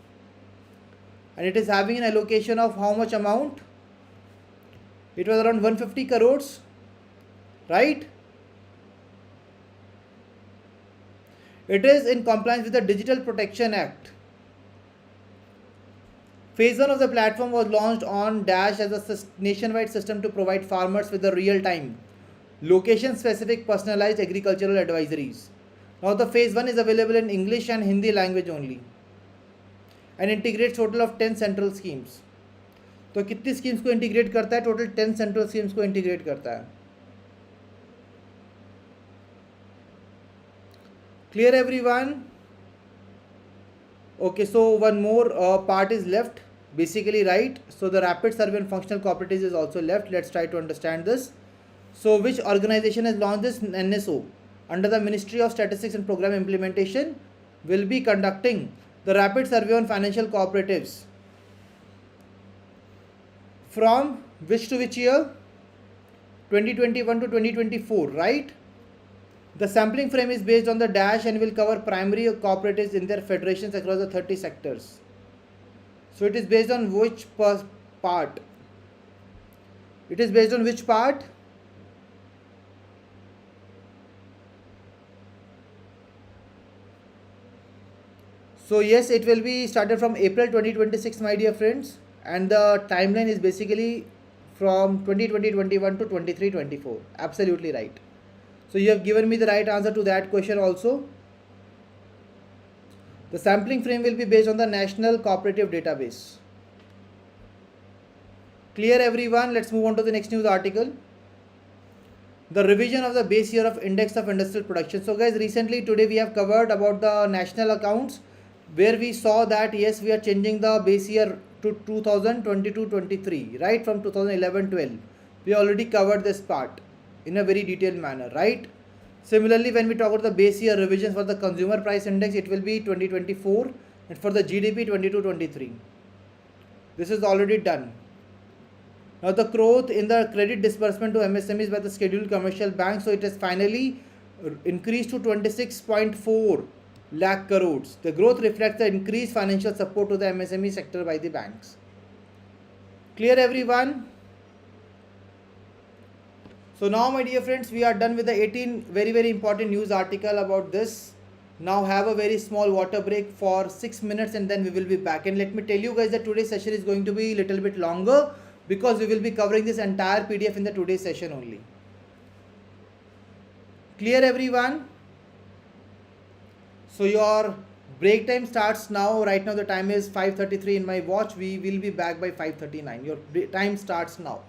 And it is having an allocation of how much amount? It was around 150 crores, right? It is in compliance with the Digital Protection Act. Phase 1 of the platform was launched on Dash as a nationwide system to provide farmers with the real-time, location-specific personalized agricultural advisories. Now the phase 1 is available in English and Hindi language only and integrates total of 10 central schemes. तो कितनी schemes को integrate करता है? Total 10 central schemes को integrate करता है. Clear everyone? Okay, so one more part is left. Basically right. So the rapid survey and functional cooperatives is also left. Let's try to understand this. So which organization has launched this? NSO under the Ministry of Statistics and Program Implementation will be conducting the rapid survey on financial cooperatives. From which to which year? 2021 to 2024, right? The sampling frame is based on the dash and will cover primary cooperatives in their federations across the 30 sectors. So it is based on which part? It is based on which part? So yes, it will be started from April 2026, my dear friends, and the timeline is basically from 2020-21 to 23-24. Absolutely right. So you have given me the right answer to that question also. The sampling frame will be based on the National Cooperative Database. Clear everyone? Let's move on to the next news article. The revision of the base year of Index of Industrial Production. So guys, recently today we have covered about the national accounts, where we saw that yes, we are changing the base year to 2022-23, right, from 2011-12. We already covered this part in a very detailed manner, right? Similarly, when we talk about the base year revisions for the consumer price index, it will be 2024, and for the GDP 22-23. This is already done. Now the growth in the credit disbursement to MSMEs by the scheduled commercial banks, so it has finally increased to 26.4 lakh crores. The growth reflects the increased financial support to the MSME sector by the banks. Clear everyone? So now my dear friends, we are done with the 18 very important news article about this. Now have a very small water break for 6 minutes and then we will be back. And let me tell you guys that today's session is going to be a little bit longer because we will be covering this entire PDF in the today's session only. Clear everyone? So your break time starts now. Right now the time is 5:33 in my watch. We will be back by 5:39. Your time starts now.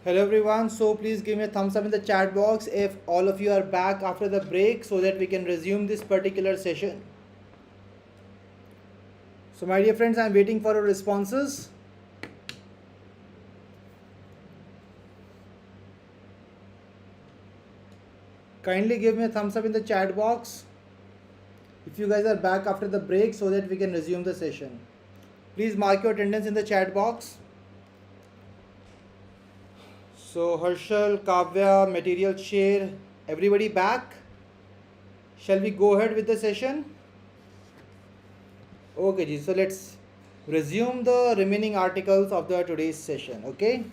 Hello everyone, so please give me a thumbs up in the chat box if all of you are back after the break so that we can resume this particular session. So my dear friends, I am waiting for your responses. Kindly give me a thumbs up in the chat box if you guys are back after the break so that we can resume the session. Please mark your attendance in the chat box. So Harshal, Kavya, material share, everybody back? Shall we go ahead with the session? Okay ji, so let's resume the remaining articles of the today's session, okay?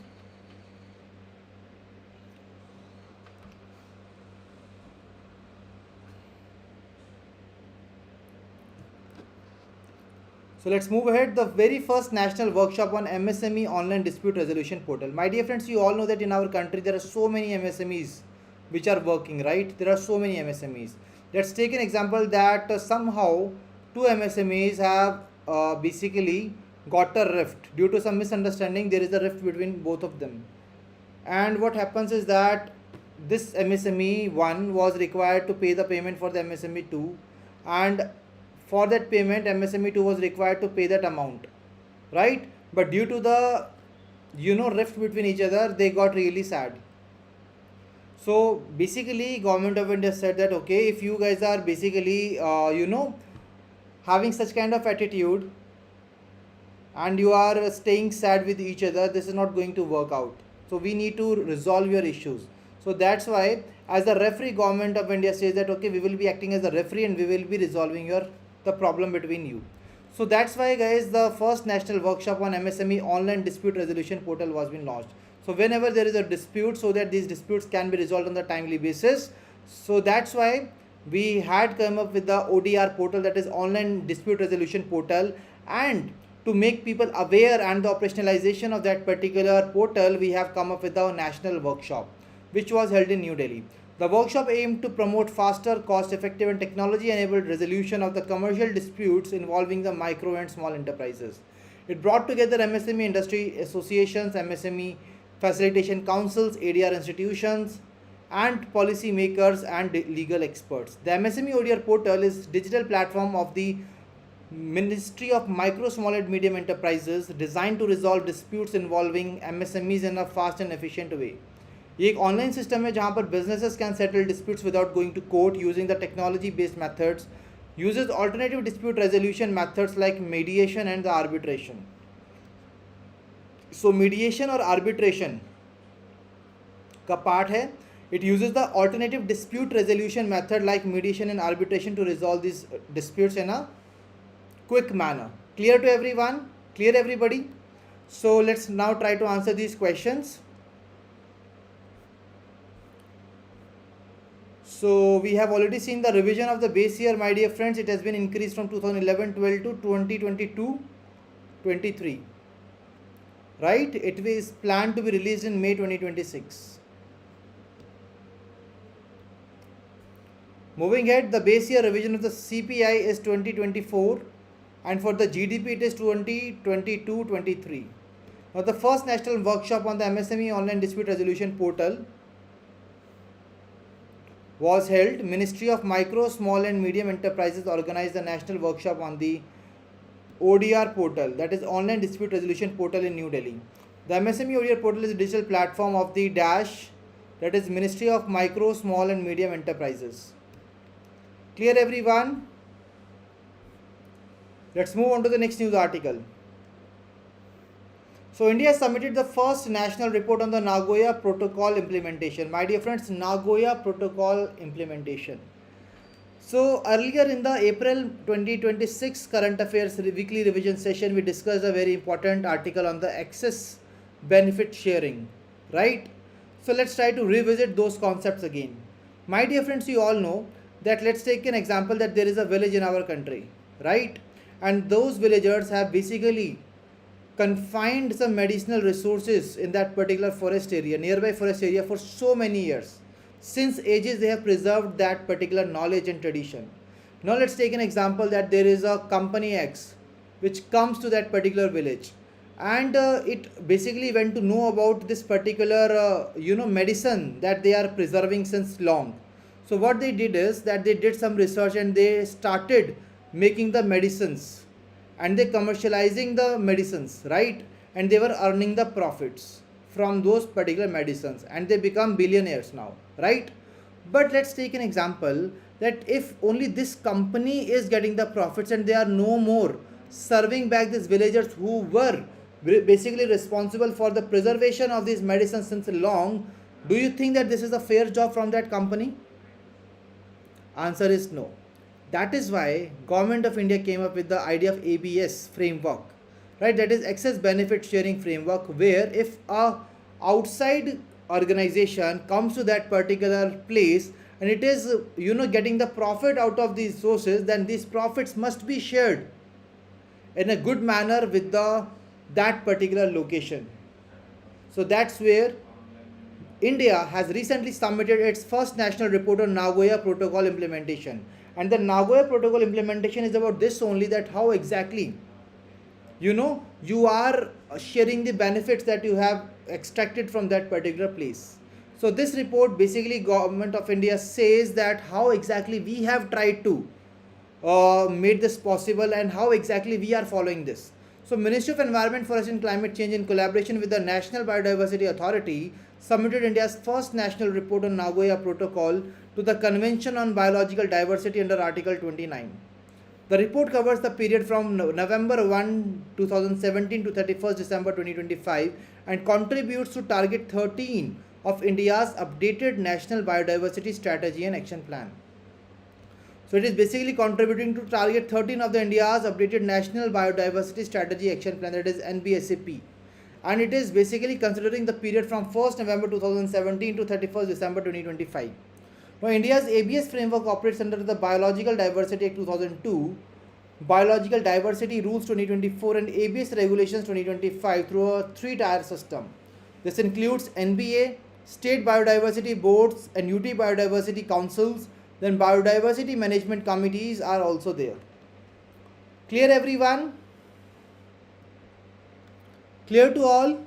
So let's move ahead. The very first national workshop on MSME online dispute resolution portal. My dear friends, you all know that in our country there are so many MSMEs which are working, right? There are so many MSMEs. Let's take an example that somehow two MSMEs have basically got a rift. Due to some misunderstanding, there is a rift between both of them. And what happens is that this MSME 1 was required to pay the payment for the MSME 2, and for that payment MSME 2 was required to pay that amount, right? But due to the rift between each other, they got really sad. So basically government of India said that okay, if you guys are basically having such kind of attitude and you are staying sad with each other, this is not going to work out. So we need to resolve your issues. So that's why as the referee, government of India says that okay, we will be acting as a referee and we will be resolving the problem between you. So that's why guys, the first national workshop on MSME online dispute resolution portal was been launched. So whenever there is a dispute, so that these disputes can be resolved on the timely basis, so that's why we had come up with the ODR portal, that is online dispute resolution portal. And to make people aware and the operationalization of that particular portal, we have come up with our national workshop which was held in New Delhi. The workshop aimed to promote faster, cost-effective and technology-enabled resolution of the commercial disputes involving the micro and small enterprises. It brought together MSME industry associations, MSME facilitation councils, ADR institutions, and policy makers and legal experts. The MSME ODR portal is digital platform of the Ministry of Micro, Small and Medium Enterprises designed to resolve disputes involving MSMEs in a fast and efficient way. ये एक online system है जहाँ पर businesses can settle disputes without going to court using the technology based methods, uses alternative dispute resolution methods like mediation and the arbitration. So mediation और arbitration का part है. It uses the alternative dispute resolution method like mediation and arbitration to resolve these disputes in a quick manner. Clear to everyone? Clear everybody? So let's now try to answer these questions. So we have already seen the revision of the base year, my dear friends. It has been increased from 2011-12 to 2022-23. Right? It is planned to be released in May 2026. Moving ahead, the base year revision of the CPI is 2024 and for the GDP it is 2022-23. Now the first national workshop on the MSME online dispute resolution portal was held. Ministry of Micro, Small and Medium Enterprises organized the national workshop on the ODR portal, that is online dispute resolution portal in New Delhi. The MSME ODR portal is a digital platform of the DASH, that is Ministry of Micro, Small and Medium Enterprises. Clear everyone? Let's move on to the next news article. So India submitted the first national report on the Nagoya Protocol implementation. My dear friends, Nagoya Protocol implementation. So earlier in the April 2026 current affairs weekly revision session, we discussed a very important article on the excess benefit sharing, right? So let's try to revisit those concepts again. My dear friends, you all know that let's take an example that there is a village in our country, right? And those villagers have basically confined some medicinal resources in that particular forest area, nearby forest area, for so many years. Since ages they have preserved that particular knowledge and tradition. Now let's take an example that there is a company X which comes to that particular village and it basically went to know about this particular medicine that they are preserving since long. So what they did is that they did some research and they started making the medicines, and they commercializing the medicines, right? And they were earning the profits from those particular medicines, and they become billionaires now, right? But let's take an example that if only this company is getting the profits and they are no more serving back these villagers who were basically responsible for the preservation of these medicines since long, do you think that this is a fair job from that company? Answer is no. That is why Government of India came up with the idea of ABS framework, right? That is excess benefit sharing framework, where if a outside organization comes to that particular place and it is getting the profit out of these sources, then these profits must be shared in a good manner with the that particular location. So that's where India has recently submitted its first national report on Nagoya Protocol implementation. And the Nagoya Protocol implementation is about this only, that how exactly you are sharing the benefits that you have extracted from that particular place. So this report basically Government of India says that how exactly we have tried to made this possible and how exactly we are following this. So Ministry of Environment, Forest and Climate Change in collaboration with the National Biodiversity Authority submitted India's first national report on Nagoya Protocol to the Convention on Biological Diversity under Article 29. The report covers the period from November 1, 2017 to 31st December 2025 and contributes to Target 13 of India's updated National Biodiversity Strategy and Action Plan. So it is basically contributing to Target 13 of the India's updated National Biodiversity Strategy Action Plan, that is NBSAP. And it is basically considering the period from 1st November 2017 to 31st December 2025. Now, India's ABS framework operates under the Biological Diversity Act 2002, Biological Diversity Rules 2024 and ABS Regulations 2025 through a three-tier system. This includes NBA, State Biodiversity Boards and UT Biodiversity Councils. Then Biodiversity Management Committees are also there. Clear everyone? Clear to all?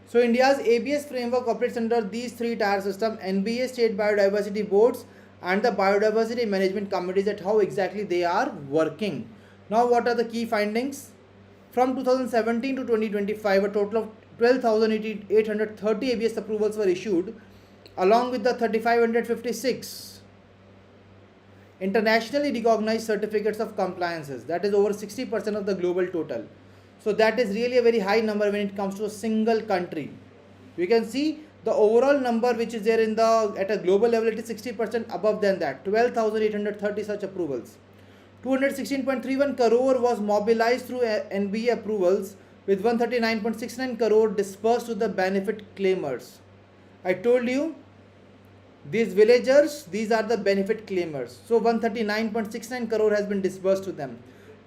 So India's ABS framework operates under these three-tier system: NBA, State Biodiversity Boards and the Biodiversity Management Committees, at how exactly they are working. Now what are the key findings? From 2017 to 2025, a total of 12,830 ABS approvals were issued, along with the 3,556 internationally recognized certificates of compliances. That is over 60% of the global total. So that is really a very high number when it comes to a single country. You can see the overall number which is there at a global level, it is 60% above than that. 12,830 such approvals. 216.31 crore was mobilized through NBA approvals, with 139.69 crore dispersed to the benefit claimers. I told you, these villagers, these are the benefit claimers. So 139.69 crore has been disbursed to them.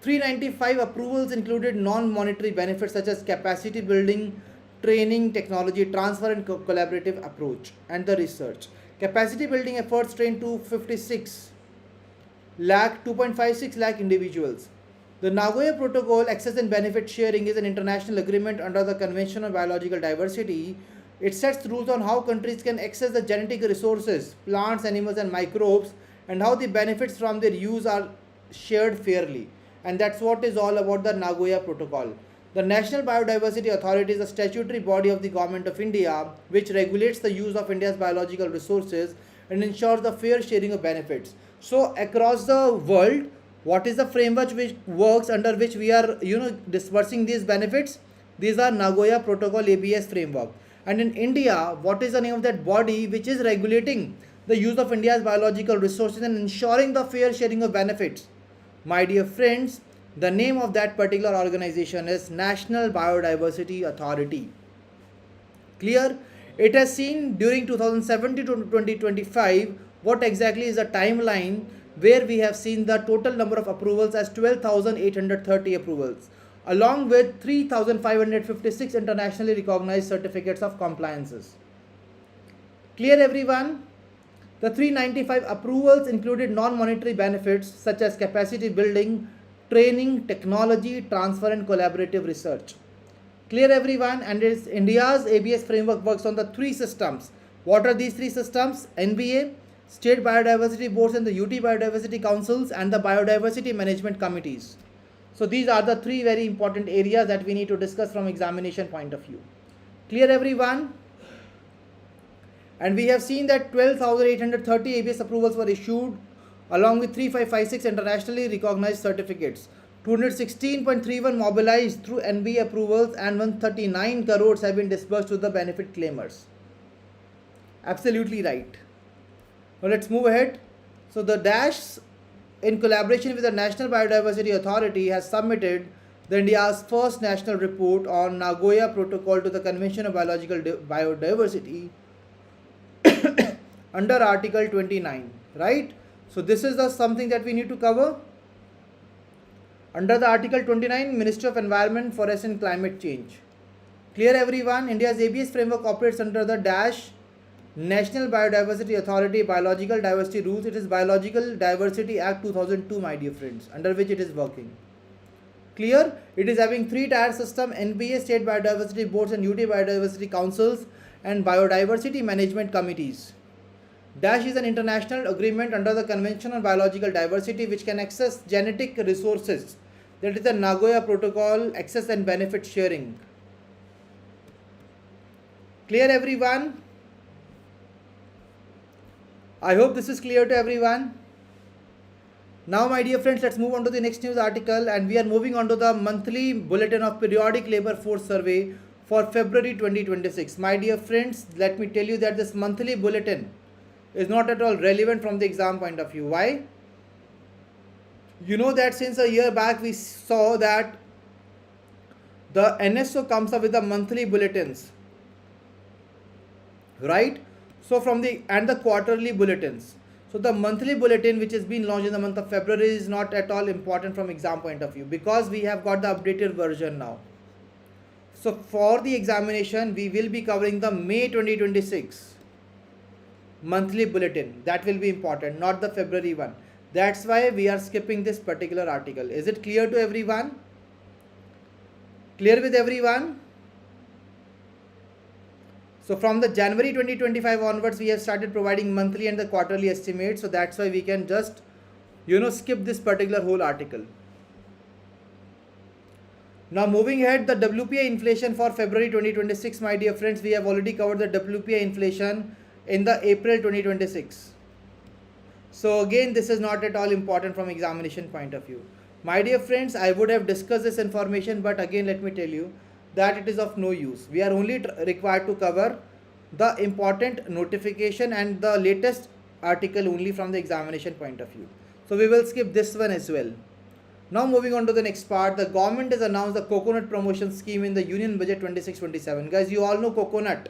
395 approvals included non-monetary benefits such as capacity building, training, technology transfer and collaborative approach and the research. Capacity building efforts trained 256 lakh individuals. The Nagoya Protocol Access and Benefit Sharing is an international agreement under the Convention on Biological Diversity. It sets rules on how countries can access the genetic resources, plants, animals and microbes, and how the benefits from their use are shared fairly. And that's what is all about the Nagoya Protocol. The National Biodiversity Authority is a statutory body of the Government of India which regulates the use of India's biological resources and ensures the fair sharing of benefits. So across the world, what is the framework which works under which we are dispersing these benefits? These are Nagoya Protocol ABS framework. And in India, what is the name of that body which is regulating the use of India's biological resources and ensuring the fair sharing of benefits? My dear friends, the name of that particular organization is National Biodiversity Authority. Clear? It has seen during 2017 to 2025 what exactly is the timeline where we have seen the total number of approvals as 12,830 approvals, along with 3,556 internationally recognized certificates of compliances. Clear everyone? The 395 approvals included non-monetary benefits such as capacity building, training, technology transfer and collaborative research. Clear everyone? And is India's ABS framework works on the three systems. What are these three systems? NBA, State Biodiversity Boards and the UT Biodiversity Councils and the Biodiversity Management Committees. So these are the three very important areas that we need to discuss from examination point of view. Clear everyone? And we have seen that 12,830 ABS approvals were issued along with 3556 internationally recognized certificates. 216.31 mobilized through NBA approvals and 139 crores have been disbursed to the benefit claimers. Absolutely right. Now let's move ahead. So the DASH, in collaboration with the National Biodiversity Authority, has submitted the India's first national report on Nagoya Protocol to the Convention of Biological Biodiversity under Article 29, right? So this is the something that we need to cover. Under the Article 29, Ministry of Environment, Forest and Climate Change. Clear everyone? India's ABS framework operates under the DASH, National Biodiversity Authority Biological Diversity Rules. It is Biological Diversity Act 2002, my dear friends, under which it is working. Clear? It is having three-tier system: NBA, State Biodiversity Boards and UT Biodiversity Councils and Biodiversity Management Committees. DASH is an international agreement under the Convention on Biological Diversity which can access genetic resources. That is the Nagoya Protocol, access and benefit sharing. Clear everyone? I hope this is clear to everyone. Now my dear friends, let's move on to the next news article, and we are moving on to the monthly bulletin of periodic labor force survey for February 2026. My dear friends, let me tell you that this monthly bulletin is not at all relevant from the exam point of view. Why? You know that since a year back we saw that the NSO comes up with the monthly bulletins, right? So from the quarterly bulletins. So the monthly bulletin which has been launched in the month of February is not at all important from exam point of view because we have got the updated version now. So for the examination we will be covering the May 2026 monthly bulletin. That will be important, not the February one. That's why we are skipping this particular article. Is it clear to everyone? Clear with everyone? So from the January 2025 onwards, we have started providing monthly and the quarterly estimates. So that's why we can just, skip this particular whole article. Now moving ahead, the WPI inflation for February 2026, my dear friends, we have already covered the WPI inflation in the April 2026. So again, this is not at all important from examination point of view. My dear friends, I would have discussed this information, but again let me tell you that it is of no use. We are only required to cover the important notification and the latest article only from the examination point of view. So we will skip this one as well. Now moving on to the next part, the government has announced the coconut promotion scheme in the Union Budget 26-27. Guys, you all know coconut.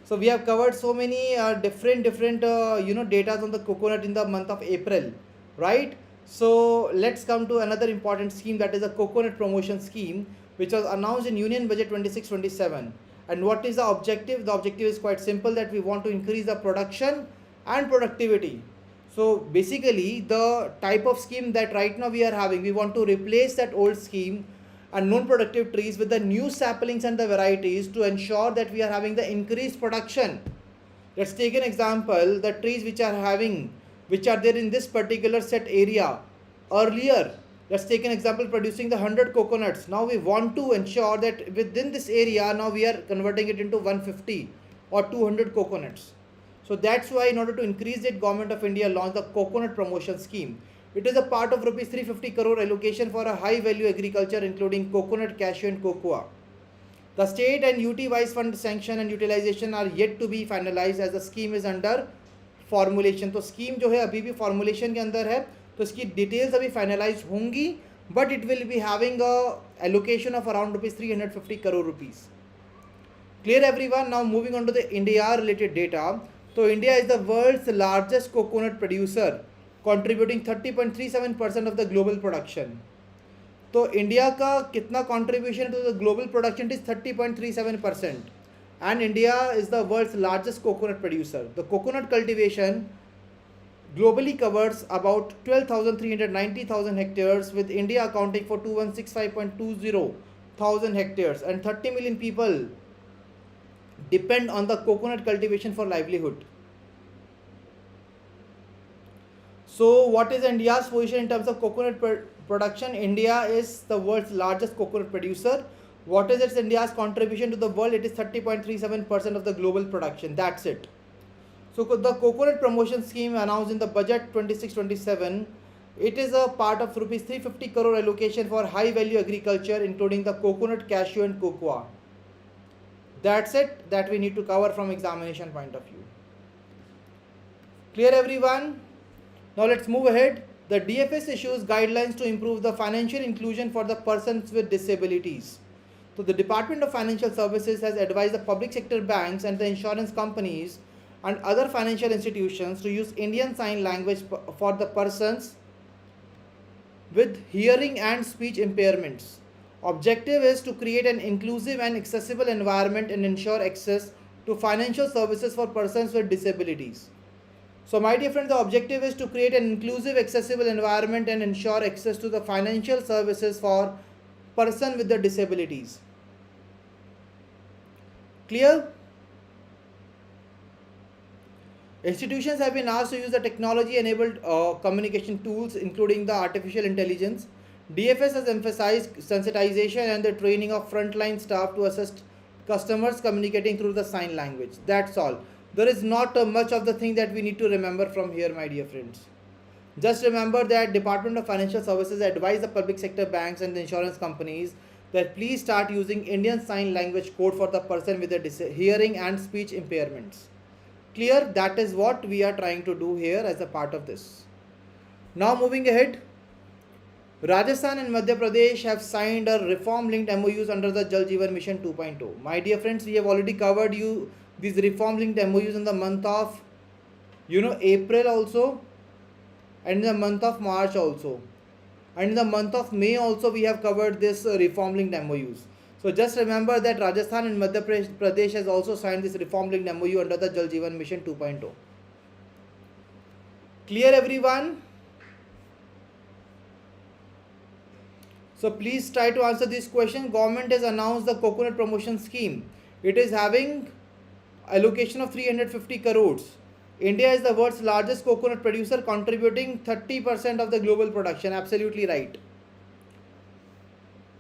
So we have covered so many different data on the coconut in the month of April, right? So let's come to another important scheme, that is a coconut promotion scheme, which was announced in Union Budget 26-27. And what is the objective? The objective is quite simple, that we want to increase the production and productivity. So basically the type of scheme that right now we are having, we want to replace that old scheme and non-productive trees with the new saplings and the varieties to ensure that we are having the increased production. Let's take an example, the trees which are there in this particular set area. Earlier, let's take an example, producing the 100 coconuts. Now we want to ensure that within this area, now we are converting it into 150 or 200 coconuts. So that's why in order to increase it, Government of India launched the coconut promotion scheme. It is a part of rupees 350 crore allocation for a high value agriculture including coconut, cashew and cocoa. The state and UT wise fund sanction and utilization are yet to be finalized as the scheme is under formulation. तो scheme जो है अभी भी formulation के अंदर है, तो इसकी details अभी finalized होंगी, but it will be having a allocation of around rupees 350 crore rupees. Clear everyone? Now moving on to the India related data. So India is the world's largest coconut producer, contributing 30.37% of the global production. तो India का कितना contribution to the global production is 30.37%, and India is the world's largest coconut producer. The coconut cultivation globally covers about 12,390,000 hectares, with India accounting for 2165.20 thousand hectares, and 30 million people depend on the coconut cultivation for livelihood. So, what is India's position in terms of coconut production? India is the world's largest coconut producer. What is its India's contribution to the world? It is 30.37% of the global production. That's it. So, the coconut promotion scheme announced in the budget 26-27, it is a part of rupees 350 crore allocation for high value agriculture, including the coconut, cashew, and cocoa. That's it that we need to cover from examination point of view. Clear, everyone? Now let's move ahead. The DFS issues guidelines to improve the financial inclusion for the persons with disabilities. So the Department of Financial Services has advised the public sector banks and the insurance companies and other financial institutions to use Indian Sign Language for the persons with hearing and speech impairments. Objective is to create an inclusive and accessible environment and ensure access to financial services for persons with disabilities. So my dear friends, the objective is to create an inclusive, accessible environment and ensure access to the financial services for person with the disabilities. Clear? Institutions have been asked to use the technology-enabled communication tools, including the artificial intelligence. DFS has emphasized sensitization and the training of frontline staff to assist customers communicating through the sign language. That's all. There is not much of the thing that we need to remember from here, my dear friends. Just remember that Department of Financial Services advise the public sector banks and the insurance companies that please start using Indian Sign Language code for the person with the hearing and speech impairments. Clear? That is what we are trying to do here as a part of this. Now moving ahead. Rajasthan and Madhya Pradesh have signed a reform-linked MOUs under the Jal Jeevan Mission 2.0. My dear friends, we have already covered these reform-linked MOUs in the month of, April also, and in the month of March also, and in the month of May also we have covered this reform-linked MOUs. So just remember that Rajasthan and Madhya Pradesh has also signed this reform-linked MOU under the Jal Jeevan Mission 2.0. Clear, everyone? So please try to answer this question. Government has announced the coconut promotion scheme. It is having allocation of 350 crores. India is the world's largest coconut producer, contributing 30% of the global production. Absolutely right.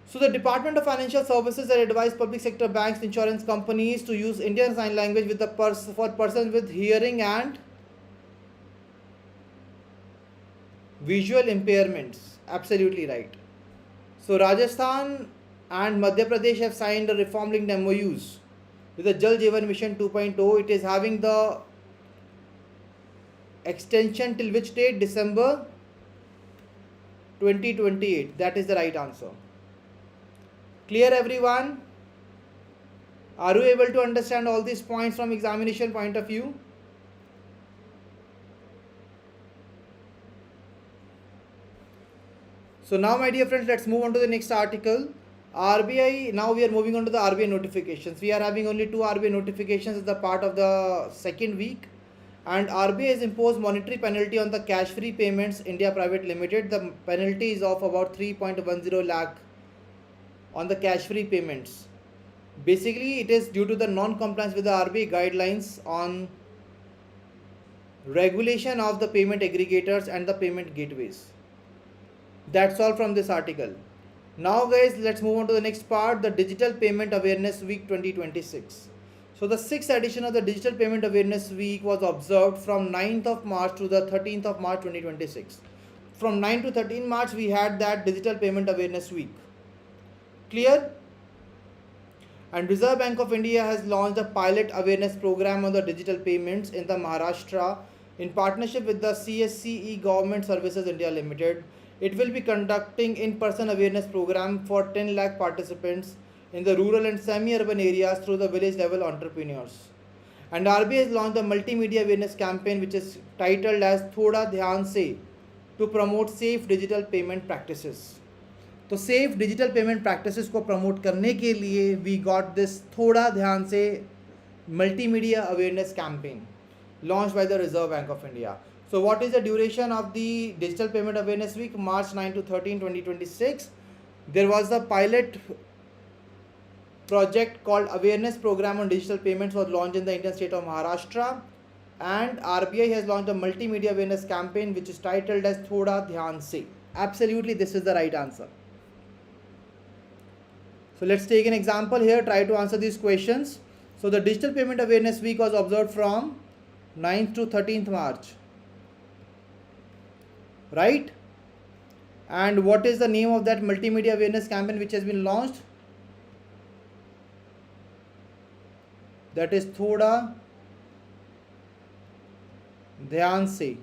So the Department of Financial Services has advised public sector banks, insurance companies to use Indian Sign Language with for persons with hearing and visual impairments. Absolutely right. So Rajasthan and Madhya Pradesh have signed the reform-linked MOUs with the Jal Jeevan Mission 2.0. It is having the extension till which date? December 2028. That is the right answer. Clear, everyone? Are you able to understand all these points from examination point of view? So now, my dear friends, let's move on to the next article. RBI, now we are moving on to the RBI notifications. We are having only 2 RBI notifications as the part of the second week. And RBI has imposed monetary penalty on the cash-free payments India Private Limited. The penalty is of about 3.10 lakh on the cash-free payments. Basically, it is due to the non-compliance with the RBI guidelines on regulation of the payment aggregators and the payment gateways. That's all from this article. Now guys, let's move on to the next part, the Digital Payment Awareness Week 2026. So the 6th edition of the Digital Payment Awareness Week was observed from 9th of March to the 13th of March 2026. From 9 to 13 March we had that Digital Payment Awareness Week. Clear? And Reserve Bank of India has launched a pilot awareness program on the digital payments in the Maharashtra in partnership with the CSCE Government Services India Limited. It will be conducting in-person awareness program for 10 lakh participants in the rural and semi-urban areas through the village level entrepreneurs. And RBI has launched a multimedia awareness campaign which is titled as Thoda Dhyan Se to promote safe digital payment practices. तो safe digital payment practices को promote करने के लिए we got this थोड़ा ध्यान से multimedia awareness campaign launched by the Reserve Bank of India. So what is the duration of the Digital Payment Awareness Week? March 9 to 13, 2026. There was a pilot project called Awareness Program on Digital Payments was launched in the Indian state of Maharashtra, and RBI has launched a multimedia awareness campaign which is titled as Thoda Dhyan Se. Absolutely, this is the right answer. So let's take an example here, try to answer these questions. So the Digital Payment Awareness Week was observed from 9th to 13th March. Right? And what is the name of that multimedia awareness campaign which has been launched? That is Thoda Dhyan Se.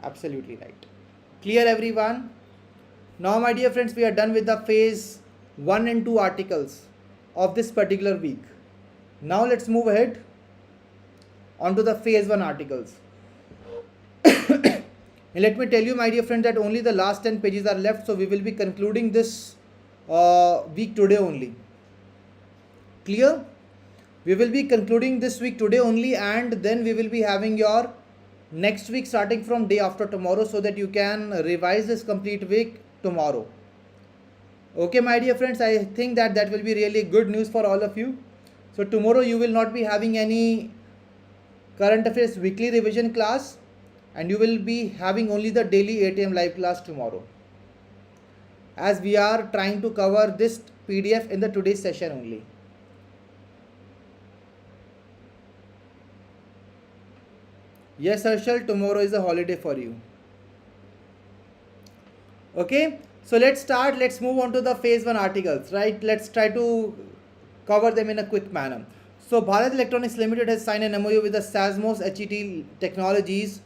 Absolutely right. Clear everyone? Now my dear friends, we are done with the phase 1 and 2 articles of this particular week. Now let's move ahead onto the phase 1 articles. And let me tell you my dear friend that only the last 10 pages are left, so we will be concluding this week today only. Clear? We will be concluding this week today only, and then we will be having your next week starting from day after tomorrow, so that you can revise this complete week tomorrow. Okay my dear friends, I think that will be really good news for all of you. So tomorrow you will not be having any current affairs weekly revision class, and you will be having only the daily 8 AM live class tomorrow, as we are trying to cover this PDF in the today's session only. Yes Harshal, tomorrow is a holiday for you. Okay, so let's start. Let's move on to the phase 1 articles, right? Let's try to cover them in a quick manner. So Bharat Electronics Limited has signed an MOU with the SASMOS HET Technologies.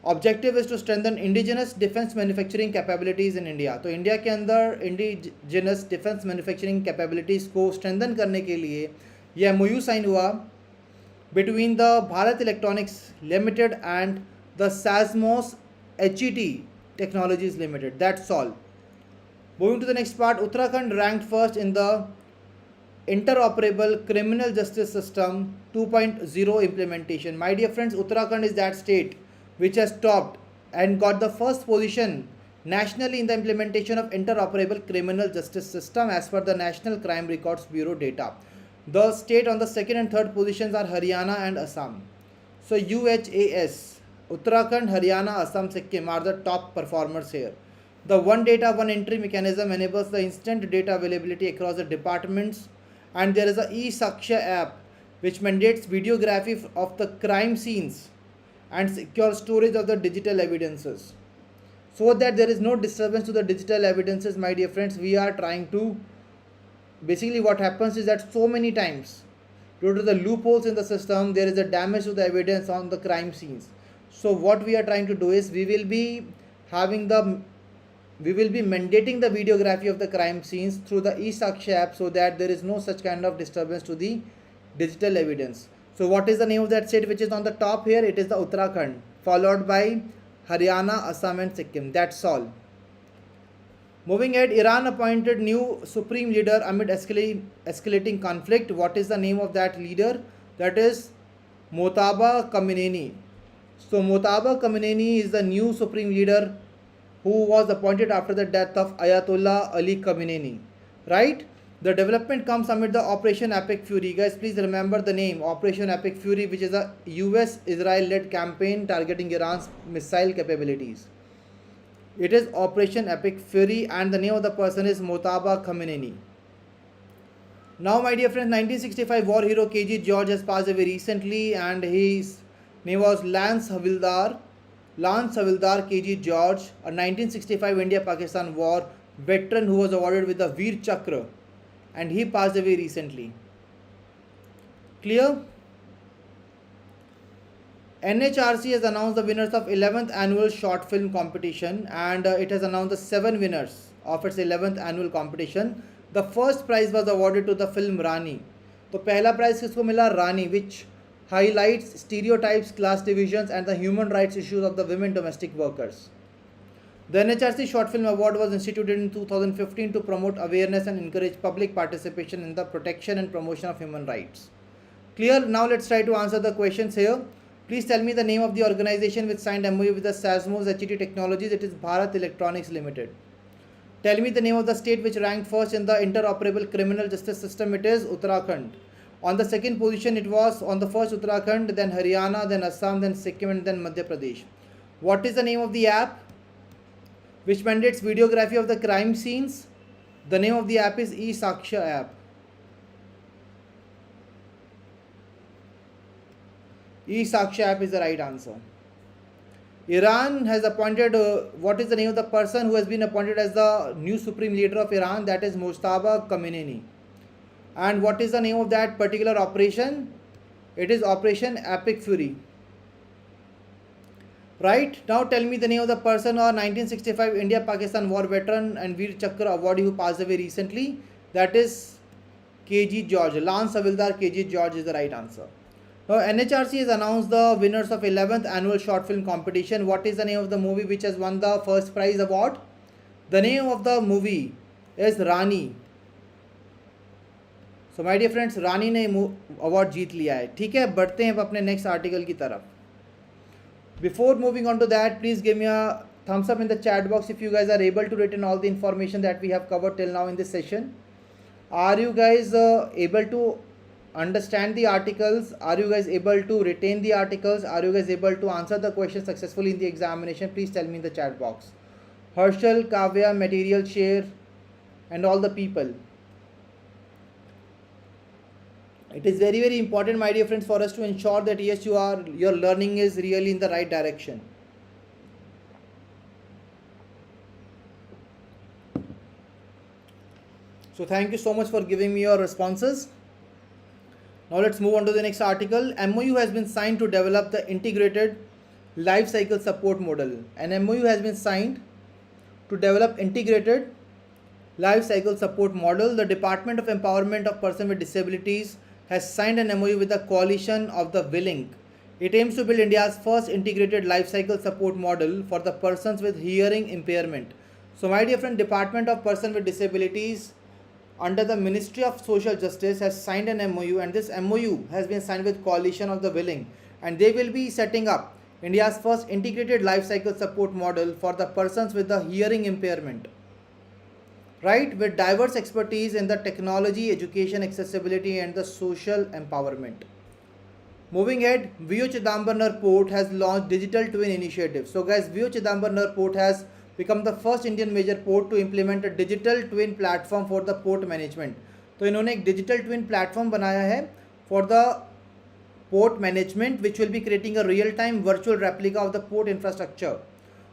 Objective is to strengthen indigenous defense manufacturing capabilities in India. तो India के अंदर indigenous defense manufacturing capabilities को strengthen करने के लिए यह MOU sign हुआ between the Bharat Electronics Limited and the SASMOS HET Technologies Limited. That's all. Moving to the next part, Uttarakhand ranked first in the Interoperable Criminal Justice System 2.0 implementation. My dear friends, Uttarakhand is that state which has topped and got the first position nationally in the implementation of Interoperable Criminal Justice System as per the National Crime Records Bureau data. The state on the second and third positions are Haryana and Assam. So UHAS, Uttarakhand, Haryana, Assam, Sikkim are the top performers here. The one data, one entry mechanism enables the instant data availability across the departments, and there is a e-Saksha app which mandates videography of the crime scenes and secure storage of the digital evidences, so that there is no disturbance to the digital evidences. My dear friends, we are trying to, basically what happens is that so many times due to the loopholes in the system there is a damage to the evidence on the crime scenes. So what we are trying to do is we will be mandating the videography of the crime scenes through the e-Saksha app, so that there is no such kind of disturbance to the digital evidence. So what is the name of that state which is on the top here? It is the Uttarakhand, followed by Haryana, Assam and Sikkim. That's all. Moving ahead, Iran appointed new supreme leader amid escalating conflict. What is the name of that leader? That is Mojtaba Khamenei. So Mojtaba Khamenei is the new supreme leader who was appointed after the death of Ayatollah Ali Khamenei. Right? The development comes amid the Operation Epic Fury. Guys, please remember the name Operation Epic Fury, which is a US-Israel-led campaign targeting Iran's missile capabilities. It is Operation Epic Fury, and the name of the person is Mojtaba Khamenei. Now, my dear friends, 1965 war hero KG George has passed away recently, and his name was Lance Havildar KG George, a 1965 India-Pakistan war veteran who was awarded with the Veer Chakra, and he passed away recently. Clear? NHRC has announced the winners of 11th annual short film competition, and it has announced the 7 winners of its 11th annual competition. The first prize was awarded to the film Rani. तो पहला prize किसको मिला? Rani, which highlights stereotypes, class divisions and the human rights issues of the women domestic workers. The NHRC Short Film Award was instituted in 2015 to promote awareness and encourage public participation in the protection and promotion of human rights. Clear? Now let's try to answer the questions here. Please tell me the name of the organization which signed MOU with the SASMOS HET Technologies. It is Bharat Electronics Limited. Tell me the name of the state which ranked first in the interoperable criminal justice system. It is Uttarakhand. On the second position, it was on the first Uttarakhand, then Haryana, then Assam, then Sikkim, and then Madhya Pradesh. What is the name of the app which mandates videography of the crime scenes? The name of the app is eSaksha app. eSaksha app is the right answer. Iran has appointed, what is the name of the person who has been appointed as the new supreme leader of Iran? That is Mojtaba Khamenei. And what is the name of that particular operation? It is Operation Epic Fury. Right, now tell me the name of the person or 1965 India-Pakistan war veteran and Veer Chakra awardee who passed away recently. That is KG George. Lance Havildar KG George is the right answer. Now NHRC has announced the winners of 11th annual short film competition. What is the name of the movie which has won the first prize award? The name of the movie is Rani. So my dear friends, रानी ने award जीत लिया है. ठीक है, बढ़ते हैं अपने next article की तरफ. Before moving on to that, please give me a thumbs up in the chat box if you guys are able to retain all the information that we have covered till now in this session. Are you guys able to understand the articles? Are you guys able to retain the articles? Are you guys able to answer the questions successfully in the examination? Please tell me in the chat box. Harshal, Kavya, Material Share, and all the people. It is very, very important, my dear friends, for us to ensure that yes, your learning is really in the right direction. So thank you so much for giving me your responses. Now let's move on to the next article. MOU has been signed to develop the integrated life cycle support model. An MOU has been signed to develop integrated life cycle support model. The Department of Empowerment of Persons with Disabilities has signed an MOU with the Coalition of the Willing. It aims to build India's first integrated life cycle support model for the persons with hearing impairment. So my dear friend, Department of Persons with Disabilities under the Ministry of Social Justice has signed an MOU, and this MOU has been signed with Coalition of the Willing, and they will be setting up India's first integrated life cycle support model for the persons with the hearing impairment. Right, with diverse expertise in the technology, education, accessibility, and the social empowerment. Moving ahead, VO Chidambaram Port has launched Digital Twin Initiative. So guys, VO Chidambaram Port has become the first Indian major port to implement a digital twin platform for the port management. तो इन्होंने एक digital twin platform बनाया है for the port management, which will be creating a real-time virtual replica of the port infrastructure,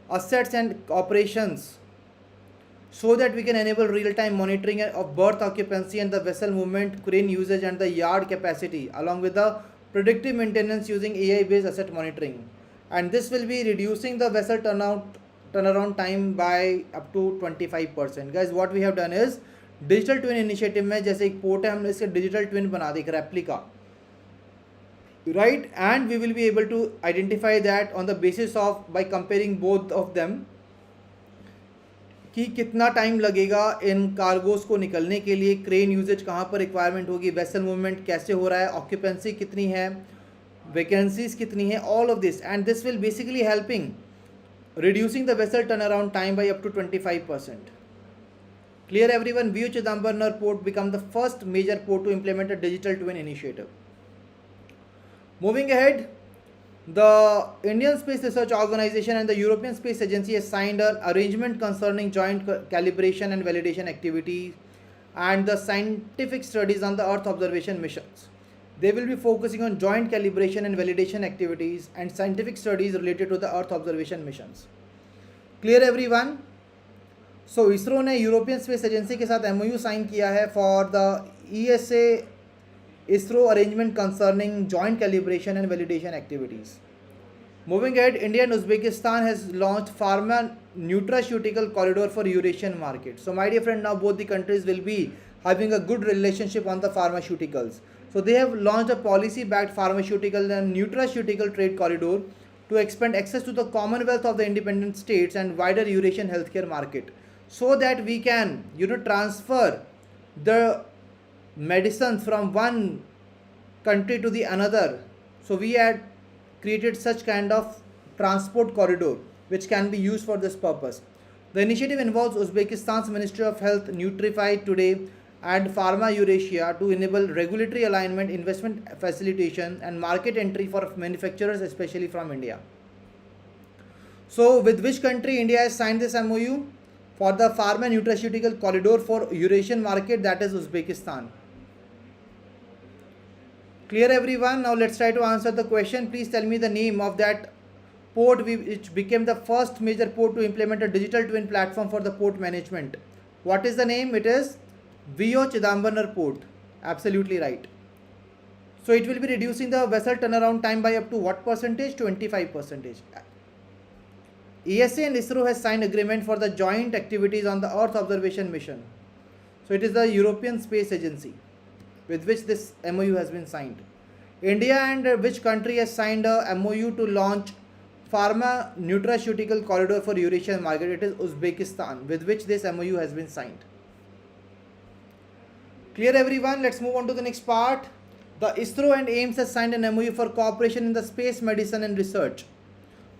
assets and operations, so that we can enable real-time monitoring of berth occupancy and the vessel movement, crane usage and the yard capacity, along with the predictive maintenance using AI-based asset monitoring. And this will be reducing the vessel turnaround time by up to 25%. Guys, what we have done is digital twin initiative में जैसे एक port है, हमने इसके digital twin बना दी, एक replica, right? And we will be able to identify that on the basis of by comparing both of them कि कितना टाइम लगेगा इन कार्गोस को निकलने के लिए, क्रेन यूजेज कहाँ पर रिक्वायरमेंट होगी, वेसल मूवमेंट कैसे हो रहा है, ऑक्यूपेंसी कितनी है, वैकेंसीज कितनी है, all of this, and this will basically helping reducing the vessel turnaround time by up to 25%. Clear everyone? VO Chidambaram Port become the first major port to implement a digital twin initiative. Moving ahead, the Indian Space Research Organization and the European Space Agency has signed an arrangement concerning joint calibration and validation activities and the scientific studies on the Earth observation missions. They will be focusing on joint calibration and validation activities and scientific studies related to the Earth observation missions. Clear everyone? So ISRO ने European space agency के साथ MOU sign किया है for the ESA ISRO arrangement concerning joint calibration and validation activities. Moving ahead, India and Uzbekistan has launched pharma nutraceutical corridor for Eurasian market. So my dear friend, now both the countries will be having a good relationship on the pharmaceuticals. So they have launched a policy-backed pharmaceutical and nutraceutical trade corridor to expand access to the Commonwealth of the independent states and wider Eurasian healthcare market, so that we can, transfer the medicines from one country to the another. So we had created such kind of transport corridor which can be used for this purpose. The initiative involves Uzbekistan's Ministry of Health, Nutrify Today, and Pharma Eurasia to enable regulatory alignment, investment facilitation, and market entry for manufacturers, especially from India. So, with which country India has signed this MOU? For the pharma nutraceutical corridor for Eurasian market, that is Uzbekistan. Clear everyone? Now let's try to answer the question. Please tell me the name of that port which became the first major port to implement a digital twin platform for the port management. What is the name? It is VO Chidambarar Port. Absolutely right. So it will be reducing the vessel turnaround time by up to what percentage? 25%. ESA and ISRO has signed agreement for the joint activities on the Earth observation mission. So it is the European Space Agency with which this MOU has been signed. India and which country has signed a MOU to launch pharma nutraceutical corridor for Eurasian market? It is Uzbekistan, with which this MOU has been signed. Clear everyone? Let's move on to the next part. The ISRO and AIMS has signed an MOU for cooperation in the space medicine and research.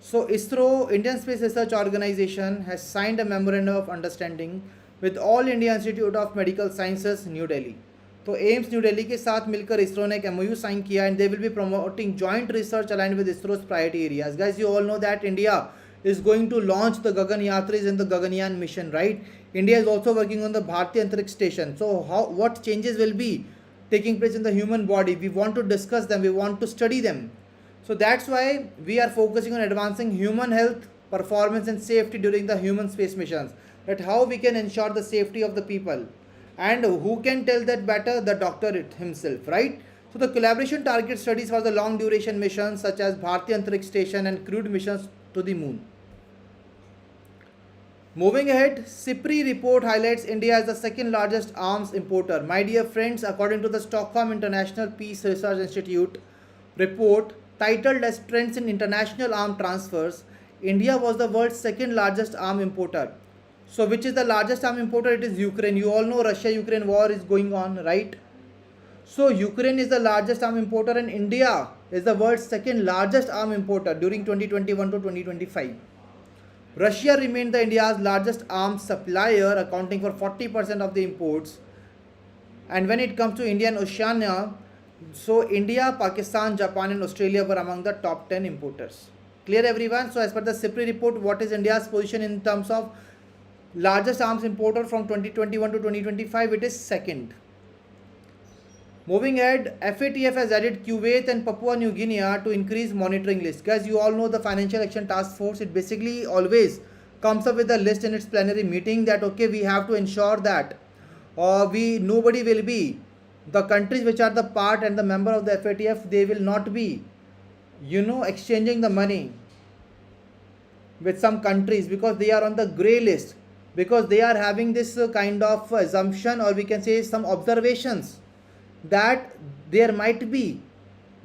So ISRO, Indian Space Research Organization, has signed a memorandum of understanding with All India Institute of Medical Sciences, New Delhi. तो AIIMS new Delhi के साथ मिलकर इसरो ने एक MOU sign किया and they will be promoting joint research aligned with ISRO's priority areas. Guys, you all know that India is going to launch the Gaganyatris in the Gaganyaan mission, right? India is also working on the Bharatiya Antariksh Station. So what changes will be taking place in the human body? We want to discuss them, we want to study them. So that's why we are focusing on advancing human health, performance and safety during the human space missions. That how we can ensure the safety of the people. And who can tell that better? The doctor himself, right? So the collaboration targets studies for the long duration missions such as Bharatiya Antariksh Station and crewed missions to the moon. Moving ahead, SIPRI report highlights India as the second largest arms importer. My dear friends, according to the Stockholm International Peace Research Institute report titled as Trends in International Arms Transfers, India was the world's second largest arm importer. So which is the largest arm importer? It is Ukraine. You all know Russia-Ukraine war is going on, right? So Ukraine is the largest arm importer and India is the world's second largest arm importer during 2021 to 2025. Russia remained the India's largest arms supplier, accounting for 40% of the imports. And when it comes to India and Oceania, so India, Pakistan, Japan and Australia were among the top 10 importers. Clear everyone? So as per the SIPRI report, what is India's position in terms of largest arms importer from 2021 to 2025? It is second. Moving ahead, FATF has added Kuwait and Papua New Guinea to increase monitoring list. Guys, you all know the Financial Action Task Force, it basically always comes up with a list in its plenary meeting that okay, we have to ensure that nobody will be, the countries which are the part and the member of the FATF, they will not be, exchanging the money with some countries because they are on the grey list, because they are having this kind of assumption, or we can say some observations, that there might be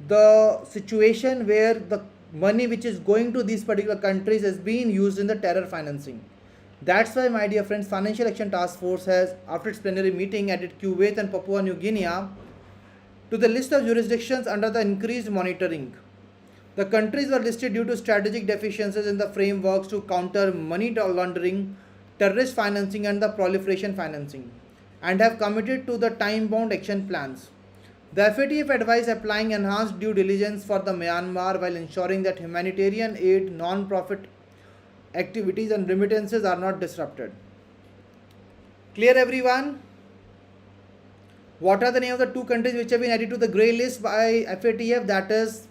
the situation where the money which is going to these particular countries is being used in the terror financing. That's why, my dear friends, Financial Action Task Force has, after its plenary meeting, added Kuwait and Papua New Guinea to the list of jurisdictions under the increased monitoring. The countries were listed due to strategic deficiencies in the frameworks to counter money laundering, terrorist financing and the proliferation financing, and have committed to the time-bound action plans. The FATF advised applying enhanced due diligence for the Myanmar while ensuring that humanitarian aid, non-profit activities and remittances are not disrupted. Clear everyone? What are the name of the two countries which have been added to the grey list by FATF? That is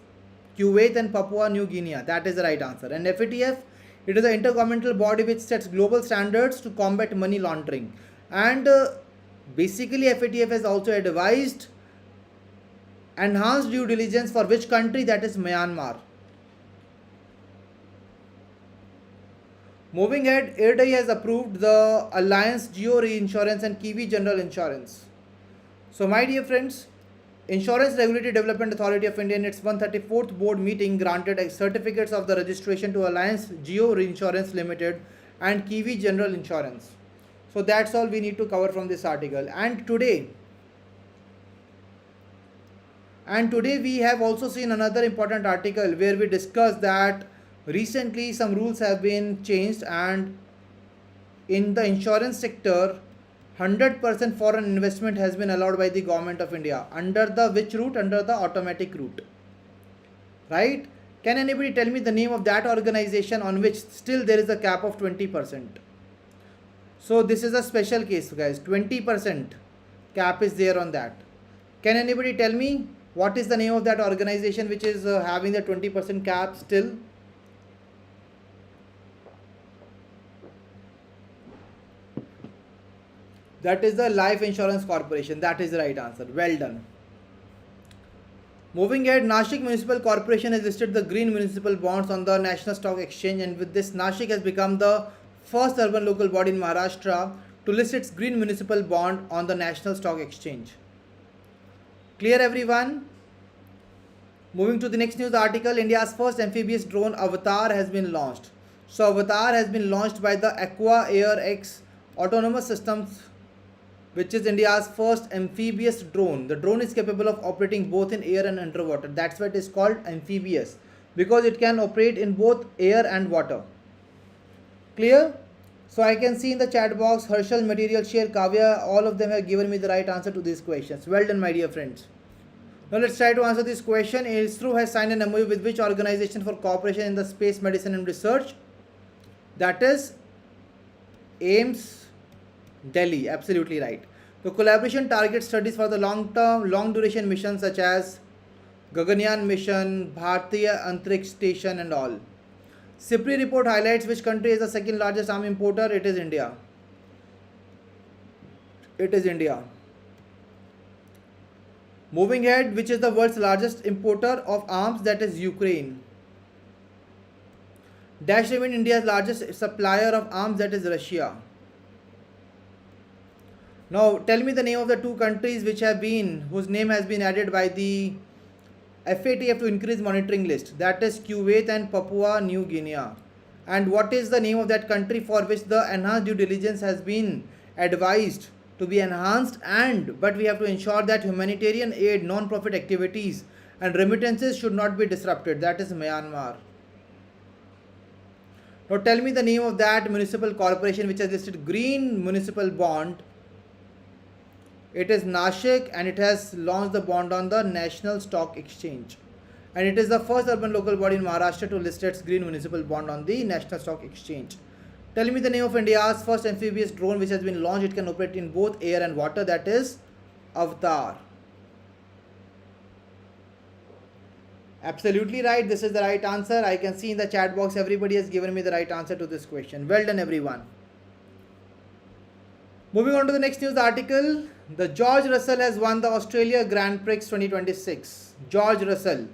Kuwait and Papua New Guinea. That is the right answer. And FATF, it is an intergovernmental body which sets global standards to combat money laundering. And basically FATF has also advised enhanced due diligence for which country? That is Myanmar. Moving ahead, RBI has approved the Alliance Geo Reinsurance and Kiwi General Insurance. So my dear friends, Insurance Regulatory Development Authority of India in its 134th board meeting granted certificates of the registration to Alliance Geo Reinsurance Limited and Kiwi General Insurance. So that's all we need to cover from this article. And today we have also seen another important article where we discuss that recently some rules have been changed and in the insurance sector, 100% foreign investment has been allowed by the government of India. Under the which route? Under the automatic route. Right? Can anybody tell me the name of that organization on which still there is a cap of 20%? So this is a special case, guys. 20% cap is there on that. Can anybody tell me what is the name of that organization which is having the 20% cap still? That is the Life Insurance Corporation. That is the right answer. Well done. Moving ahead, Nashik Municipal Corporation has listed the green municipal bonds on the National Stock Exchange, and with this, Nashik has become the first urban local body in Maharashtra to list its green municipal bond on the National Stock Exchange. Clear, everyone? Moving to the next news article, India's first amphibious drone Avatar has been launched. So Avatar has been launched by the Aqua Air X Autonomous Systems, which is India's first amphibious drone. The drone is capable of operating both in air and underwater. That's why it is called amphibious, because it can operate in both air and water. Clear? So I can see in the chat box, Harshal, Material Share, Kavya, all of them have given me the right answer to these questions. Well done, my dear friends. Now let's try to answer this question. ISRO has signed an MOU with which organization for cooperation in the space medicine and research? That is AIMS Delhi. Absolutely right. The collaboration targets studies for the long duration missions such as Gaganyaan mission, Bharatiya Antariksh Station and all. SIPRI report highlights which country is the second largest arms importer. It is India. It is India. Moving ahead, which is the world's largest importer of arms? That is Ukraine. Dash remains India's largest supplier of arms, that is Russia. Now tell me the name of the two countries whose name has been added by the FATF to increase monitoring list. That is Kuwait and Papua New Guinea. And what is the name of that country for which the enhanced due diligence has been advised to be enhanced, but we have to ensure that humanitarian aid, non-profit activities and remittances should not be disrupted. That is Myanmar. Now tell me the name of that municipal corporation which has listed green municipal bond. It is Nashik, and it has launched the bond on the National Stock Exchange. And it is the first urban local body in Maharashtra to list its green municipal bond on the National Stock Exchange. Tell me the name of India's first amphibious drone which has been launched. It can operate in both air and water. That is Avatar. Absolutely right. This is the right answer. I can see in the chat box everybody has given me the right answer to this question. Well done, everyone. Moving on to the next news article. The George Russell has won the Australia Grand Prix 2026. George Russell.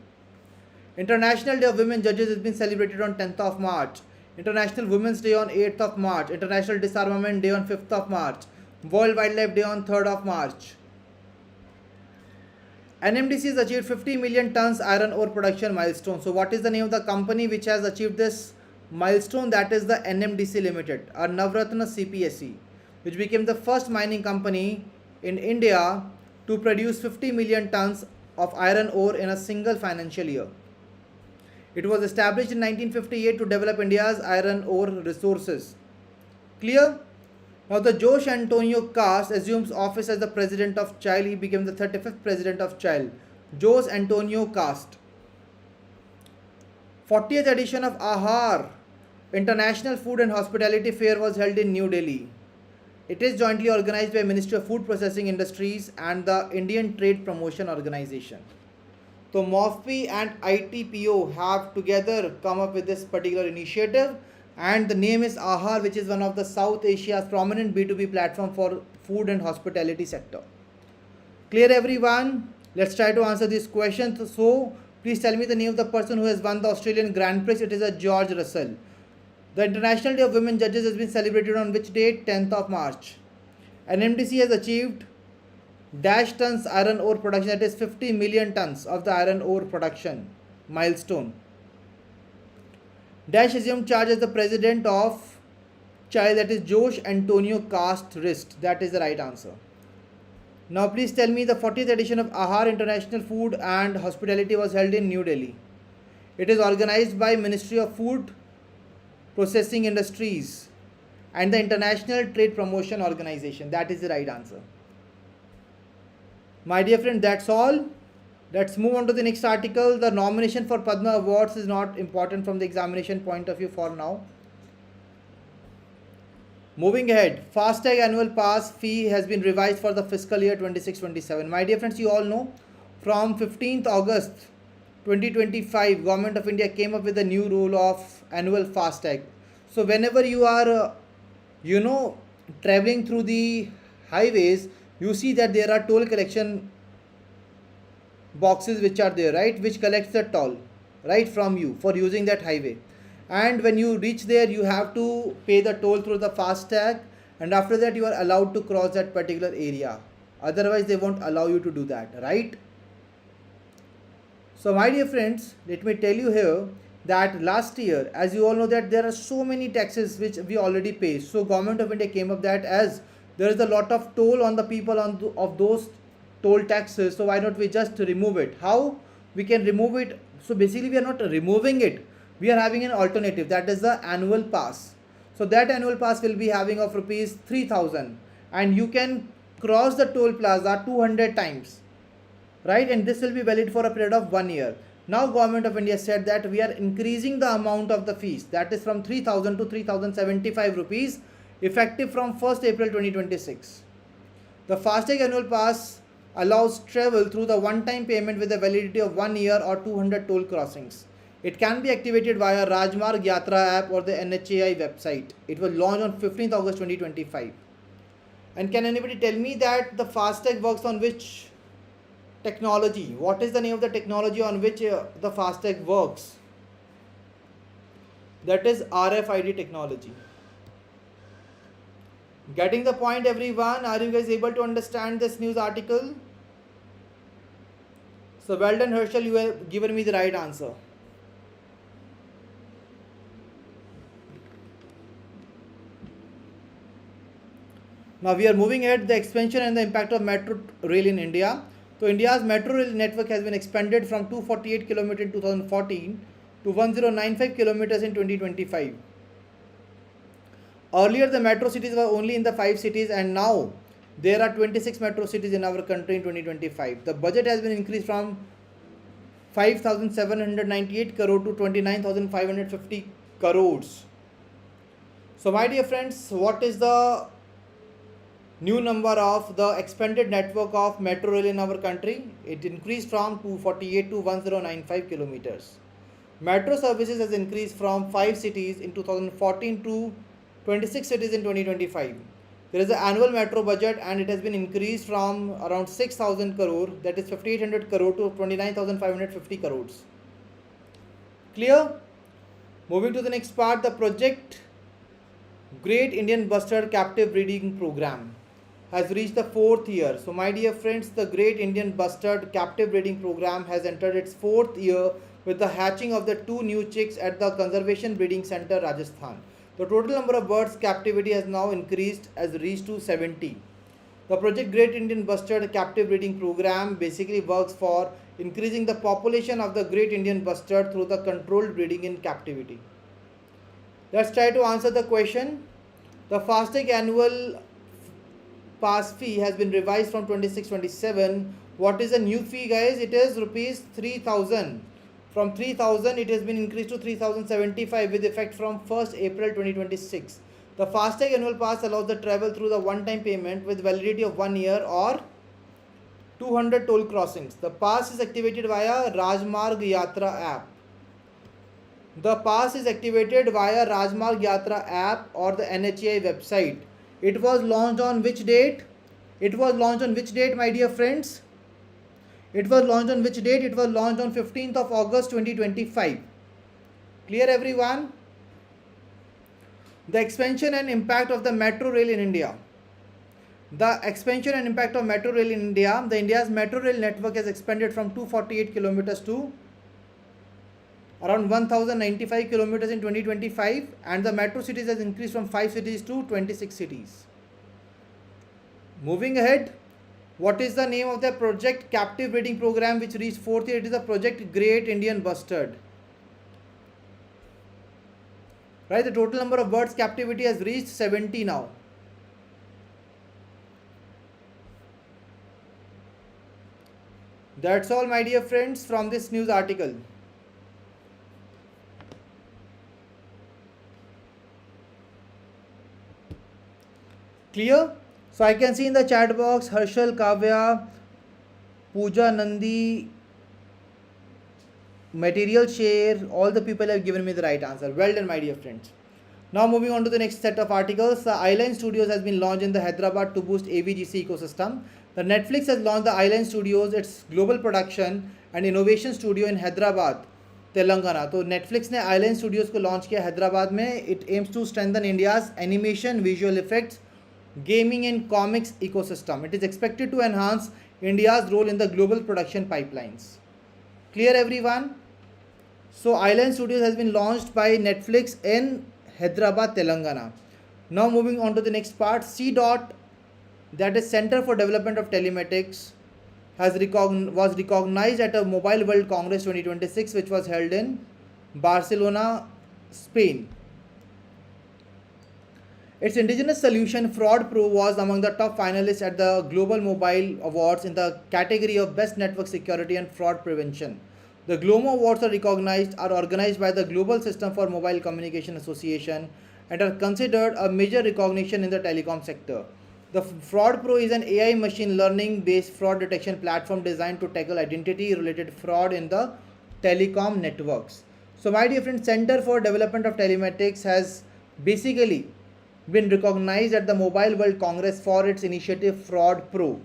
International Day of Women Judges has been celebrated on 10th of March. International Women's Day on 8th of March. International Disarmament Day on 5th of March. World Wildlife Day on 3rd of March. NMDC has achieved 50 million tons iron ore production milestone. So what is the name of the company which has achieved this milestone? That is the NMDC Limited, or Navratna CPSE, which became the first mining company in India to produce 50 million tons of iron ore in a single financial year. It was established in 1958 to develop India's iron ore resources. Clear? Now the Jose Antonio Cast assumes office as the president of Chile. He became the 35th president of Chile. Jose Antonio Cast. 40th edition of AHAR, International Food and Hospitality Fair, was held in New Delhi. It is jointly organized by Ministry of Food Processing Industries and the Indian Trade Promotion Organization. So MOFPI and ITPO have together come up with this particular initiative, and the name is AHAR, which is one of the South Asia's prominent B2B platform for food and hospitality sector. Clear, everyone? Let's try to answer these questions. So please tell me the name of the person who has won the Australian Grand Prix. It is a George Russell. The International Day of Women Judges has been celebrated on which date? 10th of March. NMDC has achieved dash tons iron ore production, that is 50 million tons of the iron ore production milestone. Dash assumed charge as the president of Chile, that is Jose Antonio Cast Rist. That is the right answer. Now please tell me the 40th edition of AHAR, International Food and Hospitality, was held in New Delhi. It is organized by Ministry of Food Processing Industries and the International Trade Promotion Organization. That is the right answer. My dear friend, that's all. Let's move on to the next article. The nomination for Padma Awards is not important from the examination point of view for now. Moving ahead, FASTag annual pass fee has been revised for the fiscal year 26-27. My dear friends, you all know from 15th August 2025, Government of India came up with a new rule of annual FASTag. So whenever you are, traveling through the highways, you see that there are toll collection boxes which are there, right, which collects the toll, right, from you for using that highway. And when you reach there, you have to pay the toll through the FASTag, and after that you are allowed to cross that particular area. Otherwise they won't allow you to do that, right? So my dear friends, let me tell you here that last year, as you all know, that there are so many taxes which we already pay. So Government of India came up that as there is a lot of toll on the people of those toll taxes, so why not we just remove it? How we can remove it? So basically we are not removing it, we are having an alternative, that is the annual pass. So that annual pass will be having of rupees 3000, and you can cross the toll plaza 200 times, right? And this will be valid for a period of 1 year. Now Government of India said that we are increasing the amount of the fees, that is from 3000 to 3075 rupees, effective from 1st April 2026. The FASTag annual pass allows travel through the one-time payment with a validity of 1 year or 200 toll crossings. It can be activated via Rajmarg Yatra app or the NHAI website. It was launched on 15th August 2025. And can anybody tell me that the FASTag works on which technology? What is the name of the technology on which the FASTag works? That is RFID technology. Getting the point, everyone? Are you guys able to understand this news article? So well done, Herschel, you have given me the right answer. Now we are moving ahead, the expansion and the impact of metro rail in India. So India's metro rail network has been expanded from 248 km in 2014 to 1095 km in 2025. Earlier the metro cities were only in the 5 cities, and now there are 26 metro cities in our country in 2025. The budget has been increased from 5,798 crore to 29,550 crores. So my dear friends, what is the new number of the expanded network of metro rail in our country? It increased from 248 to 1095 kilometers. Metro services has increased from 5 cities in 2014 to 26 cities in 2025. There is an annual metro budget, and it has been increased from around 6,000 crore, that is 5,800 crore, to 29,550 crores. Clear? Moving to the next part, the project Great Indian Bustard Captive Breeding Program has reached the 4th year. So my dear friends, the Great Indian Bustard Captive Breeding Program has entered its 4th year with the hatching of the 2 new chicks at the Conservation Breeding Center, Rajasthan. The total number of birds captivity has now increased as reached to 70. The project Great Indian Bustard Captive Breeding Program basically works for increasing the population of the Great Indian Bustard through the controlled breeding in captivity. Let's try to answer the question. The FASTag annual pass fee has been revised from 26-27. What is the new fee, guys? It is rupees 3000. From 3000 it has been increased to 3075 with effect from 1st April 2026. The FASTag annual pass allows the travel through the one-time payment with validity of 1 year or 200 toll crossings. The pass is activated via Rajmarg Yatra app. The pass is activated via Rajmarg Yatra app or the NHAI website. It was launched on which date? It was launched on which date, my dear friends? It was launched on which date? It was launched on 15th of August 2025. Clear, everyone? The expansion and impact of the metro rail in India. The expansion and impact of metro rail in India. The India's metro rail network has expanded from 248 kilometers to around 1095 kilometers in 2025, and the metro cities has increased from 5 cities to 26 cities. Moving ahead, what is the name of the project captive breeding program which reached 4th year? It is the project Great Indian Bustard. right? The total number of birds captivity has reached 70 now. That's all, my dear friends, from this news article. Clear? So I can see in the chat box Harshal, Kavya, Pooja, Nandi, material share, all the people have given me the right answer. Well done, my dear friends. Now moving on to the next set of articles. The Island Studios has been launched in the Hyderabad to boost AVGC ecosystem. The Netflix has launched the Island Studios, its global production and innovation studio in Hyderabad, Telangana. तो Netflix ने island studios को launch किया हैदराबाद में. It aims to strengthen India's animation, visual effects, gaming and comics ecosystem. It is expected to enhance India's role in the global production pipelines. Clear, everyone? So Island Studios has been launched by Netflix in Hyderabad, Telangana. Now moving on to the next part. C-DOT, that is Center for Development of Telematics, was recognized at a Mobile World Congress 2026, which was held in Barcelona, Spain. Its indigenous solution, Fraud Pro, was among the top finalists at the Global Mobile Awards in the category of Best Network Security and Fraud Prevention. The GLOMO Awards are organized by the Global System for Mobile Communication Association and are considered a major recognition in the telecom sector. The Fraud Pro is an AI machine learning based fraud detection platform designed to tackle identity related fraud in the telecom networks. So my dear friends, Center for Development of Telematics has basically been recognized at the Mobile World Congress for its initiative Fraud Pro.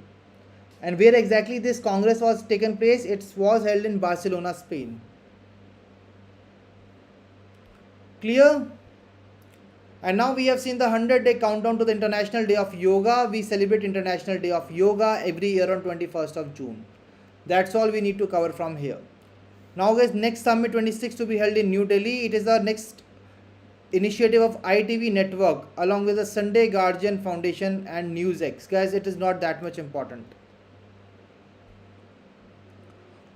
And where exactly this congress was taken place? It was held in Barcelona, Spain. Clear? And now we have seen the 100-day countdown to the International Day of Yoga. We celebrate International Day of Yoga every year on 21st of June. That's all we need to cover from here. Now guys, next Summit 26 to be held in New Delhi. It is the next initiative of ITV Network along with the Sunday Guardian Foundation and NewsX. Guys, it is not that much important.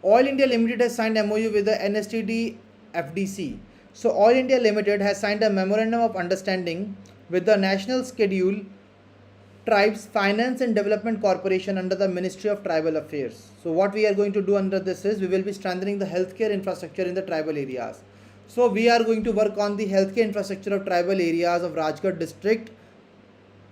Oil India Limited has signed MOU with the NSTD FDC. So Oil India Limited has signed a memorandum of understanding with the National Scheduled Tribes Finance and Development Corporation under the Ministry of Tribal Affairs. So what we are going to do under this is we will be strengthening the healthcare infrastructure in the tribal areas. So we are going to work on the healthcare infrastructure of tribal areas of Rajgarh district,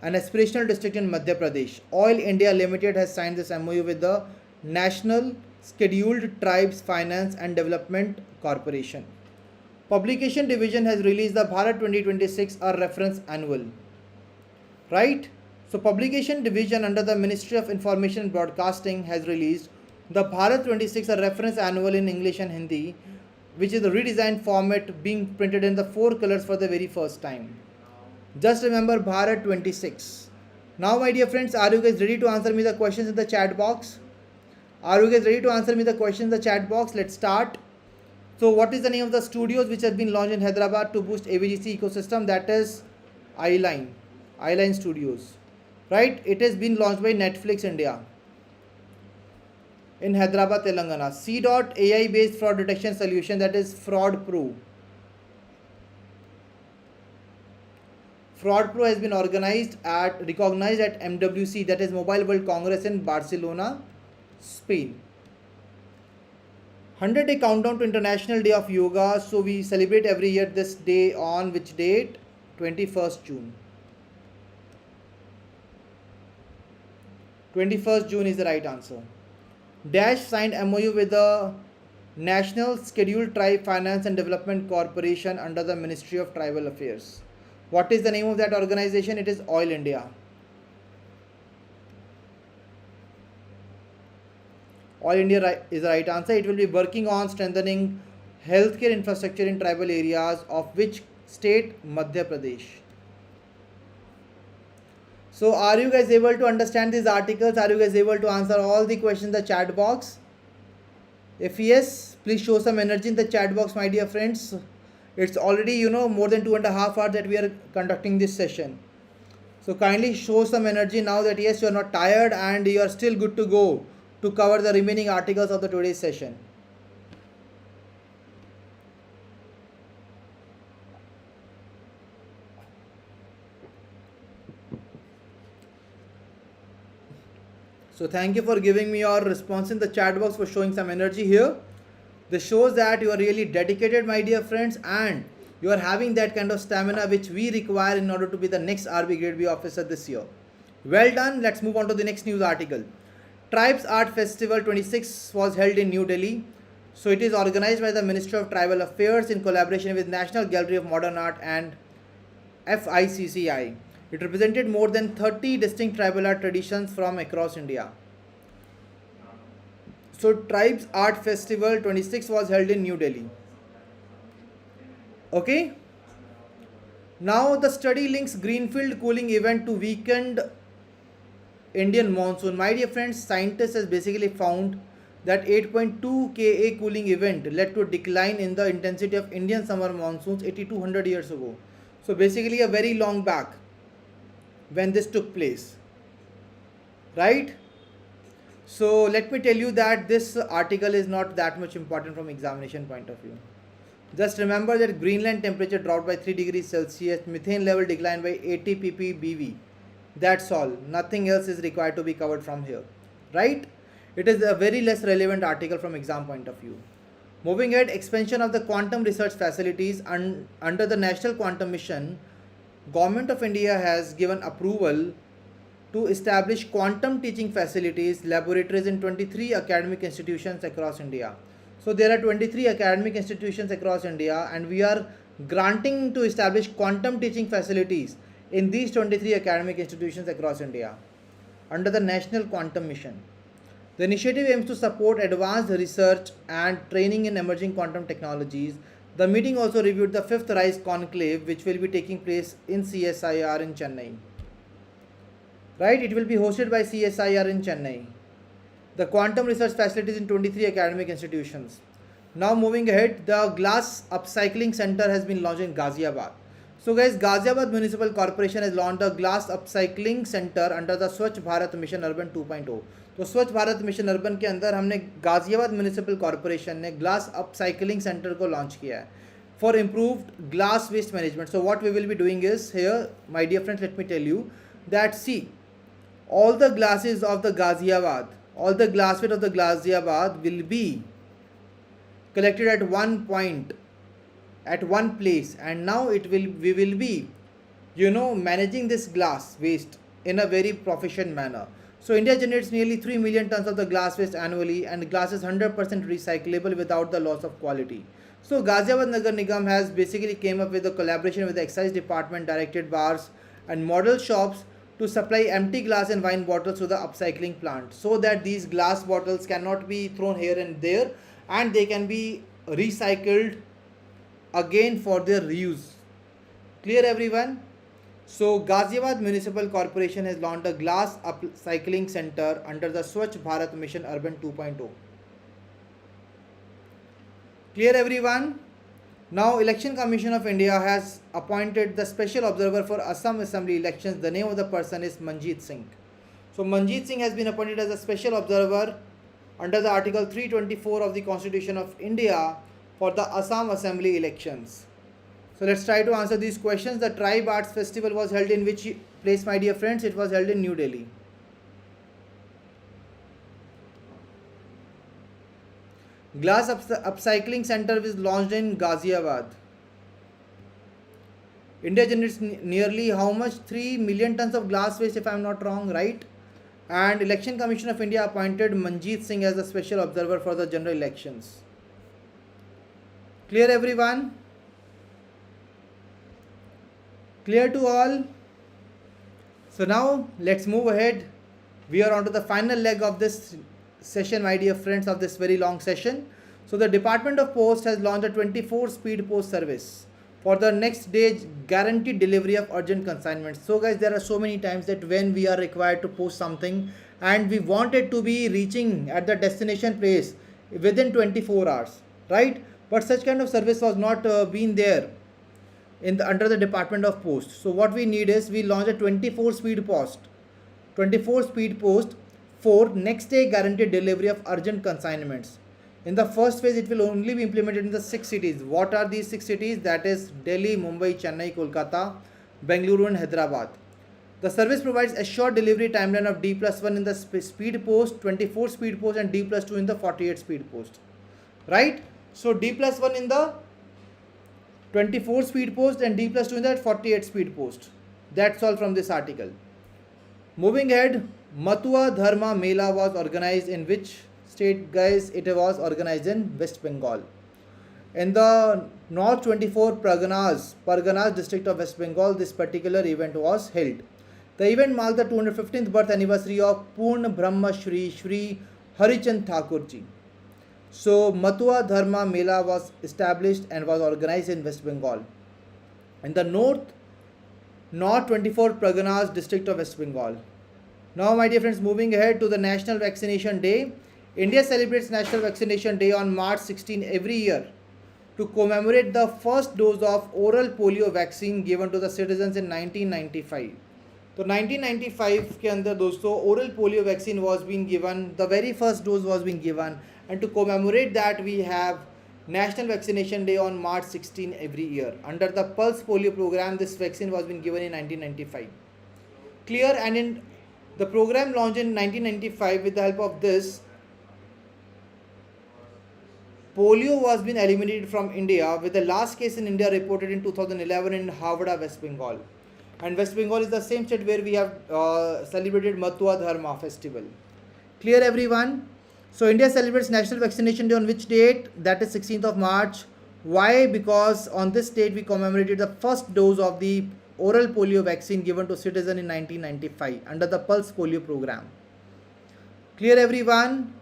an aspirational district in Madhya Pradesh. Oil India Limited has signed this MOU with the National Scheduled Tribes Finance and Development Corporation. Publication Division has released the Bharat 2026, a reference annual. Right? So Publication Division under the Ministry of Information and Broadcasting has released the Bharat 26, a reference annual in English and Hindi, which is a redesigned format being printed in the 4 colors for the very first time. Just remember Bharat 26. Now my dear friends, are you guys ready to answer me the questions in the chat box? Are you guys ready to answer me the questions in the chat box? Let's start. So what is the name of the studios which has been launched in Hyderabad to boost AVGC ecosystem? That is Island Studios. Right? It has been launched by Netflix India in Hyderabad, Telangana. C-DOT AI based fraud detection solution, that is Fraud Pro. Fraud Pro has been recognized at MWC, that is Mobile World Congress in Barcelona, Spain. 100-day countdown to International Day of Yoga. So we celebrate every year this day on which date? 21st June. 21st June is the right answer. Dash signed MOU with the National Scheduled Tribe Finance and Development Corporation under the Ministry of Tribal Affairs. What is the name of that organization? It is Oil India. Oil India is the right answer. It will be working on strengthening healthcare infrastructure in tribal areas of which state? Madhya Pradesh. So are you guys able to understand these articles? Are you guys able to answer all the questions in the chat box? If yes, please show some energy in the chat box, my dear friends. It's already, more than 2.5 hours that we are conducting this session. So kindly show some energy now that yes, you are not tired and you are still good to go to cover the remaining articles of the today's session. So thank you for giving me your response in the chat box, for showing some energy here. This shows that you are really dedicated, my dear friends, and you are having that kind of stamina which we require in order to be the next RB Grade B officer this year. Well done. Let's move on to the next news article. Tribes Art Festival 26 was held in New Delhi. So it is organized by the Ministry of Tribal Affairs in collaboration with National Gallery of Modern Art and FICCI. It represented more than 30 distinct tribal art traditions from across India. So Tribes Art Festival 26 was held in New Delhi. Okay. Now the study links Greenfield cooling event to weakened Indian monsoon. My dear friends, scientists has basically found that 8.2 Ka cooling event led to a decline in the intensity of Indian summer monsoons 8200 years ago. So basically a very long back when this took place, right? So let me tell you that this article is not that much important from examination point of view. Just remember that Greenland temperature dropped by 3 degrees Celsius, methane level declined by 80 ppbv. That's all. Nothing else is required to be covered from here, right? It is a very less relevant article from exam point of view. Moving ahead, expansion of the quantum research facilities under the National Quantum Mission. Government of India has given approval to establish quantum teaching facilities, laboratories in 23 academic institutions across India. So there are 23 academic institutions across India, and we are granting to establish quantum teaching facilities in these 23 academic institutions across India under the National Quantum Mission. The initiative aims to support advanced research and training in emerging quantum technologies. The meeting also reviewed the 5th RISE conclave, which will be taking place in CSIR in Chennai. Right, it will be hosted by CSIR in Chennai. The quantum research facilities in 23 academic institutions. Now moving ahead, the glass upcycling center has been launched in Ghaziabad. So guys, Ghaziabad Municipal Corporation has launched a glass upcycling center under the Swachh Bharat Mission Urban 2.0. तो स्वच्छ Bharat mission urban के अंदर हमने Ghaziabad municipal corporation ने glass upcycling centre को launch किया है for improved glass waste management. So what we will be doing is here, my dear friends, let me tell you that see all the glasses of the Ghaziabad, all the glassware of the Ghaziabad will be collected at one point, at one place, and now we will be, managing this glass waste in a very proficient manner. So India generates nearly 3 million tons of the glass waste annually, and glass is 100% recyclable without the loss of quality. So Ghaziabad Nagar Nigam has basically came up with a collaboration with the excise department, directed bars and model shops to supply empty glass and wine bottles to the upcycling plant, so that these glass bottles cannot be thrown here and there, and they can be recycled again for their reuse. Clear everyone? So Ghaziabad Municipal Corporation has launched a glass upcycling center under the Swachh Bharat Mission Urban 2.0. Clear everyone? Now Election Commission of India has appointed the special observer for Assam Assembly elections. The name of the person is Manjeet Singh. So Manjeet Singh has been appointed as a special observer under the Article 324 of the Constitution of India for the Assam Assembly elections. So let's try to answer these questions. The Tribe Arts Festival was held in which place, my dear friends? It was held in New Delhi. Glass upcycling center is launched in Ghaziabad. India generates nearly how much? 3 million tons of glass waste, if I am not wrong, right? And Election Commission of India appointed Manjeet Singh as the special observer for the general elections. Clear everyone? Clear to all? So now let's move ahead. We are on to the final leg of this session, my dear friends, of this very long session. So the Department of Post has launched a 24 speed post service for the next day guaranteed delivery of urgent consignments. So guys, there are so many times that when we are required to post something and we want it to be reaching at the destination place within 24 hours, right? But such kind of service was not been there under the Department of Post. So what we need is, we launch a 24 speed post for next day guaranteed delivery of urgent consignments. In the first phase, it will only be implemented in the 6 cities. What are these 6 cities? That is Delhi, Mumbai, Chennai, Kolkata, Bengaluru and Hyderabad. The service provides assured delivery timeline of D+1 in the speed post, 24 speed post, and D+2 in the 48 speed post. Right? So D+1 in the 24 speed post and D+2 in the 48 speed post. That's all from this article. Moving ahead, Matua Dharma Mela was organized in which state, guys? It was organized in West Bengal. In the North 24 Parganas district of West Bengal, this particular event was held. The event marked the 215th birth anniversary of Purna Brahma Shri Harichand Thakurji. So, Matua Dharma Mela was established and was organized in West Bengal. In the North 24 Parganas district of West Bengal. Now, my dear friends, moving ahead to the National Vaccination Day. India celebrates National Vaccination Day on March 16 every year to commemorate the first dose of oral polio vaccine given to the citizens in 1995. तो 1995 के अंदर दोस्तों oral polio vaccine was being given, the very first dose was being given, and to commemorate that we have National Vaccination Day on March 16 every year. Under the Pulse Polio program, this vaccine was being given in 1995. Clear? And in the program launched in 1995, with the help of this, polio was being eliminated from India, with the last case in India reported in 2011 in Havada, West Bengal. And West Bengal is the same state where we have celebrated Matua Dharma festival. Clear, everyone? So India celebrates National Vaccination Day on which date? That is 16th of March. Why? Because on this date we commemorated the first dose of the oral polio vaccine given to citizens in 1995 under the Pulse Polio program. Clear, everyone?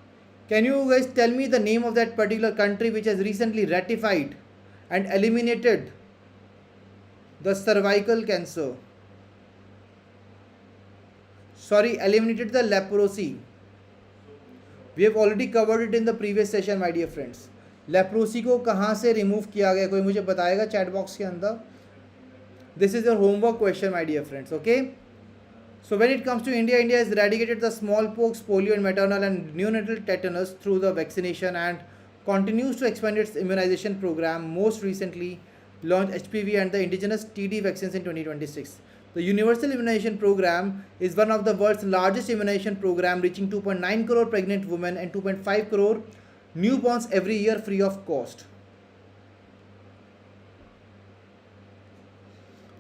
Can you guys tell me the name of that particular country which has recently ratified and eliminated the cervical cancer? Eliminated the leprosy. We have already covered it in the previous session, my dear friends. Leprosy को कहाँ से remove किया गया, कोई मुझे बताएगा chat box के अंदर? This is your homework question, my dear friends. Okay. So when it comes to India, India has eradicated the smallpox, polio, and maternal and neonatal tetanus through the vaccination and continues to expand its immunization program. Most recently, launched HPV and the indigenous TD vaccines in 2026. The Universal Immunization Program is one of the world's largest immunization program, reaching 2.9 crore pregnant women and 2.5 crore newborns every year free of cost.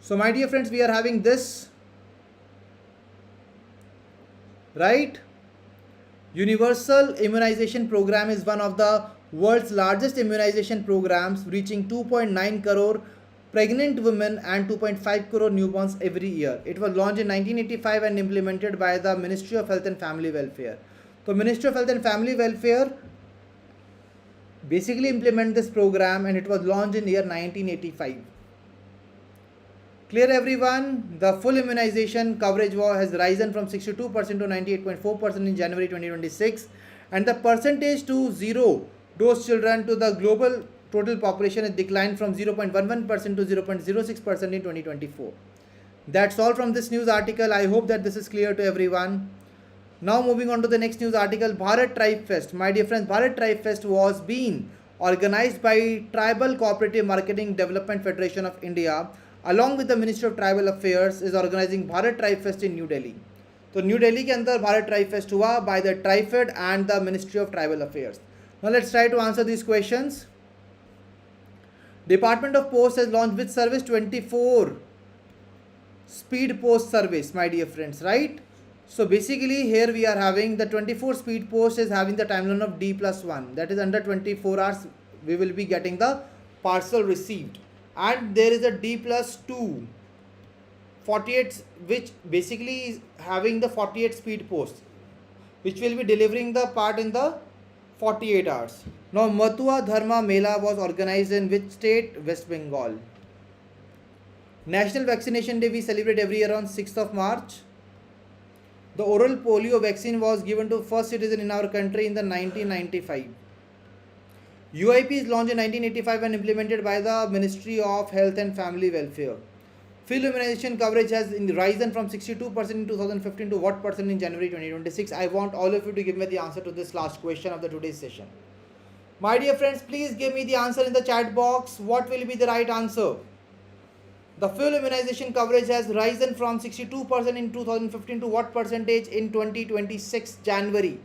So my dear friends, we are having this, right? Universal Immunization Program is one of the world's largest immunization programs, reaching 2.9 crore pregnant women and 2.5 crore newborns every year. It was launched in 1985 and implemented by the Ministry of Health and Family Welfare. So Ministry of Health and Family Welfare basically implement this program, and it was launched in year 1985. Clear, everyone? The full immunization coverage has risen from 62% to 98.4% in January 2026, and the percentage to zero dose children to the global total population has declined from 0.11% to 0.06% in 2024. That's all from this news article. I hope that this is clear to everyone. Now moving on to the next news article, Bharat Tribe Fest. My dear friends, Bharat Tribe Fest was being organized by Tribal Cooperative Marketing Development Federation of India, along with the Ministry of Tribal Affairs, is organizing Bharat Tribe Fest in New Delhi. तो new Delhi के अंदर Bharat tribe fest हुआ by the TriFed and the Ministry of Tribal Affairs. Now let's try to answer these questions. Department of Post has launched which service? 24 speed post service, my dear friends, right? So basically here we are having the 24 speed post is having the timeline of D+1, that is under 24 hours we will be getting the parcel received, and there is a D+2 48, which basically is having the 48 speed post, which will be delivering the part in the 48 hours. Now Matua Dharma Mela was organized in which state? West Bengal. National Vaccination Day we celebrate every year on 6th of March. The oral polio vaccine was given to first citizen in our country in the 1995. UIP is launched in 1985 and implemented by the Ministry of Health and Family Welfare. Field immunization coverage has risen from 62% in 2015 to what percent in January 2026? I want all of you to give me the answer to this last question of the today's session. My dear friends, please give me the answer in the chat box. What will be the right answer? The full immunization coverage has risen from 62% in 2015 to what percentage in 2026 January?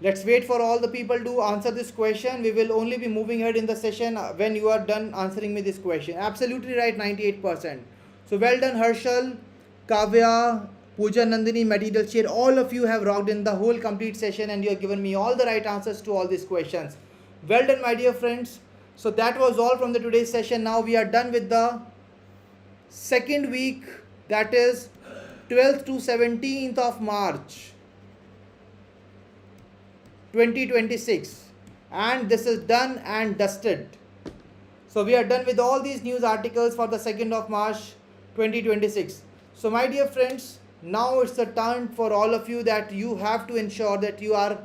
Let's wait for all the people to answer this question. We will only be moving ahead in the session when you are done answering me this question. Absolutely right, 98%. So well done, Harshal, Kavya, Pooja, Nandini, Material Share. All of you have rocked in the whole complete session and you have given me all the right answers to all these questions. Well done, my dear friends. So that was all from the today's session. Now we are done with the second week, that is 12th to 17th of March 2026, and this is done and dusted. So we are done with all these news articles for the 2nd of March 2026. So my dear friends, now it's the turn for all of you that you have to ensure that you are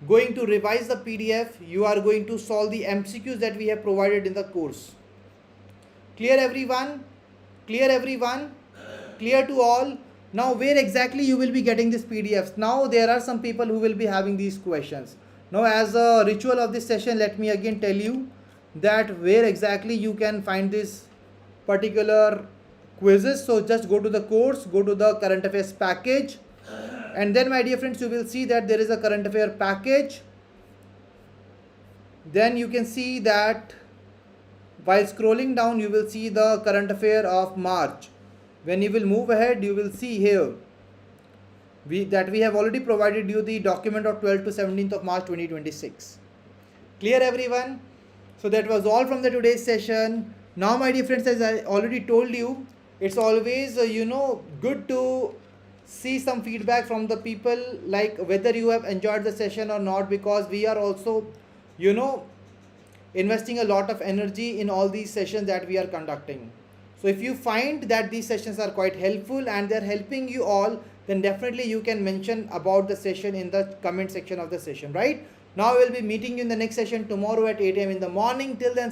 going to revise the PDF, you are going to solve the MCQs that we have provided in the course. Clear everyone? Clear everyone? Clear to all? Now where exactly you will be getting these PDFs? Now there are some people who will be having these questions. Now as a ritual of this session, let me again tell you that where exactly you can find this particular quizzes. So just go to the course, go to the current affairs package, and then my dear friends, you will see that there is a current affair package. Then you can see that while scrolling down, you will see the current affair of March. When you will move ahead, you will see here that we have already provided you the document of 12th to 17th of March 2026. Clear everyone? So that was all from the today's session. Now my dear friends, as I already told you, it's always good to see some feedback from the people, like whether you have enjoyed the session or not, because we are also investing a lot of energy in all these sessions that we are conducting. So if you find that these sessions are quite helpful and they're helping you all, then definitely you can mention about the session in the comment section of the session, right? Now we'll be meeting you in the next session tomorrow at 8 a.m. in the morning. Till then,